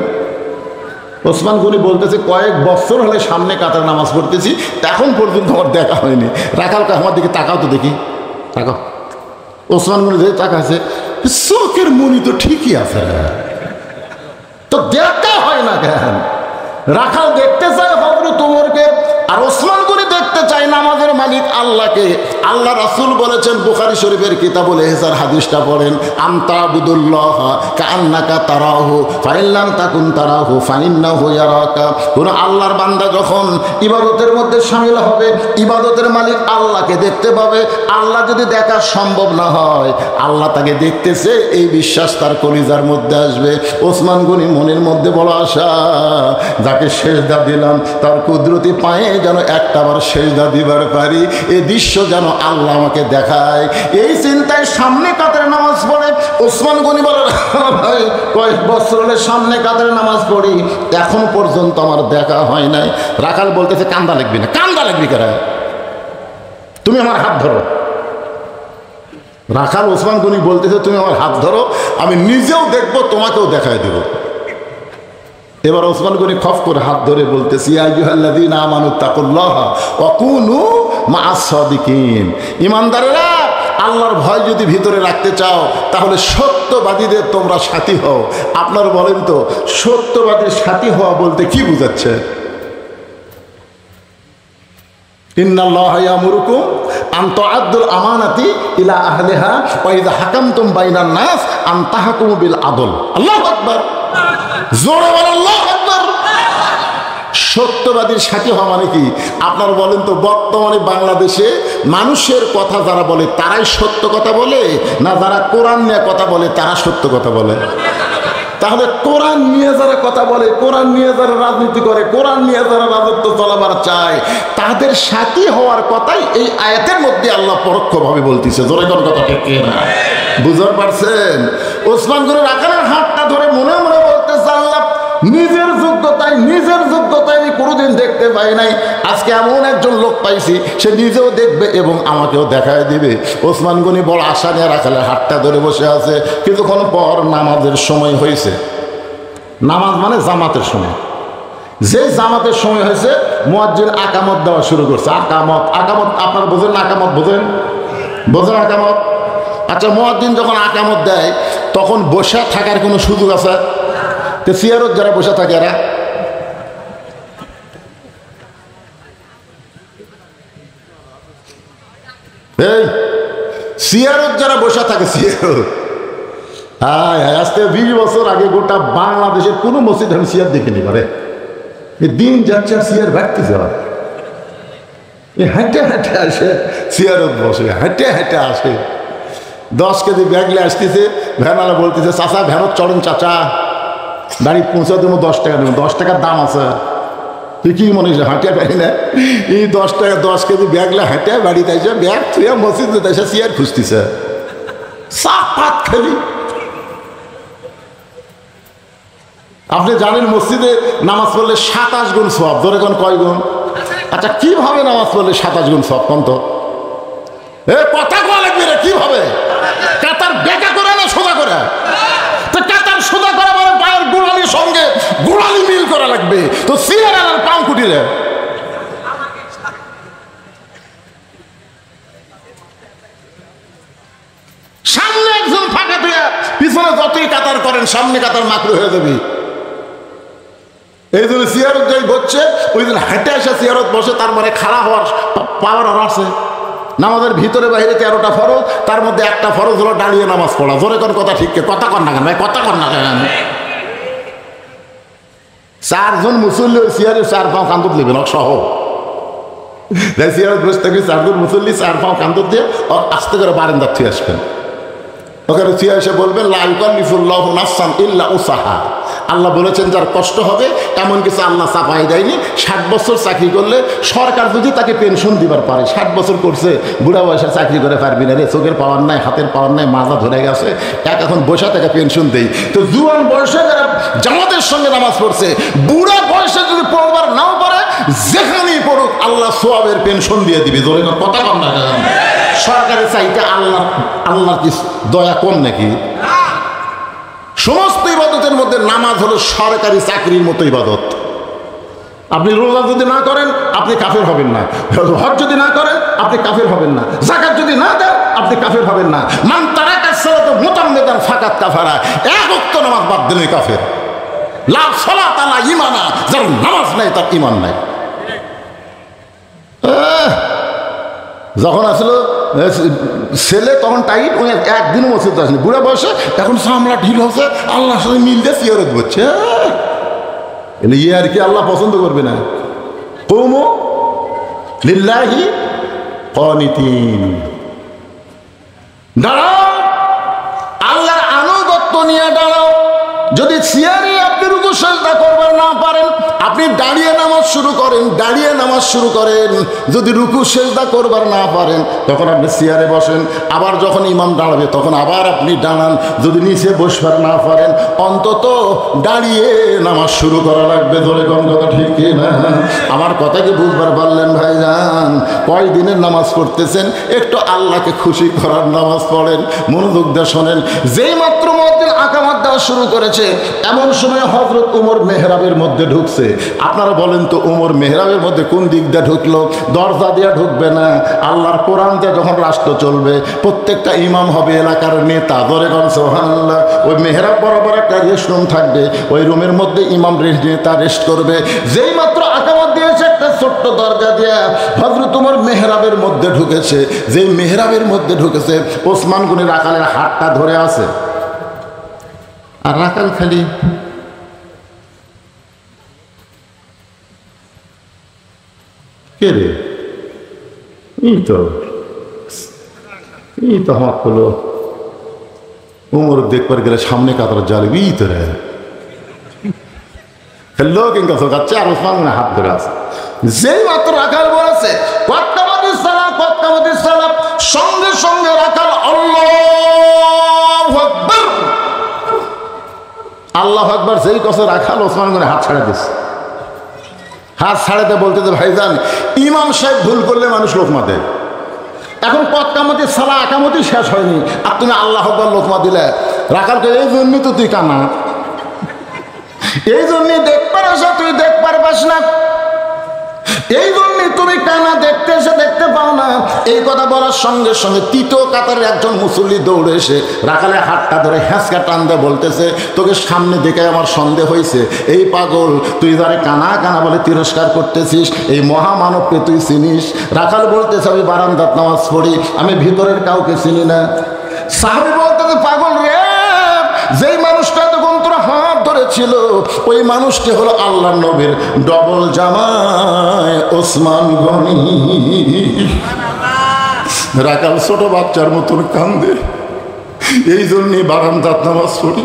ওসমান গনি বলতেছে, কয়েক বছর হলে সামনে কাতারে নামাজ পড়তেছি, এখন পর্যন্ত আমার দেখা হয়নি। রাখালকে আমার দিকে তাকাও তো দেখি, তাকাও। ওসমান গনি যে তাকাছে, চোখের মনি তো ঠিকই আছে, তো দেখা হয় না কেন? রাখাল দেখতে চায় হযরত ওমরকে, আর ওসমান গনি দেখতে চায় নামাজের মালিক আল্লাহকে। আল্লাহ রাসূল বলেছেন, বুখারী শরীফের কিতাবুল ইহসার হাদিসটা পড়েন, আনতা আবুদুল্লাহ কাআন্নাকা তারাহু ফাইন লাম তাকুন তারাহু ফাইন্নাহু ইয়ারাকা। কোন আল্লাহর বান্দা যখন ইবাদতের মধ্যে শামিল হবে, ইবাদতের মালিক আল্লাহকে দেখতে পাবে। আল্লাহ যদি দেখা সম্ভব না হয়, আল্লাহ তাকে দেখতেছে, এই বিশ্বাস তার কলিজার মধ্যে আসবে। ওসমান গনি মনের মধ্যে বড় আশা, যাকে সেজদা দিলাম তার কুদরতি পায়ে যেন একটাবার সেজদা দিবার পারি, এই দৃশ্য যেন আল্লাহ আমাকে দেখায়। এই চিন্তায় সামনে কাতারে নামাজ পড়ে। ওসমান গনি বলে, ভাই কয়েক বছর হলে সামনে কাতারে নামাজ পড়ি, এখন পর্যন্ত আমার দেখা হয় নাই। রাখাল বলতেছে, কান্দা লাগবি না। কান্দা লাগবি কারা? তুমি আমার হাত ধরো। রাখাল ওসমান গনি বলতেছে, তুমি আমার হাত ধরো, আমি নিজেও দেখবো, তোমাকেও দেখায় দেব। এবার ওসমান গনি খফ করে হাত ধরে বলতেছি, ইয়া আইয়ুহাল্লাযীনা আমানু তাকুল্লাহ ওয়া কুনু মা'আস সাদিকিন। ঈমানদারেরা, আল্লাহর ভয় যদি ভিতরে রাখতে চাও তাহলে সত্যবাদীদের তোমরা সাথী হও। আপনারা বলেন তো, সত্যবাদীর সাথী হওয়া বলতে কি বুঝাচ্ছে? ইন্নাল্লাহা ইয়ামুরুকুম আন তুআদ্দুল আমানাতি ইলা আহলিহা ওয়া ইযা হাকামতুম বাইনান নাস আন তাহকুমু বিল আদল। আল্লাহু আকবার, জোরে বলেন আল্লাহু আকবার। সত্যবাদীর সাথী হওয়া মানে কি? আপনারা বলেন তো, বর্তমানে বাংলাদেশে মানুষের কথা যারা বলে তারাই সত্য কথা বলে, না যারা কোরআন নিয়ে কথা বলে তারা সত্য কথা বলে? তাহলে কোরআন নিয়ে যারা কথা বলে, কোরআন নিয়ে যারা রাজনীতি করে, কোরআন নিয়ে যারা রাজত্ব চলাবার চায়, তাদের সাথী হওয়ার কথাই এই আয়াতের মধ্যে আল্লাহ পরোক্ষভাবে বলতেছে। জোরে কোন কথা ঠিক না? বুঝতে পারছেন? ওসমান গনি রাখালের হাতটা ধরে মনে মনে বলতেছে, আল্লাহ নিজের যোগ্যতায় আমি কোনোদিন দেখতে পাই নাই, আজকে এমন একজন লোক পাইছি, সে নিজেও দেখবে এবং আমাকেও দেখায় দিবে। ওসমান গনি বড় আশা নিয়ে রাখালের হাতটা ধরে বসে আছে। কিছুক্ষণ পর নামাজের সময় হয়েছে। নামাজ মানে জামাতের সময়। যে জামাতের সময় হয়েছে, মুয়াজ্জিন আকামত দেওয়া শুরু করছে। আকামত আপনারা বোঝেন না? আকামত বোঝেন আকামত? আচ্ছা, মুয়াজ্জিন যখন আকামত দেয় তখন বসে থাকার কোনো সুযোগ আছে? তো সিয়ারত যারা বসে থাকে, এরা এই সিয়ারত যারা বসে থাকে, সিয়ারত হ্যাঁ, আজ থেকে 20 বছর আগে গোটা বাংলাদেশের কোনো মসজিদ আমি সিয়ার দেখিনি পারে। দিন যাচ্ছে সিয়ার ভাগতেছে, হেঁটে হেঁটে আসে সিয়ারত বসে, হেঁটে হেঁটে আসে। 10 কেজি ব্যাগলে আসতেছে, ভ্যানওয়ালা বলতেছে চাচা ভ্যানত চড়েন চাচা, বাড়ি পৌঁছা দেবো 10 টাকা দেবো, 10 টাকার দাম আছে। তুই কি মনে হচ্ছে হাঁটিয়া পারি না? এই 10 টাকা 10 কেজি ব্যাগলে হাঁটিয়া বাড়িতে আসে, ব্যাগ থুয়ে মসজিদে এসে সিয়ার খুঁজতেছে, সাত পাত খেলি। আপনি জানেন মসজিদে নামাজ পড়লে 27 গুণ সওয়াব, ধরে কোন কয় গুণ? আচ্ছা কিভাবে নামাজ পড়লে 27 গুণ সওয়াব কোন তো? এ কথা কোয়া লাগবে রে, কিভাবে? কাতার বেঁকা করে না সোজা করে? তো কাতার সোজা করা মানে পায়ের গোড়ালির সঙ্গে গোড়ালি মিল করা লাগবে, তো সিয়ার আর পাও কুটিরে সামনে একজন ফাঁকা দিয়ে পিছনে যতই কাতার করেন সামনে কাতার মাকরু হয়ে যাবে। এই জন্য সিয়ারত যাই বসছে, ওই দিন হেঁটে আসে সিয়ারত বসে, তার মানে খাড়া হওয়ার পাওয়ার আছে। নামাজের ভিতরে বাইরে 13টা ফরজ, তার মধ্যে একটা ফরজ হলো দাঁড়িয়ে নামাজ পড়া। জোরে কোন কথা, ঠিক কথা কর না কেন ভাই, কথা কর না কেন? 4 জন মুসল্লি ওই সিয়ারের 4 পাও কান্দুত নেবেন সহ, সিয়ারত বসে থাকবে 4 জন মুসল্লি 4 পাও কান্দুত দিয়ে আস্তে করে বারান্দার থেকে আসবেন। ওখানে সিয়া এসে বলবেন লা ইউকাল্লিফুল্লাহু নাফসান ইল্লা উসাহা। আল্লাহ বলেছেন যার কষ্ট হবে এমন কিছু আল্লাহ চাপাই দেয়নি। 60 বছর চাকরি করলে সরকার যদি তাকে পেনশন দিবার পারে, 60 বছর করছে, বুড়া বয়সে চাকরি করে পারবি না রে, চোখের পাওয়ার নাই, হাতের পাওয়ার নাই, মাজা ধরে গেছে, এখন বসে থেকে পেনশন দেই। তো জুয়ান বয়সে যারা জামাতের সঙ্গে নামাজ পড়ছে, বুড়া বয়সে যদি পড়বার নাও পারে, যেখানেই পড়ুক আল্লাহ সোয়াবের পেনশন দিয়ে দিবে। জোরে কথা কম না, সরকারের চাইতে আল্লাহর কি দয়া কম নাকি? সমস্ত ইবাদতের মধ্যে নামাজ হলো সরকারি চাকরির মতো ইবাদত। আপনি রোজা যদি না করেন আপনি কাফের হবেন না, হজ যদি না করেন আপনি কাফের হবেন না, যাকাত যদি না দেন আপনি কাফের হবেন না। মান তারাকা সালাতা মুতাম্মিদান ফাকাত কাফারা, এক ওয়াক্ত নামাজ বাদ দিলে কাফের। লা সালাতা লা ঈমানা, যার নামাজ নাই তার ঈমান নাই। যখন আসলো ছেলে তখন টাইট, ওই একদিনও মসজিদ আসেনি, বুড়া বয়সে এখন সামলা ঢিল হচ্ছে, আল্লাহর সাথে মিলতে সিয়ারত বলছে। এলে ইয়ে আর কি আল্লাহ পছন্দ করবে না? কওমু লিল্লাহি কানিতিন, দাঁড়াও আল্লাহর আনুগত্য নিয়ে দাঁড়াও। যদি সিয়ারে আপনি রুকু সিজদা করবার না পারেন, আপনি দাঁড়িয়ে নামাজ শুরু করেন, দাঁড়িয়ে নামাজ শুরু করেন। যদি রুকু সিজদা করবার না পারেন তখন আপনি সিয়ারে বসেন, আবার যখন ইমাম দাঁড়াবে তখন আবার আপনি দাঁড়ান। যদি নিচে বসবার না পারেন অন্তত দাঁড়িয়ে নামাজ শুরু করা লাগবে। ধরে কোন কথা ঠিক কি না? আমার কথা কি বুঝবার পারলেন ভাইজান? কয় দিনের নামাজ পড়তেছেন, একটু আল্লাহকে খুশি করার নামাজ পড়েন, মনোযোগ দিয়ে শোনেন। যেই মাত্র মুয়াজ্জিন আকামত দেওয়া শুরু করেছে এমন সময় হযরত উমর মেহরাবের মধ্যে ঢুকছে। আপনারা বলেন তো উমর মেহরাবের মধ্যে কোন দিক দিয়ে ঢুকলো? দরজা দিয়ে ঢুকবে না, আল্লাহর কোরআন দিয়ে যখন রাষ্ট্র চলবে, প্রত্যেকটা ইমাম হবে এলাকার নেতা। ধরে গন সুবহানাল্লাহ। ওই মেহরাব বরাবর একটা রেস্ট রুম থাকবে, ওই রুমের মধ্যে ইমাম নেতা রেস্ট করবে। যেই মাত্র আকামত দিয়েছে একটা ছোট্ট দরজা দিয়ে হযরত উমর মেহরাবের মধ্যে ঢুকেছে। যেই মেহরাবের মধ্যে ঢুকেছে ওসমান গনি রাখালের হাতটা ধরে আছে, আর রাখাল খালি কে রে? এই তো হাত হলো। উমর দেখবার গেলে সামনে কাতার জ্বালবি তো রে, লোক ইনকা চোখাচ্ছে আর ওসমান হাত ধরে আছে। যেই মাত্র রাখাল বলেছে কত্তাবাদিস সালাম, সঙ্গে সঙ্গে রাখাল আল্লাহু আকবার, আল্লাহু আকবার যেই কথা রাখাল ওসমান করে হাত ছাড়া দিচ্ছে। হাত ছাড়াতে বলতে যে ভাইজান ইমাম সাহেব ভুল করলে মানুষ লোকমা দেয়, এখন কত্তামতি সালা আকামতি শেষ হয়নি আর তুমি আল্লাহু আকবার লোকমা দিলে। রাখালকে এই জন্যই তো তুই কানা, এই জন্যই দেখবার আসা তুই দেখবার পাস না, এই জন্যই তুমি কানা, দেখতে এসে দেখতে পাও না। এই কথা বলার সঙ্গে সঙ্গে তৃতীয় কাতারের একজন মুসল্লি দৌড়ে এসে রাখালের হাতটা ধরে হ্যাঁচকা টান দিয়ে বলতেছে তোকে সামনে দেখে আমার সন্দেহ হয়েছে, এই পাগল তুই যারে কানা কানা বলে তিরস্কার করতেছিস, এই মহামানবকে তুই চিনিস? রাখাল বলতেছে আমি বারান্দাত নামাজ পড়ি, আমি ভিতরের কাউকে চিনি না। সাহাবী বলতেছে পাগল রে, ছিল, ওই মানুষটি হলো আল্লাহ নবীর ডবল জামাই ওসমান গনি। রাখাল ছোট বাচ্চার মতন কান্দে। এই জন্যই বারান্দাত নামাজ পড়ি,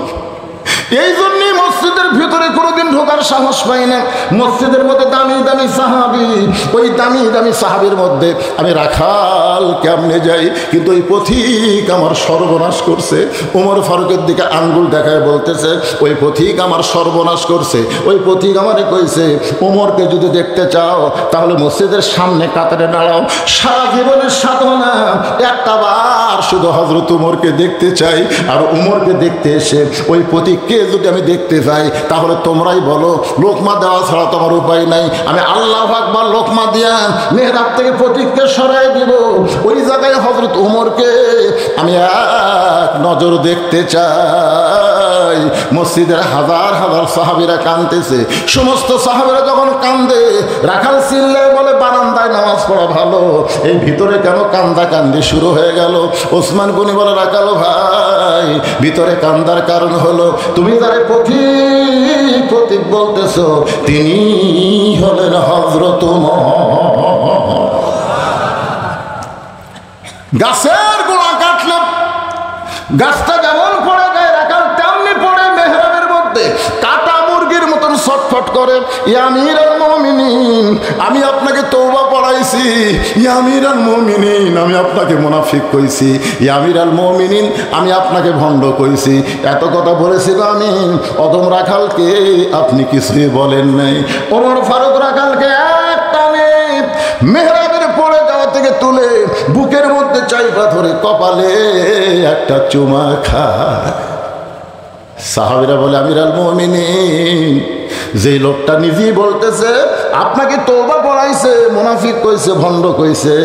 এই জন্যই মসজিদের ভিতরে কোনোদিন ঢোকার সাহস পাই না। মসজিদের মধ্যে দামি দামি সাহাবি, ওই দামি দামি সাহাবির মধ্যে আমি রাখাল কেমনে যাই, কিন্তু ওই পথিক আমার সর্বনাশ করছে। ওমর ফারুকের দিকে আঙ্গুল দেখায় বলতেছে, ওই পথিক আমার সর্বনাশ করছে। ওই পথিক আমারে কইছে, ওমরকে যদি দেখতে চাও তাহলে মসজিদের সামনে কাতারে দাঁড়াও। সারা জীবনের সাধনা একটা বার শুধু হযরত ওমরকে দেখতে চাই। আর ওমরকে দেখতে এসে ওই পথিককে যদি আমি দেখতে চাই তাহলে তোমরাই বলো, লোকমা দেওয়া ছাড়া তোমার উপায় নাই। আমি আল্লাহু আকবার লোকমা দিয়া মেহরাব থেকে পথিককে সরাই দিব। ওই জায়গায় হযরত ওমরকে আমি এক নজর দেখতে চাই। মসজিদের হাজার হাজার সাহাবীরা কাঁদতেছে। সমস্ত সাহাবীরা যখন কান্দে, রাখাল চিল্লে বলে বারান্দায় নামাজ পড়া ভালো, এই ভিতরে কেন কান্দা কান্দি শুরু হয়ে গেল? ওসমান গনি বলে, রাখাল ভাই, ভিতরে কান্দার কারণ হলো তুমি যারা পথিক পথিক বলতেছো তিনি হলেন হযরত ওমর। গাছের গোড়া কাটলে গাছটা যেমন পড়ে যায়, রাখাল তেমনি পড়ে মেহরাবের মধ্যে কাটা মুরগির মতন ছটফট করে। ইয়া আমিরুল মুমিনিন, আমি আপনাকে তওবা পড়াইছি। ইয়া আমিরুল মুমিনিন, আমি আপনাকে মুনাফিক কইছি। ইয়া আমিরুল মুমিনিন, আমি আপনাকে ভণ্ড কইছি। এত কথা বলেছিল আমি, অদম রাখালকে আপনি কিছুই বলেন নাই। ওমর ফারুক রাখালকে এক টানে মেহরাবের পড়ে যাওয়া থেকে তুলে বুকের মধ্যে চাইপা ধরে কপালে একটা চুমা খায়। সাহাবীরা বলে, আমিরুল মুমিনিন, যেই লোকটা নিজেই বলতেছে আপনাকে তওবা পড়াইছে, মুনাফিক কইছে, ভণ্ড কইছে,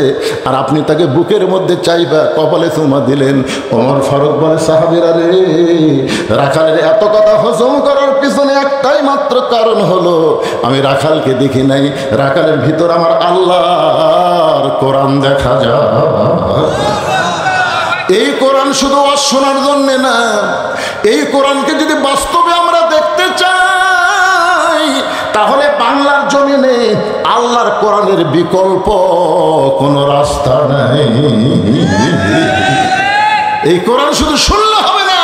আর আপনি তাকে বুকের মধ্যে চাইবা কপালে চুমা দিলেন। ওমর ফারুক বলে, সাহাবীরা রে, রাখালের এত কথা হজম করার পিছনে একটাই মাত্র কারণ হলো আমি রাখালকে দেখি নাই। রাখালের ভিতর আমার আল্লাহর কোরআন দেখা যায়। এই কোরআন শুধু শোনার জন্য না, এই কোরআনকে যদি বাস্তবে আমরা দেখতে চাই তাহলে বাংলার জমিনে আল্লাহর কোরআনের বিকল্প কোনো রাস্তা নাই। এই কোরআন শুধু শুনলে হবে না,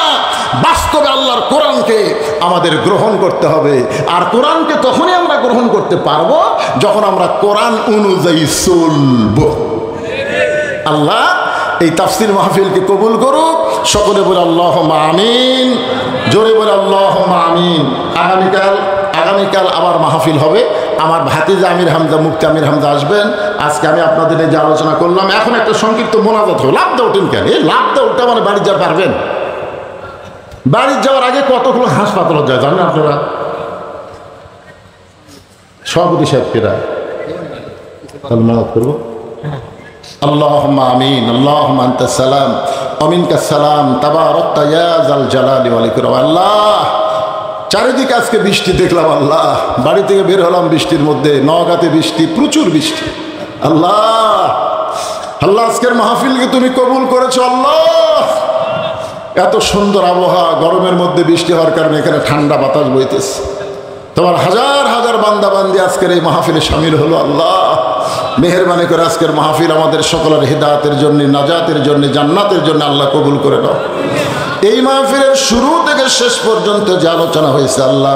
বাস্তবে আল্লাহর কোরআনকে আমাদের গ্রহণ করতে হবে। আর কোরআনকে তখনই আমরা গ্রহণ করতে পারবো যখন আমরা কোরআন অনুযায়ী চলব। আল্লাহ এই তাফসীর মাহফিলকে কবুল করুক। সকলে বলে আল্লাহুম্মা আমিন, জোরে বলে আল্লাহুম্মা আমিন। আগামীকাল আবার মাহফিল হবে। আমার ভাতিজা আমির হামজা, মুফতি আমির হামজা আসবেন। আজকে আমি আপনাদের এই যে আলোচনা করলাম, এখন একটা সংক্ষিপ্ত মোনাজাত হবে। লাভ উঠেন কেন? এই লাভ উঠে মানে বাড়ি যা পারবেন? বাড়ি যাওয়ার আগে কতগুলো হাসপাতাল যায় জানেন আপনারা? সভাপতি সাহেবকেরা করবো। আল্লাহুম্মা আমিন। আল্লাহুম্মা আনতাস সালাম ওয়া মিনকাস সালাম, তাবারাকতা ইয়া যাল জালালি ওয়াল ইকরাম। আল্লাহ, চারিদিকে আজকে বৃষ্টি দেখলাম। আল্লাহ, বাড়ি থেকে বের হলাম বৃষ্টির মধ্যে, নওগাঁতে বৃষ্টি, প্রচুর বৃষ্টি। আল্লাহ, আল্লাহ আজকের মাহফিলকে তুমি কবুল করেছো। আল্লাহ, এত সুন্দর আবহাওয়া, গরমের মধ্যে বৃষ্টি হওয়ার কারণে এখানে ঠান্ডা বাতাস বইতেছে। তোমার হাজার হাজার বান্দা বান্দি আজকের এই মাহফিলে শামিল হলো। আল্লাহ, মেহেরবানি করে আজকের মাহফিল আমাদের সকলের হিদায়াতের জন্য, নাজাতের জন্য, জান্নাতের জন্য আল্লাহ কবুল করে নাও। এই মাহফিলের শুরু থেকে শেষ পর্যন্ত যে আলোচনা হয়েছে আল্লাহ,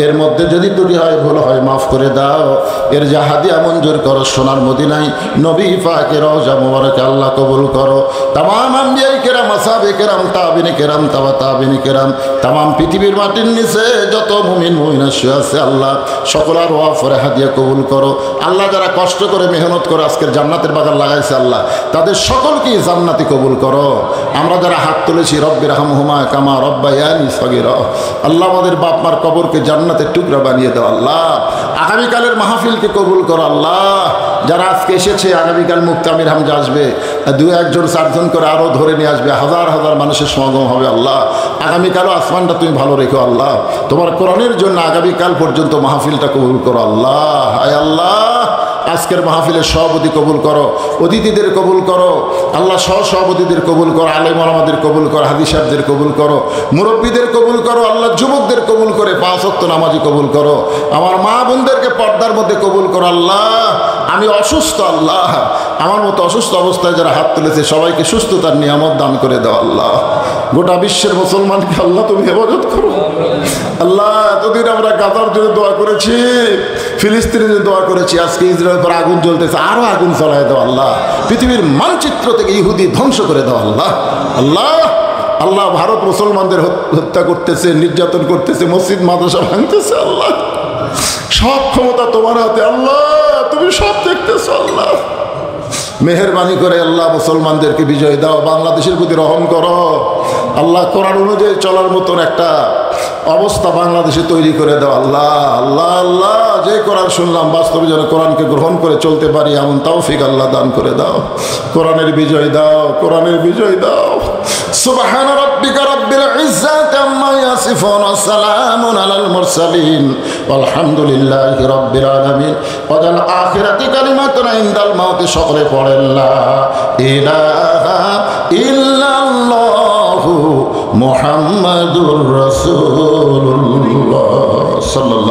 এর মধ্যে যদি ত্রুটি হয়, ভুল হয়, মাফ করে দাও। এর যা হাদিয়া মঞ্জুর করো সোনার মদিনায় নবী পাকের রওজা মুবারকে আল্লাহ কবুল করো। তামাম আম্বিয়া কেরাম, আসহাবে কেরাম, তাবিনে কেরাম, তাবিনে কেরাম, তামাম পৃথিবীর মাটির নিচে যত মুমিন মুমিনা শুয়ে আছে আল্লাহ, সকলের ওয়াফরে হাদিয়া কবুল করো। আল্লাহ, যারা কষ্ট করে মেহনত করে আজকের জান্নাতের বাগান লাগাইছে আল্লাহ, তাদের সকলকেই জান্নাতি কবুল করো। আমরা যারা হাত তুলেছি, রব্বির হামহুমা কামা রব্বায়ানি সগীরা, আল্লাহ আমাদের বাপ মার কবরকে জান্নাতের টুকরা বানিয়ে দাও। আল্লাহ, আগামীকালের মাহফিলকে কবুল করো। আল্লাহ, যারা আজকে এসেছে, আগামীকাল মুফতি আমির হামজা আসবে, 2-1 4জন করে আরও ধরে নিয়ে আসবে, হাজার হাজার মানুষের সমাগম হবে। আল্লাহ, আগামীকালও আসমানটা তুমি ভালো রেখো। আল্লাহ, তোমার কোরআনের জন্য আগামীকাল পর্যন্ত মাহফিলটা কবুল করো। আল্লাহ, আয় আল্লাহ, আজকের মাহফিলের সভাপতি কবুল করো, অতিথিদের কবুল করো আল্লাহ, সহসভাপতিদের কবুল করো, আলেম ওলামাদের কবুল করো, হাদিস সাহেবদের কবুল করো, মুরব্বীদের কবুল করো আল্লাহ, যুবকদের কবুল করে 5 ওয়াক্ত নামাজি কবুল করো, আমার মা বোনদেরকে পর্দার মধ্যে কবুল করো আল্লাহ। আমি অসুস্থ আল্লাহ, আমার মতো অসুস্থ অবস্থায় যারা হাত তুলেছে সবাইকে সুস্থতার নিয়ামত দান করে দাও আল্লাহ। গোটা বিশ্বের মুসলমানকে আল্লাহ তুমি হেফাজত করো আল্লাহ। এতদিন আমরা গাজার জন্য দোয়া করেছি, ফিলিস্তিনের জন্য দোয়া করেছি, আজকে ইসরায়েলের পর আগুন জ্বলতেছে, আরো আগুন জ্বলায় দাও আল্লাহ। পৃথিবীর মানচিত্র থেকে ইহুদি ধ্বংস করে দাও আল্লাহ। আল্লাহ আল্লাহ ভারত মুসলমানদের হত্যা করতেছে, নির্যাতন করতেছে, মসজিদ মাদ্রাসা ভাঙতেছে আল্লাহ। সব ক্ষমতা তোমার হাতে আল্লাহ, তুমি সব দেখতেছো আল্লাহ। মেহেরবানি করে আল্লাহ মুসলমানদেরকে বিজয় দাও, বাংলাদেশের প্রতি রহম করো আল্লাহ। কোরআন অনুযায়ী চলার মতন একটা অবস্থা বাংলাদেশে তৈরি করে দাও আল্লাহ। আল্লাহ আল্লাহ যে কোরআন শুনলাম বাস্তবে যেন কোরআনকে গ্রহণ করে চলতে পারি এমন তৌফিক আল্লাহ দান করে দাও। কোরআনের বিজয় দাও, কোরআনের বিজয় দাও। সুবহান রাব্বিকা রাব্বিল ইজ্জাতি আম্মা ইয়াসিফুন ওয়া সালামুন আলাল মুরসালিন আলহামদুলিল্লাহি রাব্বিল আলামিন। ওয়াল আখিরাতি কালিমাতুন ইনদাল মাউতি। সকলে পড়েন লা ইলাহা ইল্লাল্লাহু মুহাম্মাদুর রাসূলুল্লাহ সাল্লাল্লাহু